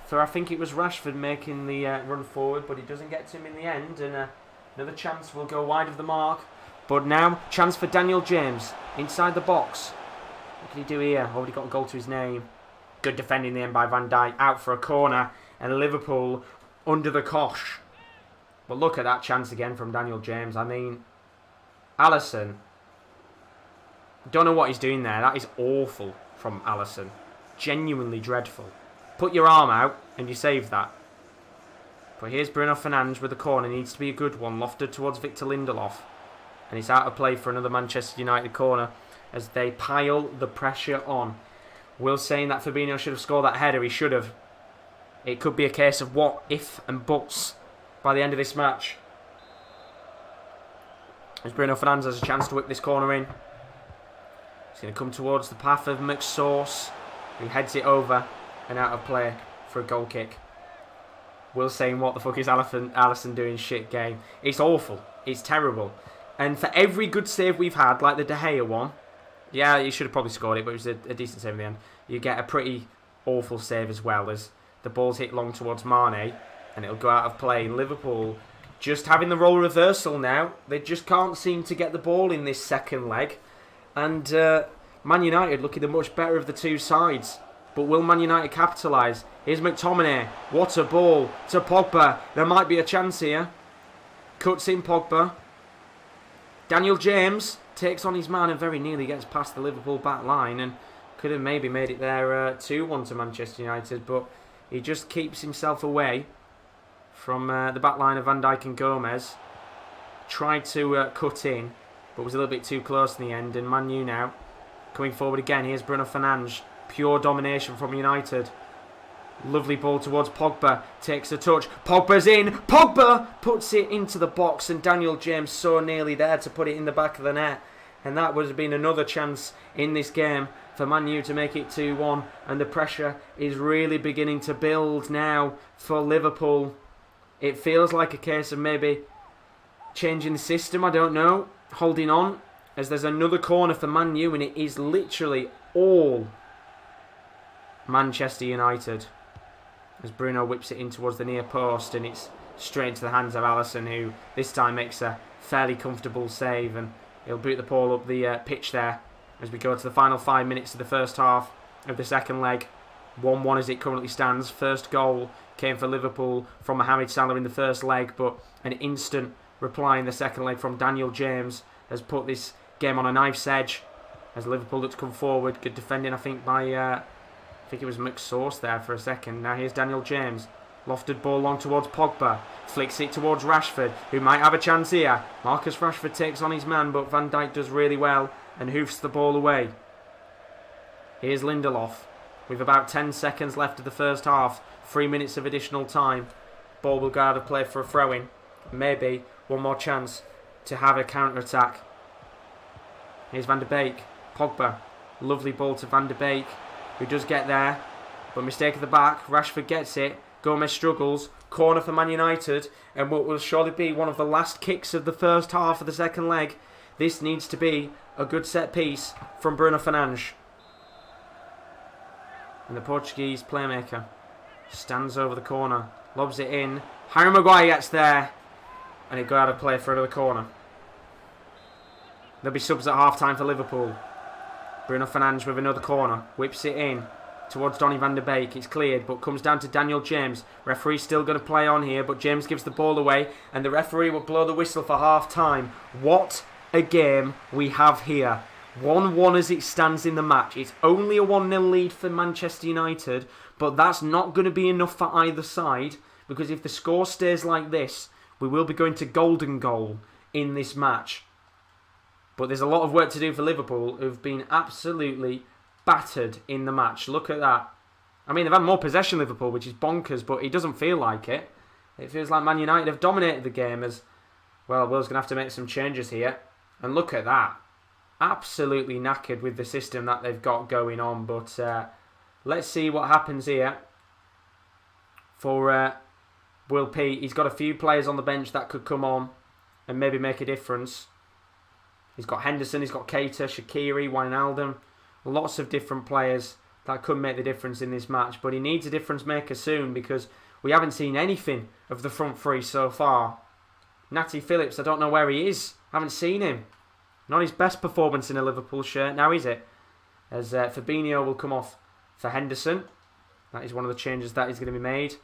For I think it was Rashford making the run forward, but he doesn't get to him in the end. And another chance will go wide of the mark. But now, chance for Daniel James. Inside the box. What can he do here? Already got a goal to his name. Good defending there by Van Dijk. Out for a corner. And Liverpool under the cosh. But look at that chance again from Daniel James. I mean, Alisson. Don't know what he's doing there. That is awful from Alisson. Genuinely dreadful. Put your arm out and you save that. But here's Bruno Fernandes with the corner. Needs to be a good one. Lofted towards Victor Lindelof. And it's out of play for another Manchester United corner as they pile the pressure on. Will saying that Fabinho should have scored that header. He should have. It could be a case of what if and buts by the end of this match. As Bruno Fernandes has a chance to whip this corner in. He's going to come towards the path of McSauce, who heads it over and out of play for a goal kick. Will saying, what the fuck is Alisson doing? Shit game. It's awful. It's terrible. And for every good save we've had, like the De Gea one, yeah, you should have probably scored it, but it was a decent save in the end. You get a pretty awful save as well, as the ball's hit long towards Mane and it'll go out of play. Liverpool just having the role reversal now. They just can't seem to get the ball in this second leg. And Man United looking the much better of the two sides. But will Man United capitalise? Here's McTominay. What a ball to Pogba. There might be a chance here. Cuts in Pogba. Daniel James takes on his man and very nearly gets past the Liverpool back line and could have maybe made it there 2-1 to Manchester United, but he just keeps himself away from the back line of Van Dijk and Gomez. Tried to cut in, but was a little bit too close in the end. And Man U now coming forward again. Here's Bruno Fernandes. Pure domination from United. Lovely ball towards Pogba. Takes a touch. Pogba's in. Pogba puts it into the box, and Daniel James so nearly there to put it in the back of the net. And that would have been another chance in this game for Man U to make it 2-1. And the pressure is really beginning to build now for Liverpool. It feels like a case of maybe changing the system, I don't know. Holding on, as there's another corner for Man U, and it is literally all Manchester United. As Bruno whips it in towards the near post, and it's straight into the hands of Alisson, who this time makes a fairly comfortable save, and he'll boot the ball up the pitch there as we go to the final 5 minutes of the first half of the second leg. 1-1 as it currently stands. First goal came for Liverpool from Mohamed Salah in the first leg, but an instant reply in the second leg from Daniel James has put this game on a knife's edge as Liverpool look to come forward. Good defending, I think, by I think it was McSauce there for a second. Now here's Daniel James. Lofted ball long towards Pogba. Flicks it towards Rashford, who might have a chance here. Marcus Rashford takes on his man, but Van Dijk does really well and hoofs the ball away. Here's Lindelof with about 10 seconds left of the first half. 3 minutes of additional time. Ball will go out of play for a throw-in. Maybe one more chance to have a counter-attack. Here's Van de Beek. Pogba. Lovely ball to Van de Beek, who does get there, but mistake at the back. Rashford gets it. Gomez struggles. Corner for Man United, and what will surely be one of the last kicks of the first half of the second leg. This needs to be a good set piece from Bruno Fernandes. And the Portuguese playmaker stands over the corner, lobs it in. Harry Maguire gets there, and it got out of play for another corner. There'll be subs at half-time for Liverpool. Bruno Fernandes with another corner, whips it in towards Donny van de Beek. It's cleared, but comes down to Daniel James. Referee's still going to play on here, but James gives the ball away, and the referee will blow the whistle for half-time. What a game we have here. 1-1 as it stands in the match. It's only a 1-0 lead for Manchester United, but that's not going to be enough for either side, because if the score stays like this, we will be going to golden goal in this match. But there's a lot of work to do for Liverpool, who've been absolutely battered in the match. Look at that. I mean, they've had more possession, Liverpool, which is bonkers, but it doesn't feel like it. It feels like Man United have dominated the game as, well, Will's going to have to make some changes here. And look at that. Absolutely knackered with the system that they've got going on. But let's see what happens here for Will P. He's got a few players on the bench that could come on and maybe make a difference. He's got Henderson, he's got Keita, Shaqiri, Wijnaldum. Lots of different players that could make the difference in this match. But he needs a difference maker soon because we haven't seen anything of the front three so far. Natty Phillips, I don't know where he is. Haven't seen him. Not his best performance in a Liverpool shirt, now is it? As Fabinho will come off for Henderson. That is one of the changes that is going to be made.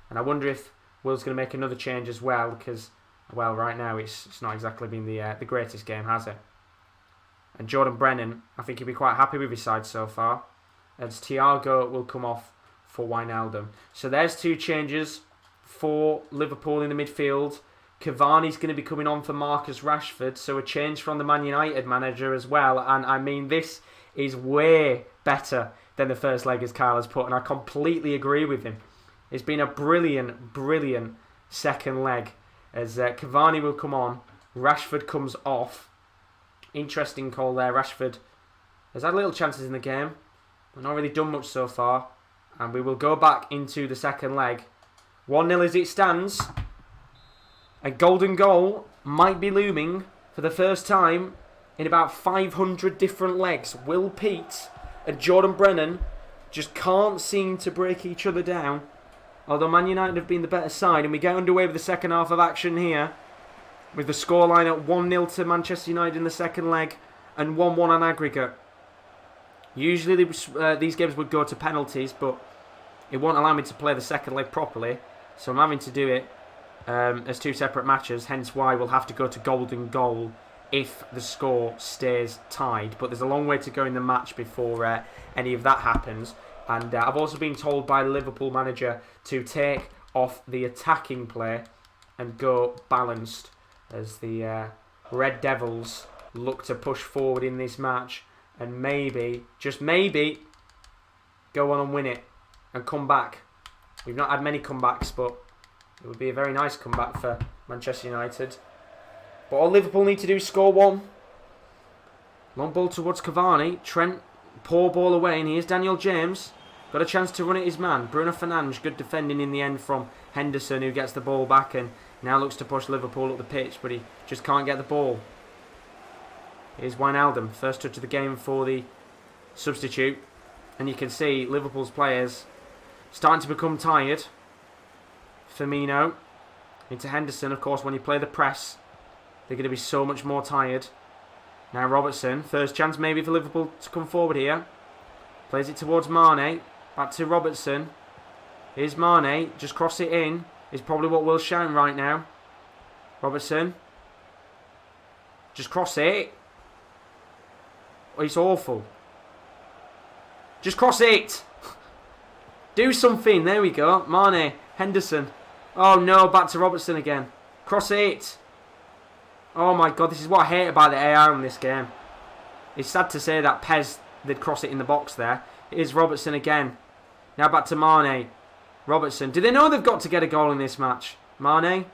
And I wonder if Will's going to make another change as well, because, well, right now it's not exactly been the greatest game, has it? And Jordan Brennan, I think he'll be quite happy with his side so far, as Thiago will come off for Wijnaldum. So there's two changes for Liverpool in the midfield. Cavani's going to be coming on for Marcus Rashford, so a change from the Man United manager as well. And I mean, this is way better than the first leg, as Kyle has put, and I completely agree with him. It's been a brilliant, brilliant second leg, as Cavani will come on, Rashford comes off. Interesting call there. Rashford has had little chances in the game, but not really done much so far. And we will go back into the second leg. 1-0 as it stands. A golden goal might be looming for the first time in about 500 different legs. Will Pete and Jordan Brennan just can't seem to break each other down. Although Man United have been the better side, and we get underway with the second half of action here, with the scoreline at 1-0 to Manchester United in the second leg and 1-1 on aggregate. Usually these games would go to penalties, but it won't allow me to play the second leg properly, so I'm having to do it as two separate matches, hence why we'll have to go to golden goal if the score stays tied. But there's a long way to go in the match before any of that happens. And I've also been told by the Liverpool manager to take off the attacking play and go balanced as the Red Devils look to push forward in this match and maybe, just maybe, go on and win it and come back. We've not had many comebacks, but it would be a very nice comeback for Manchester United. But all Liverpool need to do is score one. Long ball towards Cavani. Trent, poor ball away, and here's Daniel James. Got a chance to run at his man. Bruno Fernandes, good defending in the end from Henderson, who gets the ball back and now looks to push Liverpool up the pitch, but he just can't get the ball. Here's Wijnaldum, first touch of the game for the substitute. And you can see Liverpool's players starting to become tired. Firmino into Henderson. Of course, when you play the press, they're going to be so much more tired. Now Robertson, first chance maybe for Liverpool to come forward here. Plays it towards Mane. Back to Robertson. Here's Mane. Just cross it in. Is probably what will shine right now. Robertson. Just cross it. Oh, it's awful. Just cross it. Do something. There we go. Mane. Henderson. Oh no, back to Robertson again. Cross it. Oh my god, this is what I hate about the AI in this game. It's sad to say that Pez did cross it in the box there. It is Robertson again. Now back to Mane. Robertson. Do they know they've got to get a goal in this match? Mane.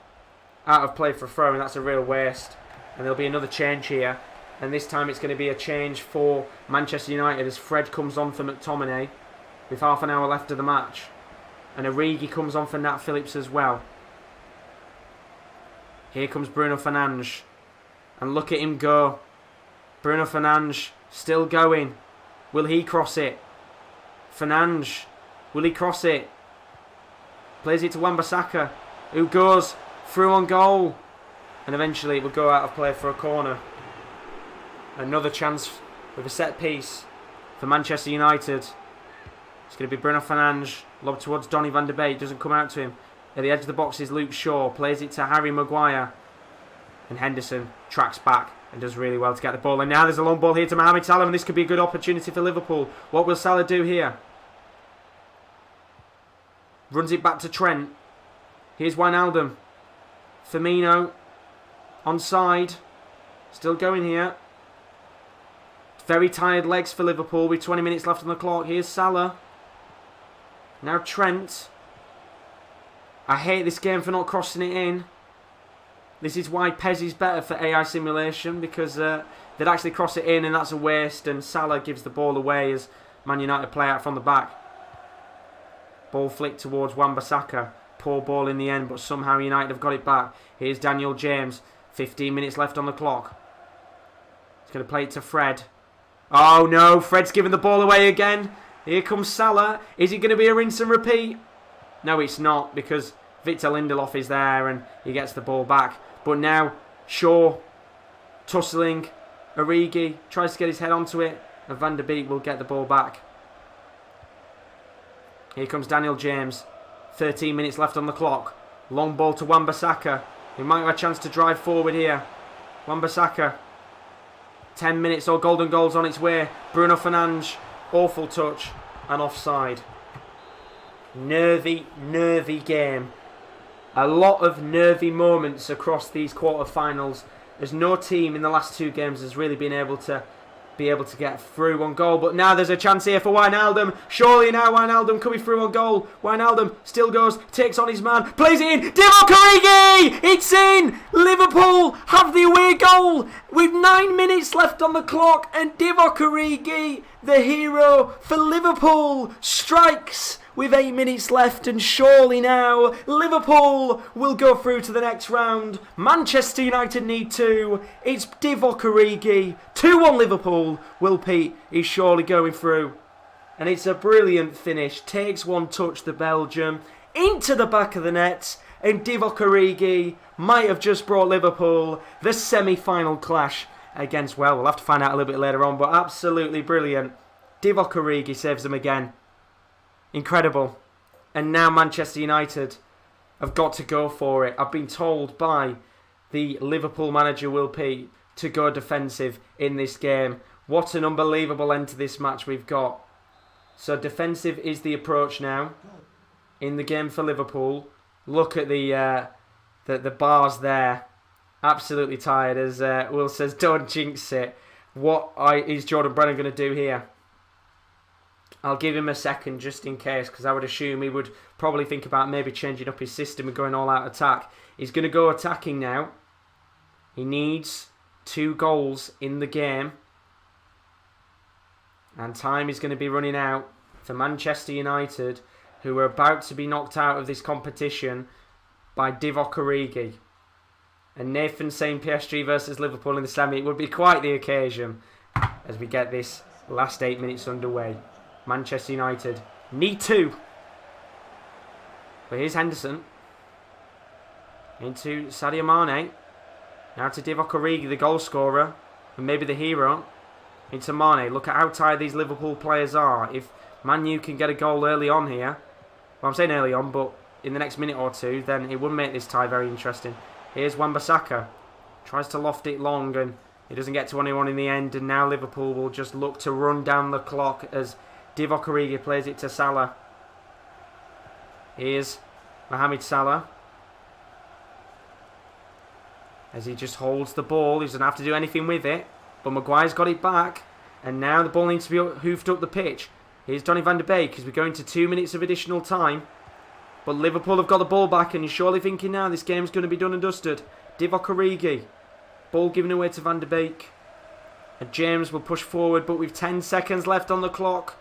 Out of play for a throw, and that's a real waste. And there'll be another change here. And this time it's going to be a change for Manchester United as Fred comes on for McTominay with half an hour left of the match. And Origi comes on for Nat Phillips as well. Here comes Bruno Fernandes. And look at him go. Bruno Fernandes still going. Will he cross it? Fernandes. Will he cross it? Plays it to Wan-Bissaka, who goes through on goal. And eventually it will go out of play for a corner. Another chance with a set piece for Manchester United. It's going to be Bruno Fernandes. Lob towards Donny van de Beek. Doesn't come out to him. At the edge of the box is Luke Shaw. Plays it to Harry Maguire. And Henderson tracks back and does really well to get the ball. And now there's a long ball here to Mohamed Salah. And this could be a good opportunity for Liverpool. What will Salah do here? Runs it back to Trent. Here's Wijnaldum. Firmino. Onside. Still going here. Very tired legs for Liverpool with 20 minutes left on the clock. Here's Salah. Now Trent. I hate this game for not crossing it in. This is why Pez is better for AI simulation, because they'd actually cross it in and that's a waste, and Salah gives the ball away as Man United play out from the back. Ball flicked towards Wan-Bissaka. Poor ball in the end, but somehow United have got it back. Here's Daniel James. 15 minutes left on the clock. He's going to play it to Fred. Oh no, Fred's giving the ball away again. Here comes Salah. Is it going to be a rinse and repeat? No, it's not, because Victor Lindelof is there and he gets the ball back. But now, Shaw, tussling, Origi tries to get his head onto it, and Van der Beek will get the ball back. Here comes Daniel James. 13 minutes left on the clock. Long ball to Wan-Bissaka. He might have a chance to drive forward here. Wan-Bissaka. 10 minutes or golden goals on its way. Bruno Fernandes. Awful touch and offside. Nervy, nervy game. A lot of nervy moments across these quarterfinals, as no team in the last two games has really been able to get through on goal. But now there's a chance here for Wijnaldum. Surely now Wijnaldum coming through on goal. Wijnaldum still goes, takes on his man, plays it in. Divock Origi! It's in! Liverpool have the away goal with 9 minutes left on the clock, and Divock Origi, the hero for Liverpool, strikes with 8 minutes left, and surely now Liverpool will go through to the next round. Manchester United need 2. It's Divock Origi. 2-1 Liverpool. Will Pete is surely going through. And it's a brilliant finish. Takes one touch, the Belgium, into the back of the net. And Divock Origi might have just brought Liverpool the semi-final clash against, well, we'll have to find out a little bit later on, but absolutely brilliant. Divock Origi saves them again. Incredible. And now Manchester United have got to go for it. I've been told by the Liverpool manager Will Pete to go defensive in this game. What an unbelievable end to this match we've got. So defensive is the approach now in the game for Liverpool. Look at the bars there. Absolutely tired, as Will says, don't jinx it. What is Jordan Brennan going to do here? I'll give him a second just in case, because I would assume he would probably think about maybe changing up his system and going all out attack. He's going to go attacking now. He needs 2 goals in the game. And time is going to be running out for Manchester United, who are about to be knocked out of this competition by Divock Origi. And Nathan saying PSG versus Liverpool in the semi. It would be quite the occasion as we get this last 8 minutes underway. Manchester United need 2. But here's Henderson. Into Sadio Mane. Now to Divock Origi, the goal scorer. And maybe the hero. Into Mane. Look at how tired these Liverpool players are. If Man U can get a goal early on here. Well, I'm saying early on, but in the next minute or two, then it would make this tie very interesting. Here's Wan-Bissaka. Tries to loft it long and it doesn't get to anyone in the end. And now Liverpool will just look to run down the clock as Divock Origi plays it to Salah. Here's Mohamed Salah. As he just holds the ball. He doesn't have to do anything with it. But Maguire's got it back. And now the ball needs to be hoofed up the pitch. Here's Donny van de Beek as we go into 2 minutes of additional time. But Liverpool have got the ball back and you're surely thinking now this game's going to be done and dusted. Divock Origi. Ball given away to Van de Beek. And James will push forward, but with 10 seconds left on the clock.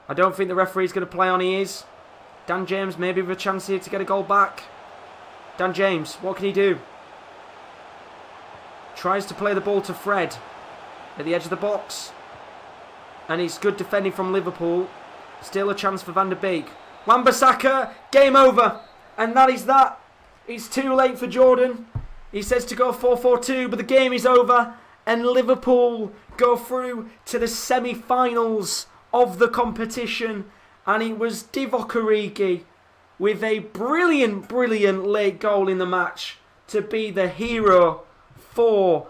I don't think the referee's going to play on. He is. Dan James maybe with a chance here to get a goal back. Dan James, what can he do? Tries to play the ball to Fred at the edge of the box. And it's good defending from Liverpool. Still a chance for Van de Beek. Wan-Bissaka, game over. And that is that. It's too late for Jordan. He says to go 4-4-2, but the game is over. And Liverpool go through to the semi-finals of the competition. And it was Divock Origi with a brilliant, brilliant late goal in the match to be the hero for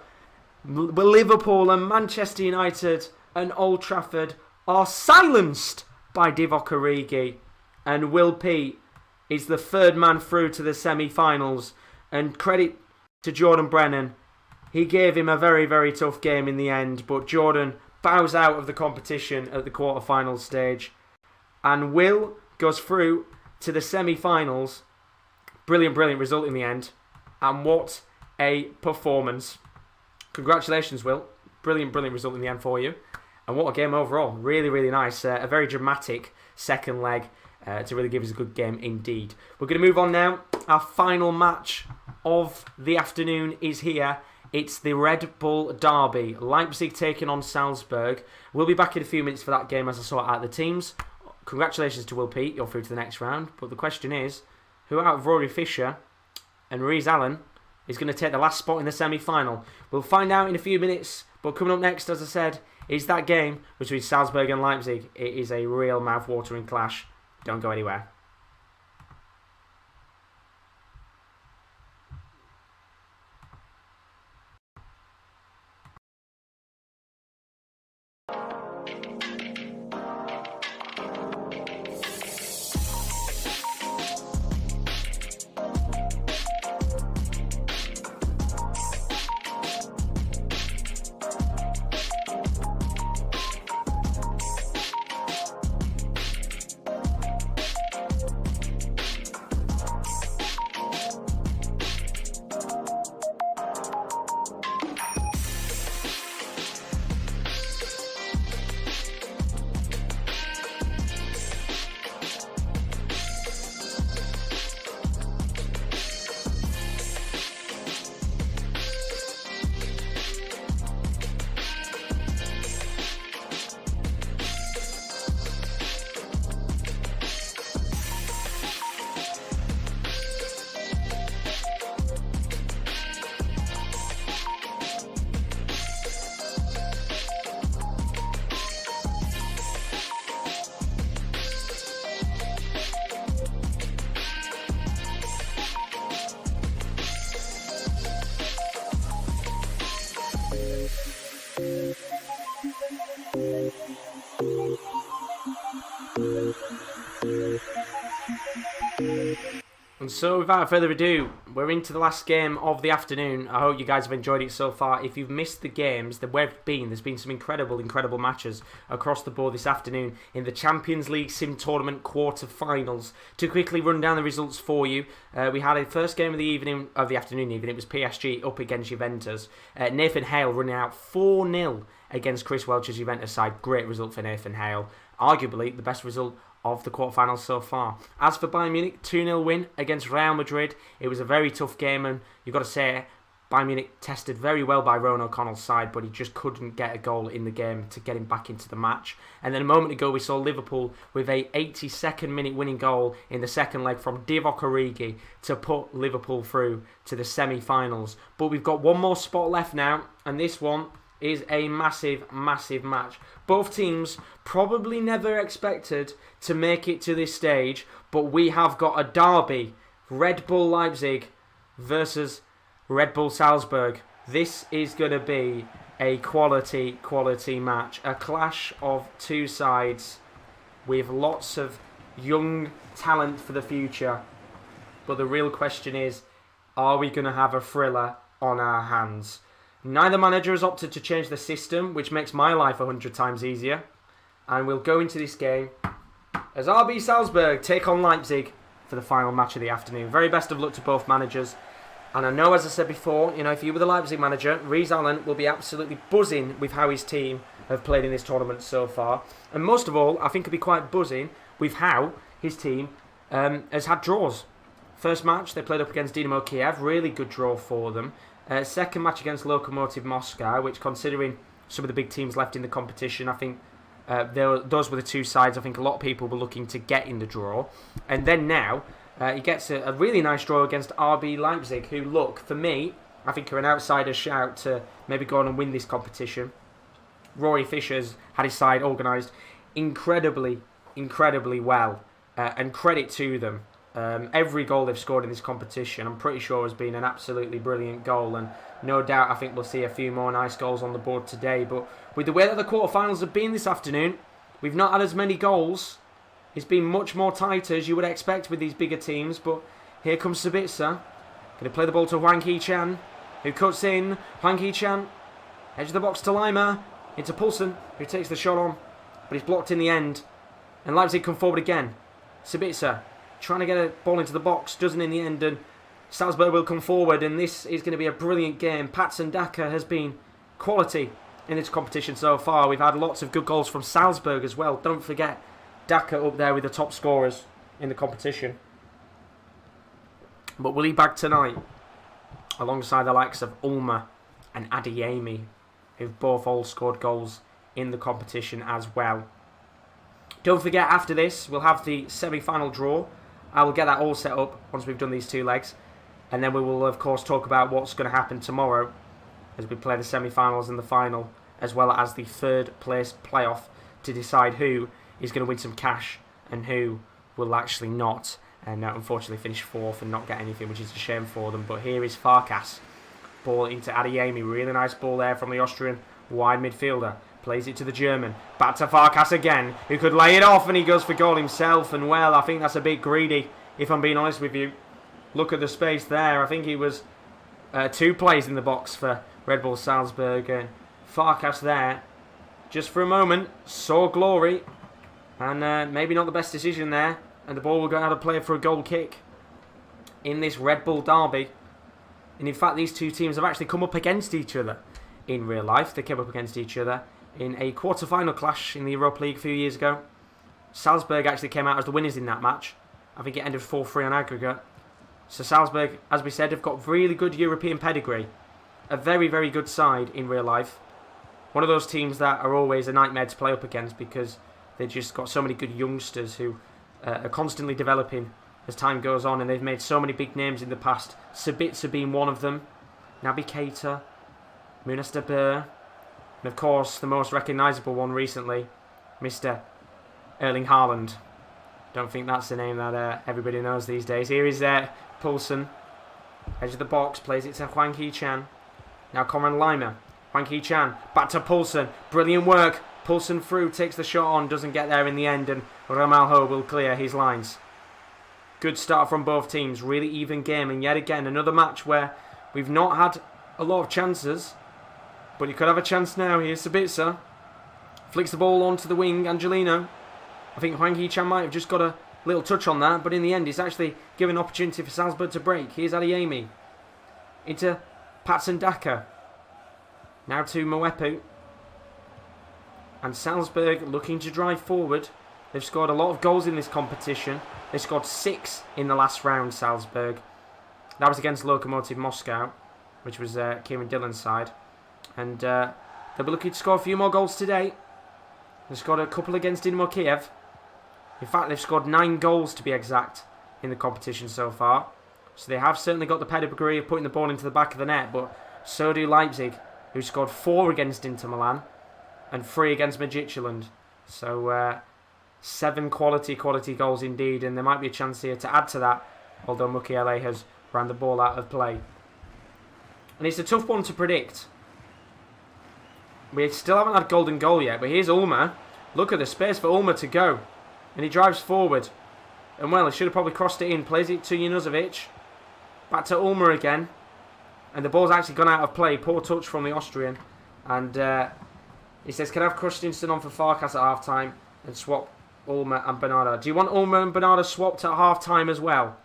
Liverpool. And Manchester United and Old Trafford are silenced by Divock Origi. And Will Pete is the 3rd man through to the semi-finals. And credit to Jordan Brennan. He gave him a very, very tough game in the end. But Jordan bows out of the competition at the quarter-final stage. And Will goes through to the semi-finals. Brilliant, brilliant result in the end. And what a performance. Congratulations, Will. Brilliant, brilliant result in the end for you. And what a game overall. Really, really nice. A very dramatic second leg to really give us a good game indeed. We're going to move on now. Our final match of the afternoon is here. It's the Red Bull Derby. Leipzig taking on Salzburg. We'll be back in a few minutes for that game as I sort out the teams. Congratulations to Will Pete. You're through to the next round. But the question is, who out of Rory Fisher and Reece Allen is going to take the last spot in the semi-final? We'll find out in a few minutes. But coming up next, as I said, is that game between Salzburg and Leipzig. It is a real mouth-watering clash. Don't go anywhere. And so without further ado, we're into the last game of the afternoon. I hope you guys have enjoyed it so far. If you've missed the games, there's been some incredible matches across the board this afternoon in the Champions League Sim Tournament quarter-finals. To quickly run down the results for you, we had a first game of the afternoon even. It was PSG up against Juventus. Nathan Hale running out 4-0 against Chris Welch's Juventus side. Great result for Nathan Hale. Arguably the best result of the quarterfinals so far. As for Bayern Munich, 2-0 win against Real Madrid. It was a very tough game, and you've got to say, Bayern Munich tested very well by Rowan O'Connell's side, but he just couldn't get a goal in the game to get him back into the match. And then a moment ago, we saw Liverpool with a 82nd minute winning goal in the second leg from Divock Origi to put Liverpool through to the semi-finals. But we've got one more spot left now, and this one is a massive match. Both teams probably never expected to make it to this stage, but we have got a derby. Red Bull Leipzig versus Red Bull Salzburg. This is going to be a quality match. A clash of two sides with lots of young talent for the future. But the real question is, are we going to have a thriller on our hands? Neither manager has opted to change the system, which makes my life 100 times easier. And we'll go into this game as RB Salzburg take on Leipzig for the final match of the afternoon. Very best of luck to both managers. And I know, as I said before, if you were the Leipzig manager, Rees Allen will be absolutely buzzing with how his team have played in this tournament so far. And most of all, I think he'll be quite buzzing with how his team has had draws. First match, they played up against Dynamo Kiev. Really good draw for them. Second match against Lokomotiv Moscow, which, considering some of the big teams left in the competition, I think those were the two sides I think a lot of people were looking to get in the draw. And then now, he gets a really nice draw against RB Leipzig, who, look, for me, I think are an outsider shout to maybe go on and win this competition. Rory Fisher's had his side organised incredibly well, and credit to them. Every goal they've scored in this competition, I'm pretty sure, has been an absolutely brilliant goal, and no doubt I think we'll see a few more nice goals on the board today. But with the way that the quarterfinals have been this afternoon, we've not had as many goals. It's been much more tighter, as you would expect with these bigger teams. But here comes Sabitzer, going to play the ball to Hwang Hee-chan, who cuts in. Hwang Hee-chan, edge of the box to Lima, into Poulsen, who takes the shot on, but he's blocked in the end. And Leipzig come forward again. Sabitzer trying to get a ball into the box, doesn't in the end, and Salzburg will come forward, and this is going to be a brilliant game. Patson Daka has been quality in this competition so far. We've had lots of good goals from Salzburg as well. Don't forget Daka up there with the top scorers in the competition. But will he bag tonight? Alongside the likes of Ulmer and Adeyemi, who've both all scored goals in the competition as well. Don't forget, after this, we'll have the semi-final draw. I will get that all set up once we've done these two legs. And then we will, of course, talk about what's going to happen tomorrow as we play the semi-finals and the final, as well as the third place playoff to decide who is going to win some cash and who will actually not, and unfortunately finish fourth and not get anything, which is a shame for them. But here is Farkas. Ball into Adeyemi. Really nice ball there from the Austrian wide midfielder. Plays it to the German. Back to Farkas again, who could lay it off, and he goes for goal himself. And, well, I think that's a bit greedy, if I'm being honest with you. Look at the space there. I think he was two plays in the box for Red Bull Salzburg. And Farkas there, just for a moment, saw glory. And maybe not the best decision there. And the ball will go out of play for a goal kick in this Red Bull derby. And, in fact, these two teams have actually come up against each other in real life. They came up against each other in a quarter-final clash in the Europa League a few years ago. Salzburg actually came out as the winners in that match. I think it ended 4-3 on aggregate. So Salzburg, as we said, have got really good European pedigree. A very good side in real life. One of those teams that are always a nightmare to play up against because they've just got so many good youngsters who are constantly developing as time goes on, and they've made so many big names in the past. Sabitzer being one of them. Naby Keita, Munas de Boer, and of course the most recognisable one recently, Mr. Erling Haaland. Don't think that's the name that everybody knows these days. Here is Poulsen, edge of the box, plays it to Hwang Hee-chan. Now Conrad Lima, Hwang Hee-chan, back to Poulsen, brilliant work. Poulsen through, takes the shot on, doesn't get there in the end, and Ramalho will clear his lines. Good start from both teams. Really even game. And yet again, another match where we've not had a lot of chances. But you could have a chance now. Here's Sabitzer. Flicks the ball onto the wing. Angelino. I think Hwang Hee-chan might have just got a little touch on that. But in the end, it's actually given an opportunity for Salzburg to break. Here's Adeyemi. Into Patson Daka. Now to Mwepu. And Salzburg looking to drive forward. They've scored a lot of goals in this competition. They scored 6 in the last round, Salzburg. That was against Lokomotiv Moscow, which was Kieran Dillon's side. And they'll be looking to score a few more goals today. They've scored a couple against Dynamo Kiev. In fact, they've scored 9 goals to be exact in the competition so far. So they have certainly got the pedigree of putting the ball into the back of the net. But so do Leipzig, who scored 4 against Inter Milan and 3 against Midtjylland. So 7 quality goals indeed. And there might be a chance here to add to that, although Mukiele has ran the ball out of play. And it's a tough one to predict. We still haven't had golden goal yet, but here's Ulmer. Look at the space for Ulmer to go. And he drives forward. And well, he should have probably crossed it in. Plays it to Junuzovic. Back to Ulmer again. And the ball's actually gone out of play. Poor touch from the Austrian. And he says, can I have Christensen on for Farkas at half-time and swap Ulmer and Bernardo? Do you want Ulmer and Bernardo swapped at half-time as well?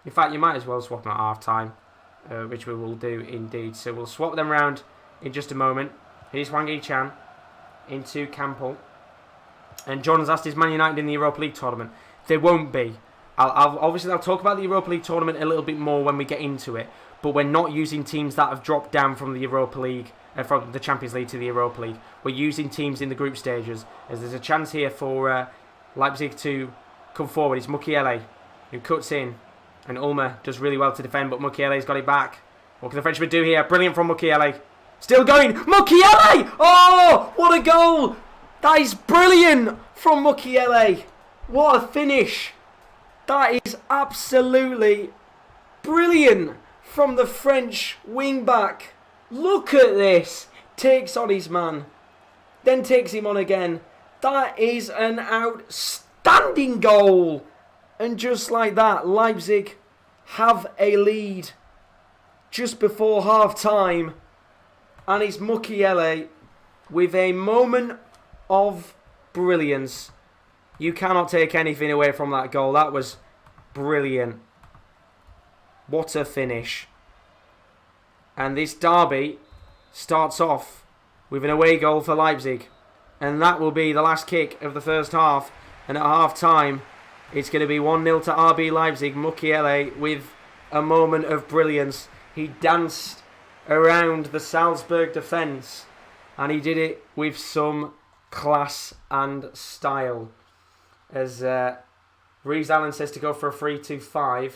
In fact, you might as well swap them at half-time, which we will do indeed. So we'll swap them round in just a moment. Here's Hwang Hee-chan into Campbell. And Jordan's asked, is Man United in the Europa League tournament? They won't be. Obviously, I'll talk about the Europa League tournament a little bit more when we get into it. But we're not using teams that have dropped down from the Europa League, from the Champions League to the Europa League. We're using teams in the group stages. As there's a chance here for Leipzig to come forward. It's Mukiele who cuts in. And Ulmer does really well to defend, but Mukiele's got it back. What can the Frenchman do here? Brilliant from Mukiele. Still going. Mukiele! Oh, what a goal! That is brilliant from Mukiele. What a finish. That is absolutely brilliant from the French wing-back. Look at this. Takes on his man. Then takes him on again. That is an outstanding goal. And just like that, Leipzig have a lead just before half-time. And it's Mukiele with a moment of brilliance. You cannot take anything away from that goal. That was brilliant. What a finish. And this derby starts off with an away goal for Leipzig. And that will be the last kick of the first half. And at half-time, it's going to be 1-0 to RB Leipzig. Mukiele with a moment of brilliance. He danced around the Salzburg defence. And he did it with some class and style. As Reece Allen says to go for a 3-2-5.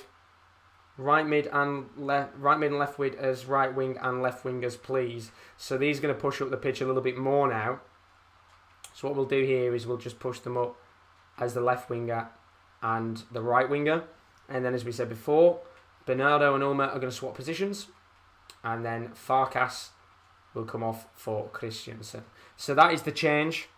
Right mid and left mid as right wing and left wingers, please. So these are going to push up the pitch a little bit more now. So what we'll do here is we'll just push them up as the left winger and the right winger. And then, as we said before, Bernardo and Ulmer are going to swap positions. And then Farkas will come off for Christensen. So that is the change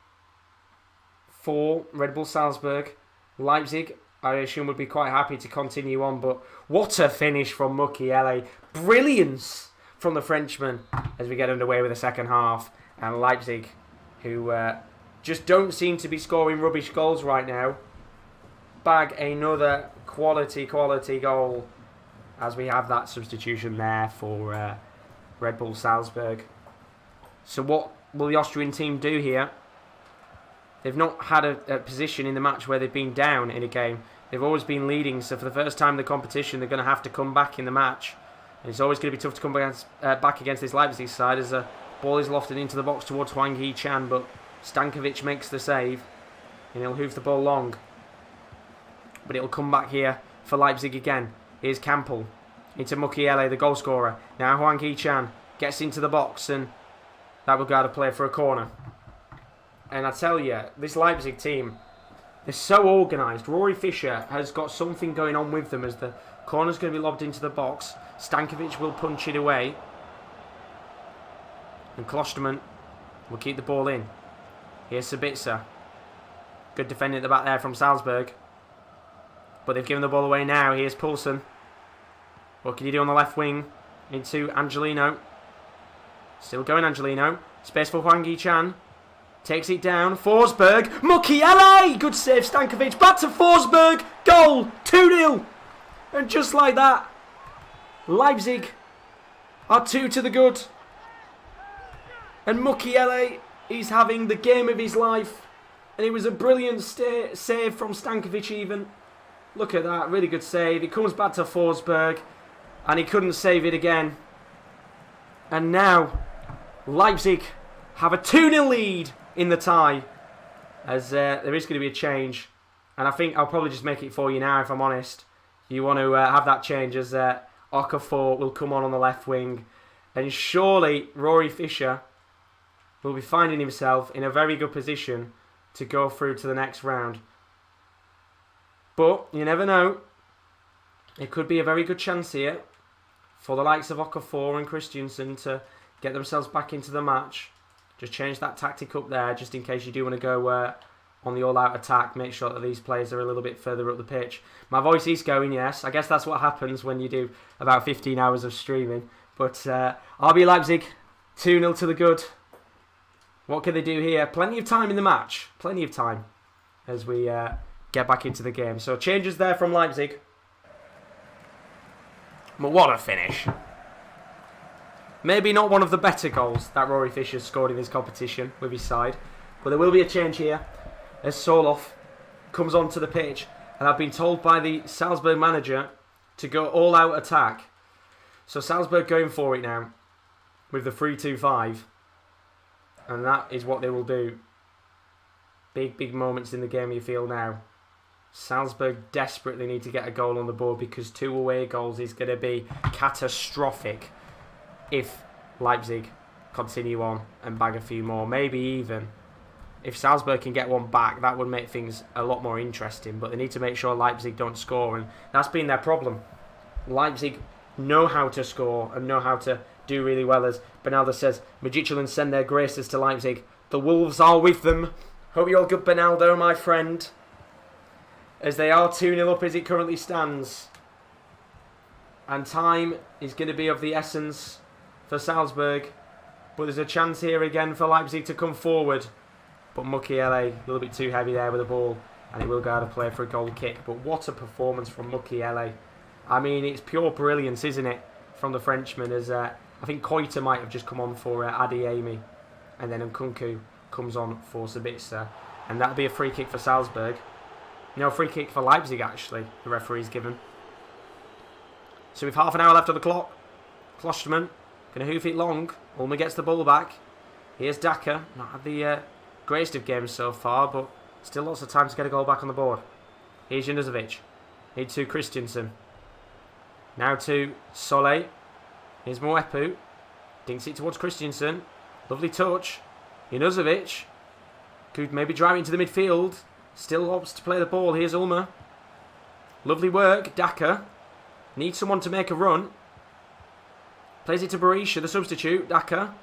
for Red Bull Salzburg. Leipzig, I assume, would be quite happy to continue on. But what a finish from Mukiele. Brilliance from the Frenchman as we get underway with the second half. And Leipzig, who just don't seem to be scoring rubbish goals right now, bag another quality goal as we have that substitution there for Red Bull Salzburg. So what will the Austrian team do here? They've not had a position in the match where they've been down in a game. They've always been leading, so for the first time in the competition, they're going to have to come back in the match. And it's always going to be tough to come back against this Leipzig side as the ball is lofted into the box towards Hwang Hee-chan, but Stankovic makes the save, and he'll hoof the ball long. But it'll come back here for Leipzig again. Here's Campbell into Mukiele, the goal scorer. Now Hwang Hee-chan gets into the box, and that will go out of play for a corner. And I tell you, this Leipzig team, they're so organised. Rory Fisher has got something going on with them as the corner's going to be lobbed into the box. Stankovic will punch it away. And Klosterman will keep the ball in. Here's Sabitzer. Good defending at the back there from Salzburg. But they've given the ball away now. Here's Poulsen. What can you do on the left wing? Into Angelino. Still going Angelino. Space for Hwang Yi-chan. Takes it down. Forsberg. Mukiele! Good save, Stankovic. Back to Forsberg. Goal. 2-0. And just like that, Leipzig are 2 to the good. And Mukiele is having the game of his life. And it was a brilliant save from Stankovic even. Look at that. Really good save. It comes back to Forsberg. And he couldn't save it again. And now, Leipzig have a 2-0 lead in the tie. As there is going to be a change. And I think I'll probably just make it for you now, if I'm honest. You want to have that change as Okafor will come on the left wing. And surely Rory Fisher will be finding himself in a very good position to go through to the next round. But you never know. It could be a very good chance here for the likes of Okafor and Christensen to get themselves back into the match. Just change that tactic up there, just in case you do want to go on the all-out attack. Make sure that these players are a little bit further up the pitch. My voice is going, yes. I guess that's what happens when you do about 15 hours of streaming. But RB Leipzig, 2-0 to the good. What can they do here? Plenty of time in the match. Plenty of time as we get back into the game. So changes there from Leipzig. But what a finish. Maybe not one of the better goals that Rory Fisher scored in this competition with his side. But there will be a change here as Soloff comes onto the pitch. And I've been told by the Salzburg manager to go all-out attack. So Salzburg going for it now with the 3-2-5. And that is what they will do. Big, big moments in the game you feel now. Salzburg desperately need to get a goal on the board because 2 away goals is going to be catastrophic if Leipzig continue on and bag a few more. Maybe even if Salzburg can get one back, that would make things a lot more interesting. But they need to make sure Leipzig don't score, and that's been their problem. Leipzig know how to score and know how to do really well. As Bernaldo says, Midtjylland send their graces to Leipzig. The Wolves are with them. Hope you're all good, Bernaldo, my friend. As they are 2-0 up as it currently stands. And time is going to be of the essence for Salzburg. But there's a chance here again for Leipzig to come forward. But Mukiele, a little bit too heavy there with the ball. And it will go out of play for a goal kick. But what a performance from Mukiele. I mean, it's pure brilliance, isn't it? From the Frenchman. As I think Koita might have just come on for Adeyemi. And then Nkunku comes on for Sabitzer. And that'll be a free kick for Salzburg. No, free kick for Leipzig, actually, the referee's given. So with half an hour left on the clock, Klosterman going to hoof it long. Ulmer gets the ball back. Here's Daka. Not had the greatest of games so far, but still lots of time to get a goal back on the board. Here's Junuzovic. Need to Christensen. Now to Solé. Here's Moepu. Dinks it towards Christensen. Lovely touch. Junuzovic. Could maybe drive it into the midfield. Still opts to play the ball. Here's Ulmer. Lovely work. Daka. Needs someone to make a run. Plays it to Berisha, the substitute. Daka.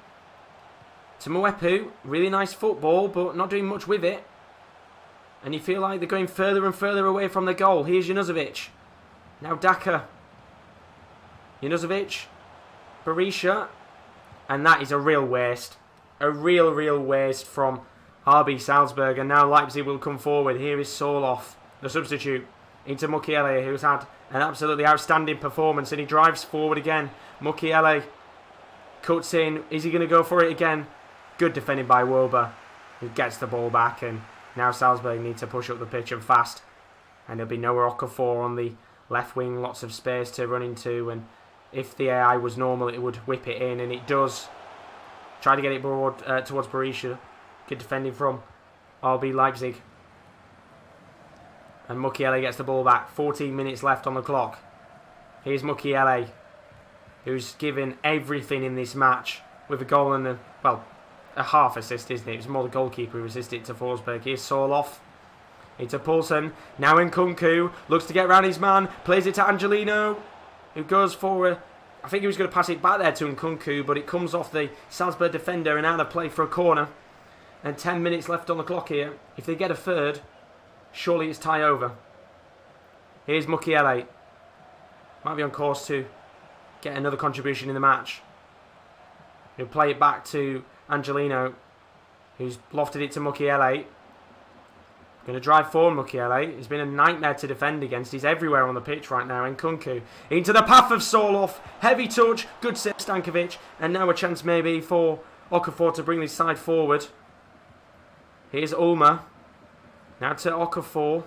To Moepu. Really nice football, but not doing much with it. And you feel like they're going further and further away from the goal. Here's Junuzovic. Now Daka. Junuzovic. Berisha. And that is a real waste. A real waste from RB Salzburg, and now Leipzig will come forward. Here is Soloff, the substitute, into Mukiele, who's had an absolutely outstanding performance, and he drives forward again. Mukiele cuts in. Is he going to go for it again? Good defending by Woba, who gets the ball back, and now Salzburg need to push up the pitch and fast. And there'll be no Okafor on the left wing, lots of space to run into, and if the AI was normal, it would whip it in, and it does. Try to get it broad towards Berisha. Good defending from RB Leipzig. And Mukiele gets the ball back. 14 minutes left on the clock. Here's Mukiele, who's given everything in this match with a goal and a half assist, isn't it? It was more the goalkeeper who assisted to Forsberg. Here's Soloff. Into Poulsen. Now Nkunku. Looks to get around his man. Plays it to Angelino, who goes for I think he was going to pass it back there to Nkunku, but it comes off the Salzburg defender and out of play for a corner. And 10 minutes left on the clock here. If they get a third, surely it's tie over. Here's Mukiele. Might be on course to get another contribution in the match. He'll play it back to Angelino, who's lofted it to Mukiele. Going to drive forward Mukiele. He's been a nightmare to defend against. He's everywhere on the pitch right now. Nkunku into the path of Soloff. Heavy touch. Good save, Stankovic. And now a chance maybe for Okafor to bring this side forward. Here's Ulmer. Now to Okafor.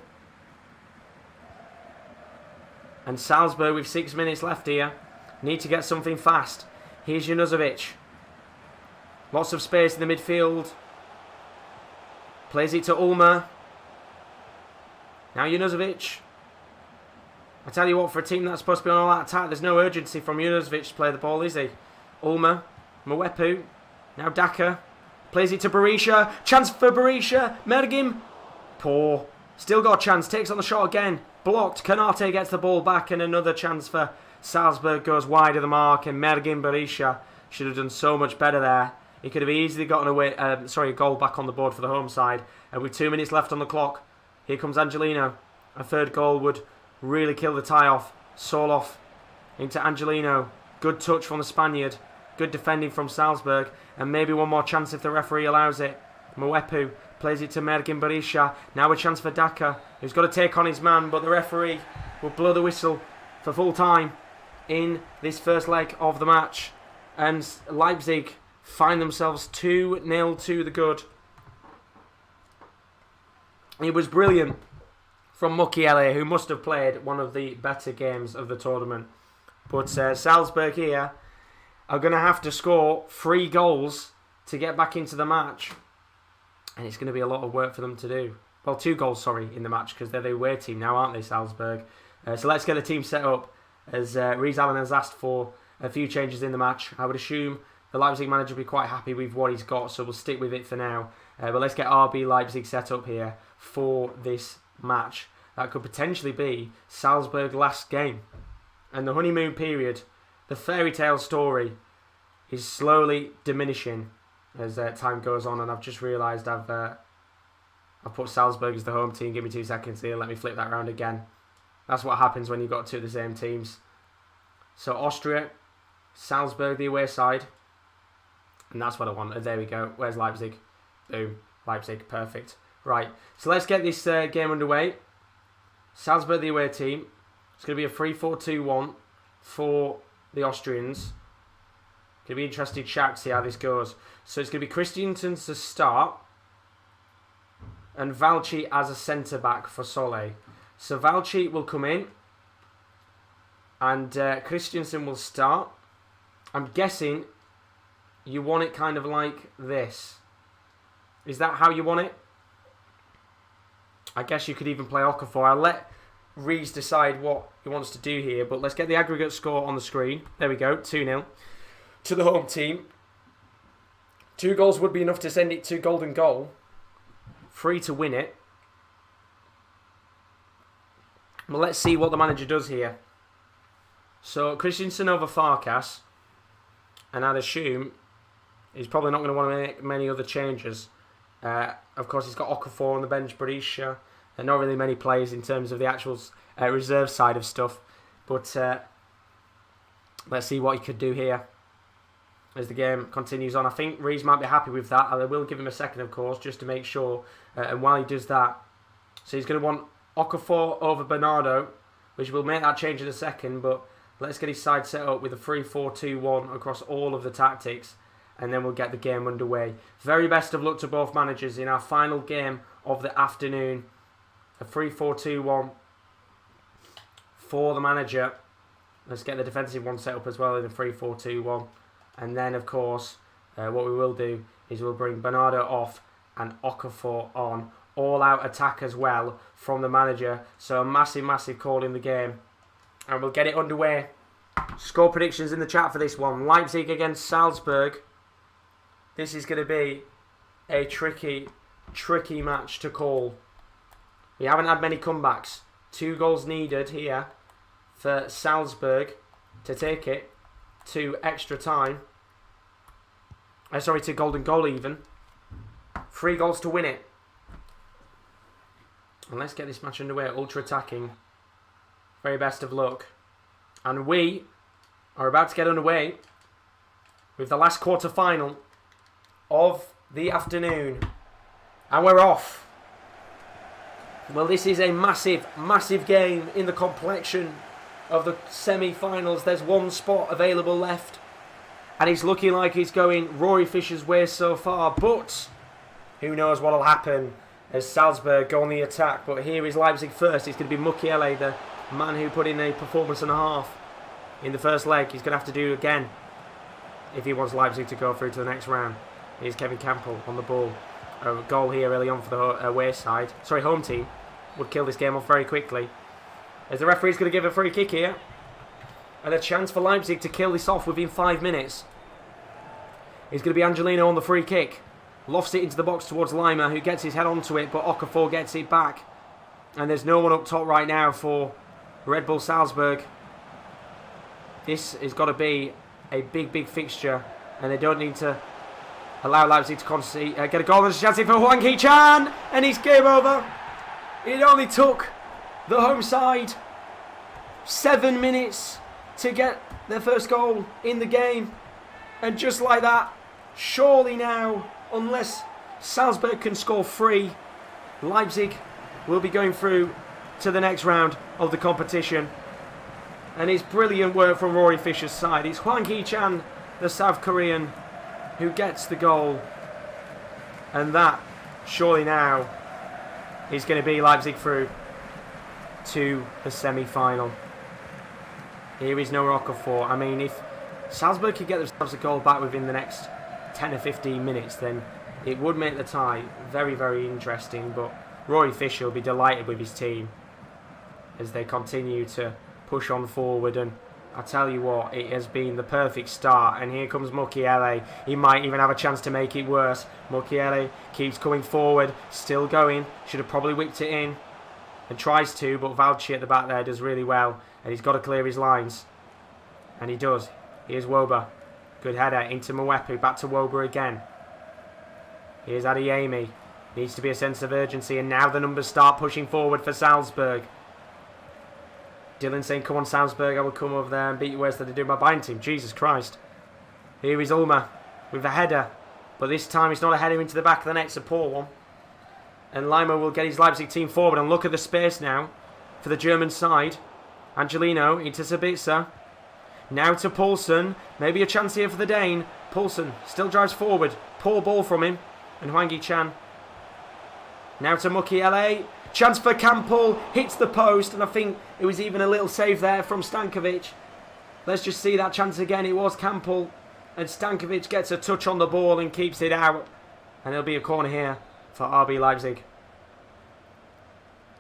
And Salzburg with 6 minutes left here. Need to get something fast. Here's Junuzovic. Lots of space in the midfield. Plays it to Ulmer. Now Junuzovic. I tell you what, for a team that's supposed to be on all that attack, there's no urgency from Junuzovic to play the ball, is he? Ulmer. Mwepu. Now Daka. Plays it to Berisha. Chance for Berisha. Mergim. Poor. Still got a chance. Takes on the shot again. Blocked. Kanate gets the ball back and another chance for Salzburg goes wide of the mark. And Mergim Berisha should have done so much better there. He could have easily gotten a goal back on the board for the home side. And with 2 minutes left on the clock, here comes Angelino. A third goal would really kill the tie-off. Soloff into Angelino. Good touch from the Spaniard. Good defending from Salzburg. And maybe one more chance if the referee allows it. Mwepu plays it to Mergim Berisha. Now a chance for Daka, who's got to take on his man, but the referee will blow the whistle for full time in this first leg of the match. And Leipzig find themselves 2-0 to the good. It was brilliant from Mukiele, who must have played one of the better games of the tournament. But Salzburg here are going to have to score 3 goals to get back into the match. And it's going to be a lot of work for them to do. Well, 2 goals, in the match, because they're the away team now, aren't they, Salzburg? So let's get the team set up, as Rees Allen has asked for a few changes in the match. I would assume the Leipzig manager will be quite happy with what he's got, so we'll stick with it for now. But let's get RB Leipzig set up here for this match. That could potentially be Salzburg's last game. And the honeymoon period, the fairy tale story, is slowly diminishing as time goes on. And I've just realised I've put Salzburg as the home team. Give me 2 seconds here. Let me flip that around again. That's what happens when you've got 2 of the same teams. So Austria, Salzburg the away side. And that's what I want. There we go. Where's Leipzig? Boom. Leipzig. Perfect. Right. So let's get this game underway. Salzburg the away team. It's going to be a 3-4-2-1 for the Austrians. Going to be interesting to see how this goes. So it's going to be Christiansen to start. And Valci as a centre-back for Sole. So Valci will come in. And Christiansen will start. I'm guessing you want it kind of like this. Is that how you want it? I guess you could even play Okafor. I'll let Rees decide what he wants to do here. But let's get the aggregate score on the screen. There we go. 2-0 to the home team. 2 goals would be enough to send it to golden goal. 3 to win it. Well, let's see what the manager does here. So, Christensen over Farkas. And I'd assume he's probably not going to want to make many other changes. Of course, he's got Okafor on the bench, Berisha. And not really many players in terms of the actual reserve side of stuff. But let's see what he could do here as the game continues on. I think Rees might be happy with that. I will give him a second, of course, just to make sure. And while he does that, so he's going to want Okafor over Bernardo, which will make that change in a second. But let's get his side set up with a 3-4-2-1 across all of the tactics. And then we'll get the game underway. Very best of luck to both managers in our final game of the afternoon. A 3-4-2-1 for the manager. Let's get the defensive one set up as well in a 3-4-2-1. And then, of course, what we will do is we'll bring Bernardo off and Okafor on. All-out attack as well from the manager. So a massive, massive call in the game. And we'll get it underway. Score predictions in the chat for this one. Leipzig against Salzburg. This is going to be a tricky, tricky match to call. We haven't had many comebacks. 2 goals needed here for Salzburg to take it to extra time. To golden goal even. 3 goals to win it. And let's get this match underway. Ultra attacking. very best of luck. And we are about to get underway with the last quarter-final of the afternoon. And we're off. Well, this is a massive, massive game in the complexion of the semi-finals. There's one spot available left. And it's looking like he's going Rory Fisher's way so far. But who knows what will happen as Salzburg go on the attack. But here is Leipzig first. It's going to be Mukiele, the man who put in a performance and a half in the first leg. He's going to have to do it again if he wants Leipzig to go through to the next round. Here's Kevin Campbell on the ball. A goal here early on for the away side. Sorry, home team would kill this game off very quickly. As the referee's going to give a free kick here. And a chance for Leipzig to kill this off within 5 minutes. It's going to be Angelino on the free kick. Lofts it into the box towards Lima, who gets his head onto it, but Okafor gets it back. And there's no one up top right now for Red Bull Salzburg. This has got to be a big, big fixture. And they don't need to allow Leipzig to get a goal. There's a chance here for Hwang Hee-chan. And it's game over. It only took the home side 7 minutes to get their first goal in the game. And just like that, surely now, unless Salzburg can score 3, Leipzig will be going through to the next round of the competition. And it's brilliant work from Rory Fisher's side. It's Hwang Hee-chan, the South Korean, who gets the goal. And that, surely now, is going to be Leipzig through to the semi-final. Here is no Okafor. I mean, if Salzburg could get themselves a goal back within the next 10 or 15 minutes, then it would make the tie very, very interesting. But Rory Fisher will be delighted with his team as they continue to push on forward. And I tell you what, it has been the perfect start. And here comes Mukiele. He might even have a chance to make it worse. Mukiele keeps coming forward, still going. Should have probably whipped it in and tries to, but Valci at the back there does really well. And he's got to clear his lines. And he does. Here's Woba. Good header into Mwepu. Back to Woba again. Here's Adeyemi. Needs to be a sense of urgency. And now the numbers start pushing forward for Salzburg. Dylan saying, come on Salzburg, I will come over there and beat you worse than they do my Bayern team. Jesus Christ. Here is Ulmer with a header. But this time it's not a header into the back of the net. It's a poor one. And Lima will get his Leipzig team forward. And look at the space now for the German side. Angelino into Sabitzer. Now to Poulsen. Maybe a chance here for the Dane. Poulsen still drives forward. Poor ball from him. And Hwang Hee-chan. Now to Mukiele. Chance for Campbell. Hits the post. And I think it was even a little save there from Stankovic. Let's just see that chance again. It was Campbell. And Stankovic gets a touch on the ball and keeps it out. And there'll be a corner here for RB Leipzig.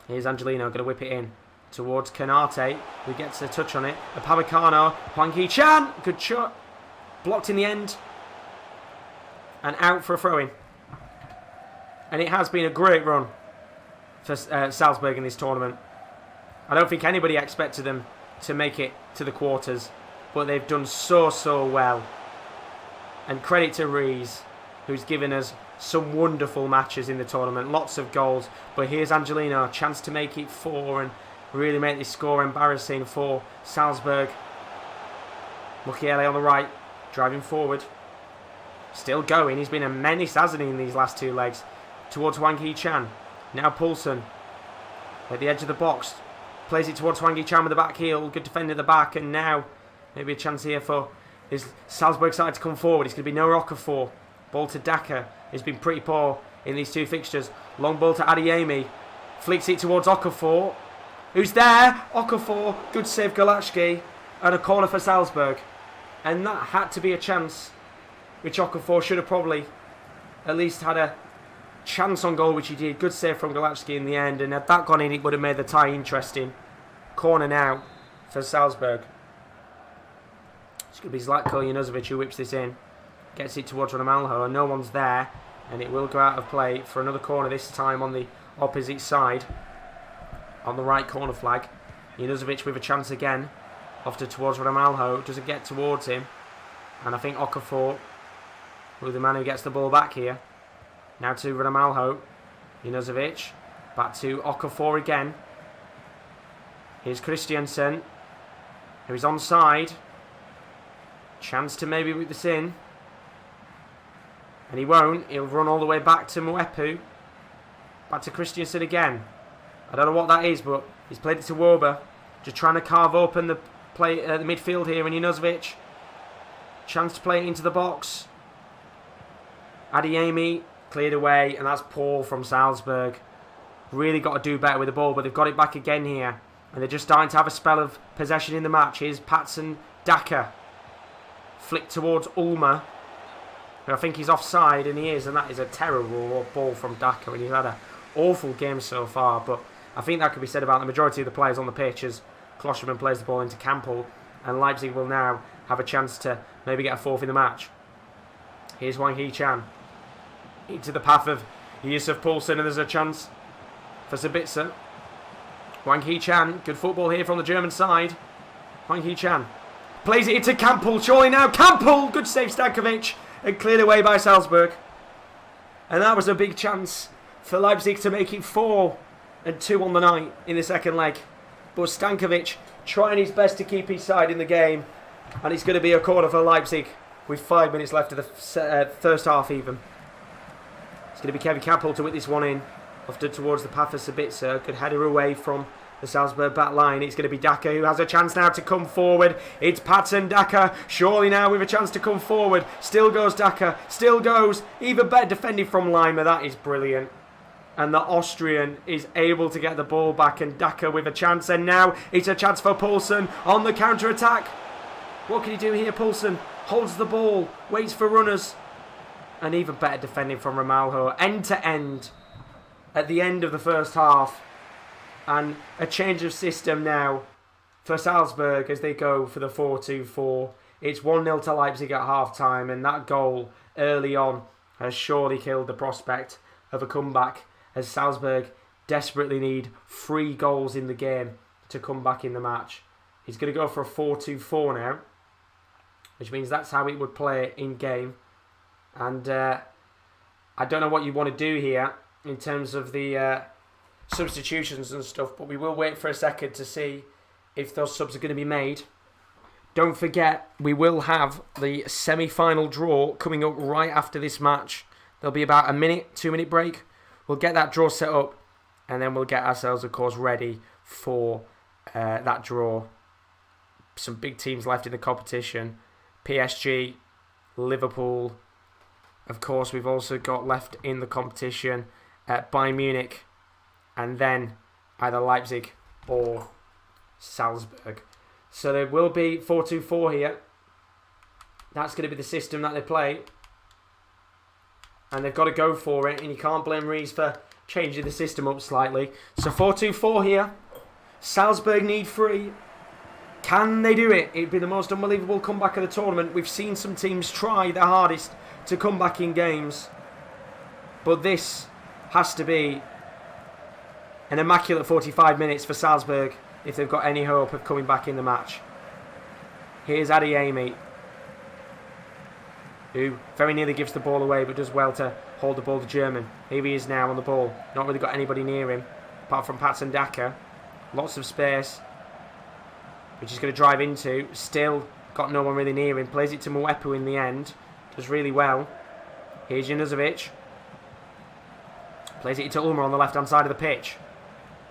Here's Angelino. Going to whip it in towards Canate, who gets a touch on it. Upamecano, Hwang Hee-chan, good shot. Blocked in the end. And out for a throw-in. And it has been a great run for Salzburg in this tournament. I don't think anybody expected them to make it to the quarters, but they've done so well. And credit to Rees, who's given us some wonderful matches in the tournament. Lots of goals. But here's Angelino, chance to make it 4 and really make this score embarrassing for Salzburg. Mukiele on the right, driving forward. Still going. He's been a menace, hasn't he, in these last 2 legs. Towards Hwang Hee-chan. Now Poulsen at the edge of the box. Plays it towards Hwang Hee-chan with the back heel. Good defender at the back. And now maybe a chance here for his Salzburg side to come forward. It's going to be no Okafor. Ball to Daka. He's been pretty poor in these 2 fixtures. Long ball to Adeyemi. Flicks it towards Okafor. Who's there? Okafor. Good save, Galachki. And a corner for Salzburg. And that had to be a chance, which Okafor should have probably at least had a chance on goal, which he did. Good save from Galachki in the end. And had that gone in, it would have made the tie interesting. Corner now for Salzburg. It's going to be Zlatko Junozovic who whips this in. Gets it towards Ramalho. No one's there. And it will go out of play for another corner, this time on the opposite side. On the right corner flag. Junozovic with a chance again. Off to towards Ramalho. Doesn't get towards him. And I think Okafor, who the man who gets the ball back here. Now to Ramalho. Junozovic. Back to Okafor again. Here's Christiansen, who is onside. Chance to maybe whip this in. And he won't. He'll run all the way back to Mwepu. Back to Christiansen again. I don't know what that is, but he's played it to Woba. Just trying to carve open the midfield here. And Junozovic. Chance to play it into the box. Adeyemi cleared away. And that's Paul from Salzburg. Really got to do better with the ball. But they've got it back again here. And they're just starting to have a spell of possession in the match. Here's Patson Daka. Flick towards Ulmer. I think he's offside, and he is, and that is a terrible ball from Daka, and he's had an awful game so far, but I think that could be said about the majority of the players on the pitch as Klosterman plays the ball into Campbell, and Leipzig will now have a chance to maybe get a fourth in the match. Here's Wang Hee-chan into the path of Yusuf Poulsen, and there's a chance for Sabitzer. Wang Hee-chan, good football here from the German side. Wang Hee-chan plays it into Campbell, surely now Campbell, good save Stankovic. And cleared away by Salzburg. And that was a big chance for Leipzig to make it 4-2 on the night in the second leg. But Stankovic trying his best to keep his side in the game. And it's going to be a corner for Leipzig with 5 minutes left of the first half even. It's going to be Kevin Campbell to whip this one in. Lofted towards the path of Sabitzer. Good header away from the Salzburg back line. It's going to be Daka who has a chance now to come forward. It's Patson Daka. Surely now with a chance to come forward. Still goes Daka. Still goes. Even better defending from Lima. That is brilliant. And the Austrian is able to get the ball back. And Daka with a chance. And now it's a chance for Poulsen on the counter-attack. What can he do here, Poulsen? Holds the ball. Waits for runners. And even better defending from Ramalho. End to end. At the end of the first half. And a change of system now for Salzburg as they go for the 4-2-4. It's 1-0 to Leipzig at half-time, and that goal early on has surely killed the prospect of a comeback as Salzburg desperately need 3 goals in the game to come back in the match. He's going to go for a 4-2-4 now, which means that's how it would play in game. And I don't know what you want to do here in terms of the substitutions and stuff, but we will wait for a second to see if those subs are going to be made. Don't forget, we will have the semi-final draw coming up right after this match. There'll be about a 2-minute break. We'll get that draw set up, and then we'll get ourselves, of course, ready for that draw. Some big teams left in the competition. PSG, Liverpool. Of course, we've also got left in the competition at Bayern Munich, and then either Leipzig or Salzburg. So there will be 4-2-4 here. That's going to be the system that they play. And they've got to go for it. And you can't blame Rees for changing the system up slightly. So 4-2-4 here. Salzburg need 3. Can they do it? It'd be the most unbelievable comeback of the tournament. We've seen some teams try their hardest to come back in games. But this has to be an immaculate 45 minutes for Salzburg if they've got any hope of coming back in the match. Here's Adeyemi, who very nearly gives the ball away but does well to hold the ball to German. Here he is now on the ball. Not really got anybody near him apart from Patson Daka. Lots of space, which he's going to drive into. Still got no one really near him. Plays it to Mwepu in the end. Does really well. Here's Junozovic. Plays it to Ulmer on the left-hand side of the pitch.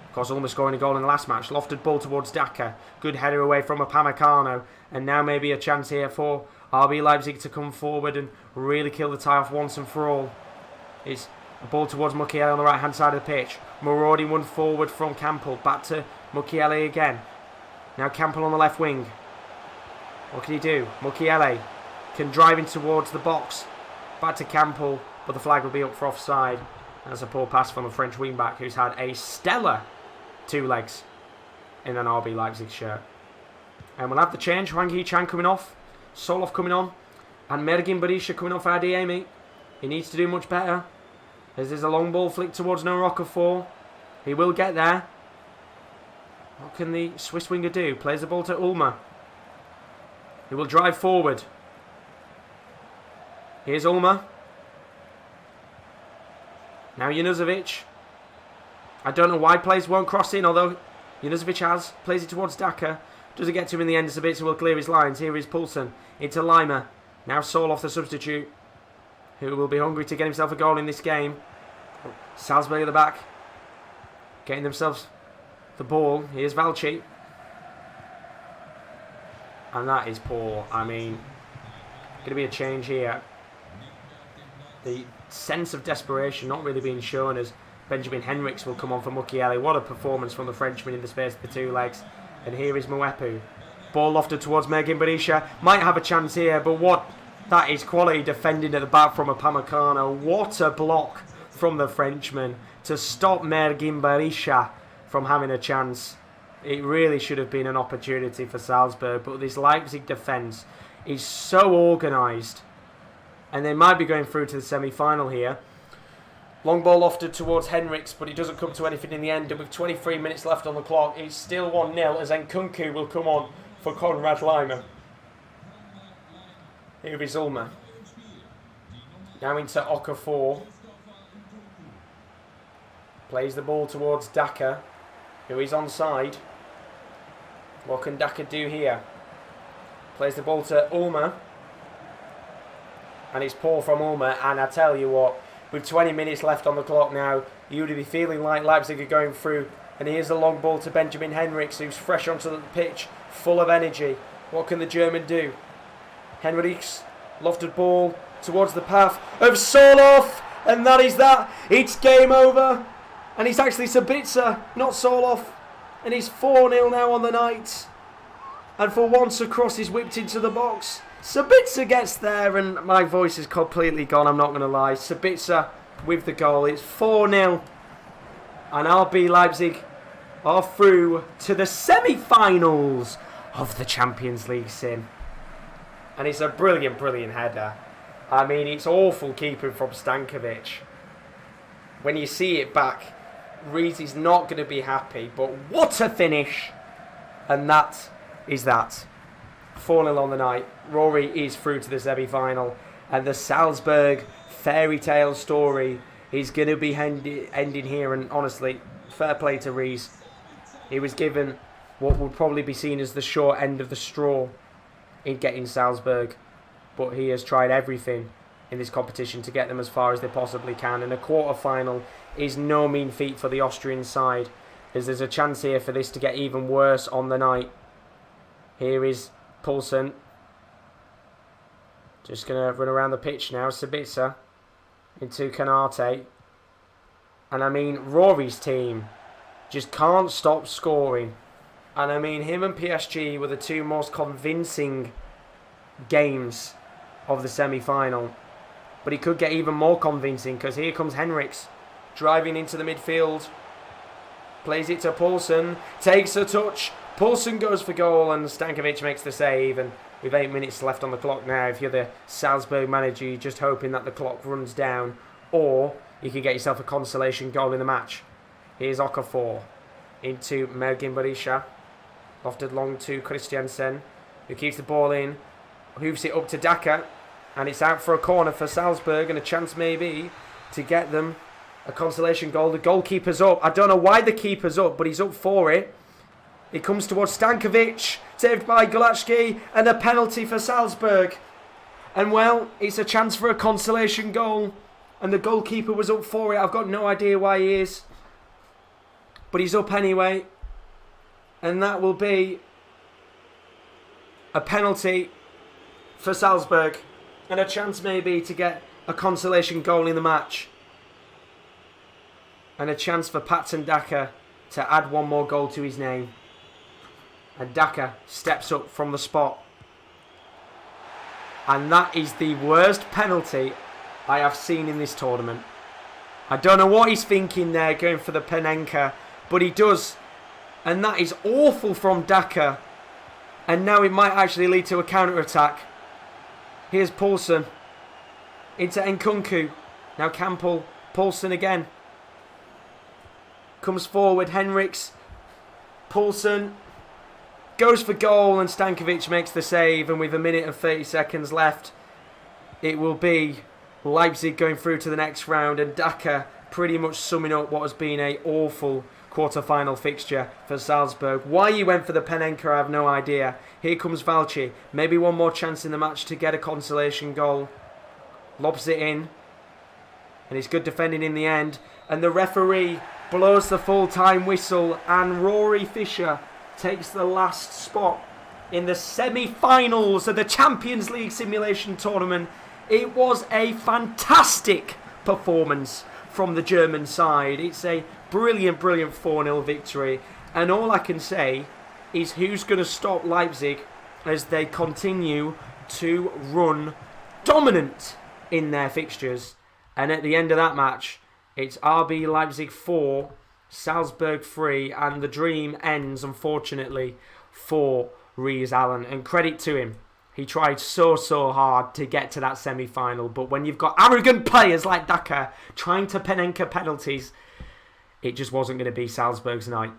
Of course, Ulmer scoring a goal in the last match. Lofted ball towards Daka. Good header away from Upamecano. And now maybe a chance here for RB Leipzig to come forward and really kill the tie off once and for all. It's a ball towards Mukiele on the right-hand side of the pitch. Marauding one forward from Campbell. Back to Mukiele again. Now Campbell on the left wing. What can he do? Mukiele can drive in towards the box. Back to Campbell, but the flag will be up for offside. That's a poor pass from the French wing-back who's had a stellar 2 legs in an RB Leipzig shirt. And we'll have the change. Wang Hee-chan coming off. Solov coming on. And Mergin Berisha coming off Adeyemi. He needs to do much better. As there's a long ball flicked towards No Rocafort. He will get there. What can the Swiss winger do? Plays the ball to Ulmer. He will drive forward. Here's Ulmer. Now Junozovic. I don't know why players won't cross in, although Junuzovic has. Plays it towards Daka. Doesn't get to him in the end. Sabitzer will clear his lines. Here is Poulsen. Into Lima. Now Sorloth, the substitute, who will be hungry to get himself a goal in this game. Salzburg at the back. Getting themselves the ball. Here's Valci. And that is poor. I mean, going to be a change here. The sense of desperation not really being shown as Benjamin Henriks will come on for Mukiele. What a performance from the Frenchman in the space of the two legs. And here is Mwepu. Ball lofted towards Mergin Berisha. Might have a chance here, but what? That is quality defending at the back from Upamecano. What a block from the Frenchman to stop Mergin Berisha from having a chance. It really should have been an opportunity for Salzburg, but this Leipzig defence is so organised. And they might be going through to the semi-final here. Long ball lofted towards Henriks, but it doesn't come to anything in the end. And with 23 minutes left on the clock, it's still 1-0 as ENQUIRIES will come on for Konrad Laimer. Here is Ulmer. Now into Okafor. Plays the ball towards Daka, who is onside. What can Daka do here? Plays the ball to Ulmer. And it's poor from Ulmer. And I tell you what, with 20 minutes left on the clock now, you would be feeling like Leipzig are going through. And here's the long ball to Benjamin Henriks, who's fresh onto the pitch, full of energy. What can the German do? Henriks, lofted ball towards the path of Sorloth. And that is that. It's game over. And it's actually Sabitzer, not Sorloth. And he's 4-0 now on the night. And for once, a cross is whipped into the box. Sabitzer gets there, and my voice is completely gone, I'm not going to lie. Sabitzer with the goal. It's 4-0. And RB Leipzig are through to the semi-finals of the Champions League sim. And it's a brilliant, brilliant header. I mean, it's awful keeping from Stankovic. When you see it back, Rees is not going to be happy, but what a finish. And that is that. 4-0 on the night. Rory is through to the semi-final, and the Salzburg fairy tale story is going to be ending here. And honestly, fair play to Rees. He was given what would probably be seen as the short end of the straw in getting Salzburg, but he has tried everything in this competition to get them as far as they possibly can, and a quarter-final is no mean feat for the Austrian side, as there's a chance here for this to get even worse on the night. Here is Poulsen. Just going to run around the pitch now. Sabitzer into Canate. And I mean, Rory's team just can't stop scoring. And I mean, him and PSG were the two most convincing games of the semi-final. But he could get even more convincing, because here comes Henriks driving into the midfield. Plays it to Poulsen. Takes a touch. Poulsen goes for goal, and Stankovic makes the save. And with 8 minutes left on the clock now, if you're the Salzburg manager, you're just hoping that the clock runs down, or you can get yourself a consolation goal in the match. Here's Okafor into Mergin Berisha. Lofted long to Christiansen, who keeps the ball in. Hoofs it up to Daka. And it's out for a corner for Salzburg, and a chance maybe to get them a consolation goal. The goalkeeper's up. I don't know why the keeper's up, but he's up for it. It comes towards Stankovic, saved by Gulacki, and a penalty for Salzburg. And well, it's a chance for a consolation goal, and the goalkeeper was up for it. I've got no idea why he is, but he's up anyway. And that will be a penalty for Salzburg, and a chance maybe to get a consolation goal in the match. And a chance for Patson Daka to add one more goal to his name. And Daka steps up from the spot. And that is the worst penalty I have seen in this tournament. I don't know what he's thinking there, going for the Panenka, but he does. And that is awful from Daka. And now it might actually lead to a counter-attack. Here's Poulsen into Nkunku. Now Campbell, Poulsen again. Comes forward, Henriks. Poulsen goes for goal, and Stankovic makes the save. And with a minute and 30 seconds left, it will be Leipzig going through to the next round. And Daka pretty much summing up what has been an awful quarter-final fixture for Salzburg. Why he went for the Panenka, I have no idea. Here comes Valci. Maybe one more chance in the match to get a consolation goal. Lobs it in. And it's good defending in the end. And the referee blows the full-time whistle. And Rory Fisher takes the last spot in the semi-finals of the Champions League simulation tournament. It was a fantastic performance from the German side. It's a brilliant 4-0 victory. And all I can say is who's going to stop Leipzig as they continue to run dominant in their fixtures. And at the end of that match, it's RB Leipzig 4, Salzburg 3, and the dream ends, unfortunately, for Rees Allen. And credit to him. He tried so hard to get to that semi-final. But when you've got arrogant players like Daka trying to Panenka penalties, it just wasn't going to be Salzburg's night.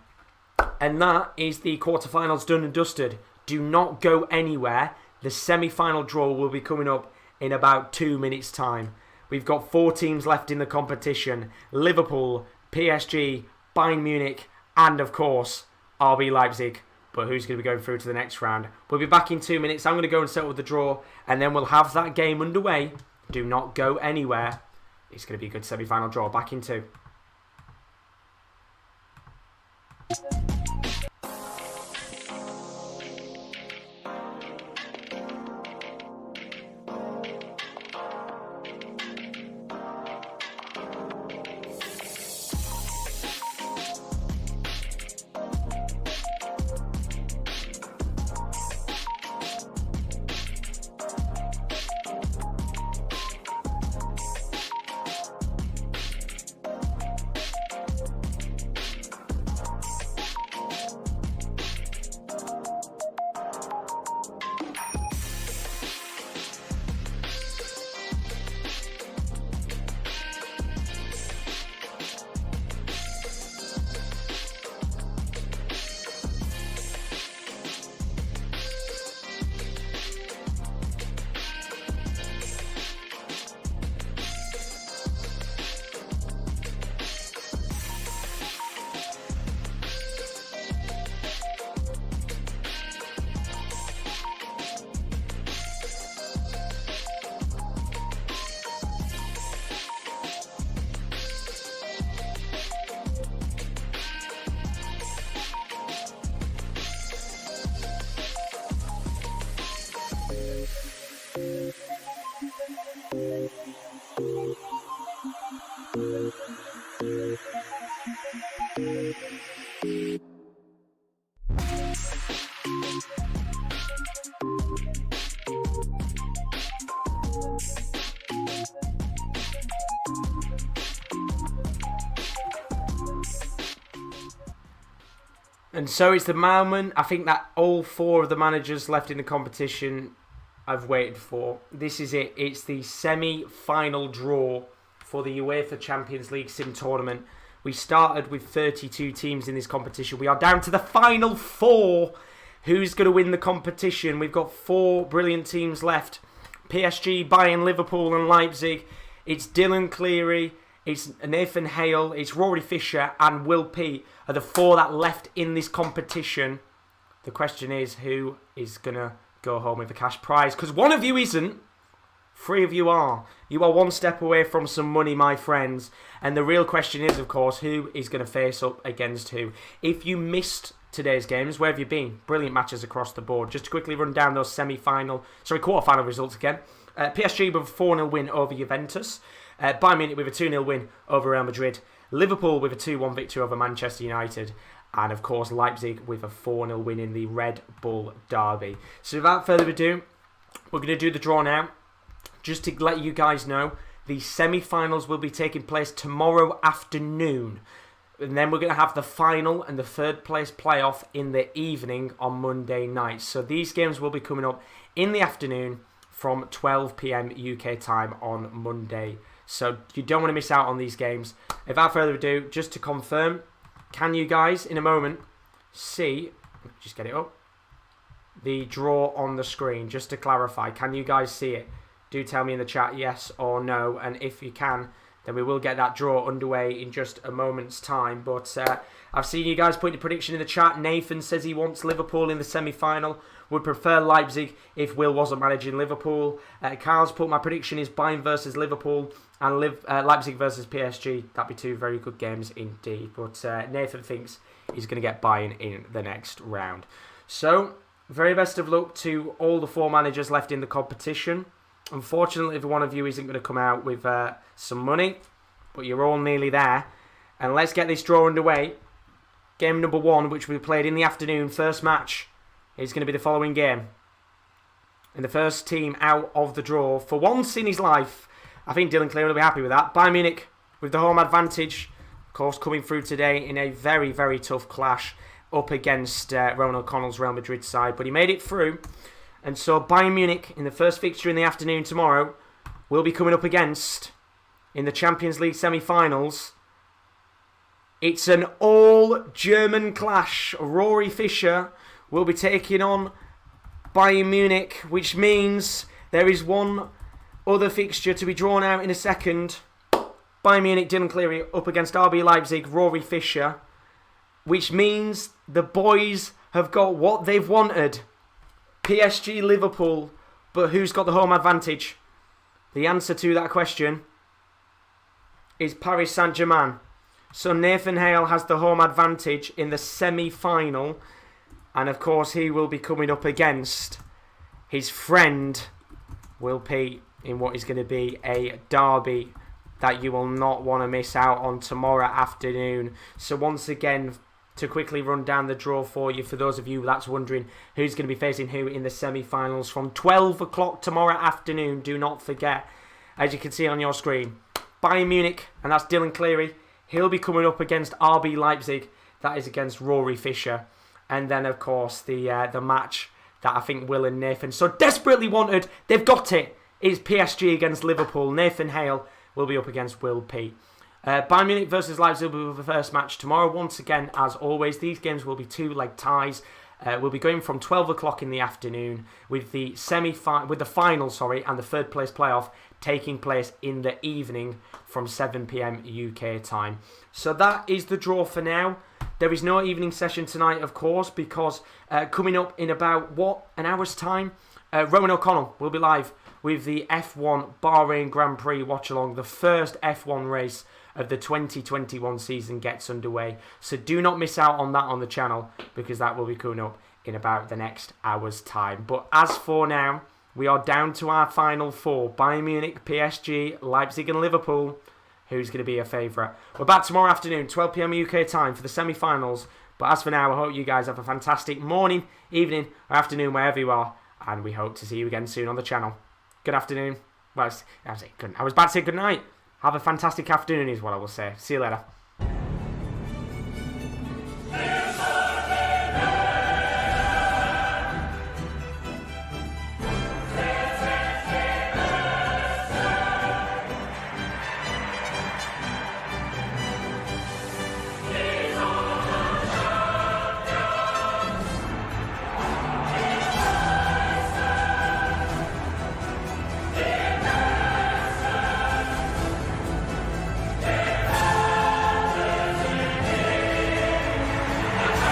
And that is the quarterfinals done and dusted. Do not go anywhere. The semi-final draw will be coming up in about 2 minutes' time. We've got 4 teams left in the competition. Liverpool, PSG, Bayern Munich, and of course, RB Leipzig. But who's going to be going through to the next round? We'll be back in 2 minutes. I'm going to go and settle the draw, and then we'll have that game underway. Do not go anywhere. It's going to be a good semi-final draw. Back in 2. And so it's the moment, I think, that all 4 of the managers left in the competition have waited for. This is it. It's the semi-final draw for the UEFA Champions League Sim Tournament. We started with 32 teams in this competition. We are down to the final 4. Who's going to win the competition? We've got 4 brilliant teams left. PSG, Bayern, Liverpool and Leipzig. It's Dylan Cleary, it's Nathan Hale, it's Rory Fisher and Will Peat are the 4 that left in this competition. The question is, who is going to go home with a cash prize? Because one of you isn't. 3 of you are. You are 1 step away from some money, my friends. And the real question is, of course, who is going to face up against who? If you missed today's games, where have you been? Brilliant matches across the board. Just to quickly run down those quarter-final results again. PSG with a 4-0 win over Juventus. Bayern Munich with a 2-0 win over Real Madrid. Liverpool with a 2-1 victory over Manchester United. And of course Leipzig with a 4-0 win in the Red Bull Derby. So without further ado, we're going to do the draw now. Just to let you guys know, the semi-finals will be taking place tomorrow afternoon. And then we're going to have the final and the 3rd place playoff in the evening on Monday night. So these games will be coming up in the afternoon from 12 p.m. UK time on Monday. So you don't want to miss out on these games. Without further ado, just to confirm, can you guys in a moment see, just get it up, the draw on the screen? Just to clarify, can you guys see it? Do tell me in the chat yes or no, and if you can, then we will get that draw underway in just a moment's time. But I've seen you guys put your prediction in the chat. Nathan says he wants Liverpool in the semi-final. Would prefer Leipzig if Will wasn't managing Liverpool. Carl's put my prediction is Bayern versus Liverpool and Leipzig versus PSG. That'd be two very good games indeed. But Nathan thinks he's going to get Bayern in the next round. So, very best of luck to all the 4 managers left in the competition. Unfortunately, every one of you isn't going to come out with some money, but you're all nearly there. And let's get this draw underway. Game number 1, which we played in the afternoon, first match, is going to be the following game. And the first team out of the draw, for once in his life, I think Dylan Cleary will be happy with that. Bayern Munich with the home advantage, of course, coming through today in a very, very tough clash up against Ronald O'Connell's Real Madrid side. But he made it through. And so Bayern Munich, in the first fixture in the afternoon tomorrow, will be coming up against, in the Champions League semi-finals, it's an all-German clash. Rory Fischer will be taking on Bayern Munich, which means there is one other fixture to be drawn out in a second. Bayern Munich, Dylan Cleary up against RB Leipzig, Rory Fischer, which means the boys have got what they've wanted. PSG, Liverpool, but who's got the home advantage? The answer to that question is Paris Saint-Germain. So Nathan Hale has the home advantage in the semi-final, and of course he will be coming up against his friend Will Pete in what is going to be a derby that you will not want to miss out on tomorrow afternoon. So once again, to quickly run down the draw for you, for those of you that's wondering who's going to be facing who in the semi-finals from 12 o'clock tomorrow afternoon, do not forget, as you can see on your screen, Bayern Munich, and that's Dylan Cleary, he'll be coming up against RB Leipzig, that is against Rory Fischer. And then, of course, the match that I think Will and Nathan so desperately wanted, they've got it, is PSG against Liverpool. Nathan Hale will be up against Will Pete. Bayern Munich versus Leipzig will be the first match tomorrow. Once again, as always, these games will be 2-leg ties. We'll be going from 12 o'clock in the afternoon with the final, and the third place playoff taking place in the evening from 7 p.m. UK time. So that is the draw for now. There is no evening session tonight, of course, because coming up in about, an hour's time, Rowan O'Connell will be live with the F1 Bahrain Grand Prix watch-along. The first F1 race of the 2021 season gets underway. So do not miss out on that on the channel, because that will be coming up in about the next hour's time. But as for now, we are down to our final 4. Bayern Munich, PSG, Leipzig and Liverpool. Who's going to be a favourite? We're back tomorrow afternoon, 12 p.m. UK time for the semi-finals. But as for now, I hope you guys have a fantastic morning, evening or afternoon wherever you are. And we hope to see you again soon on the channel. Good afternoon. Well, I was about to say good night. Have a fantastic afternoon is what I will say. See you later.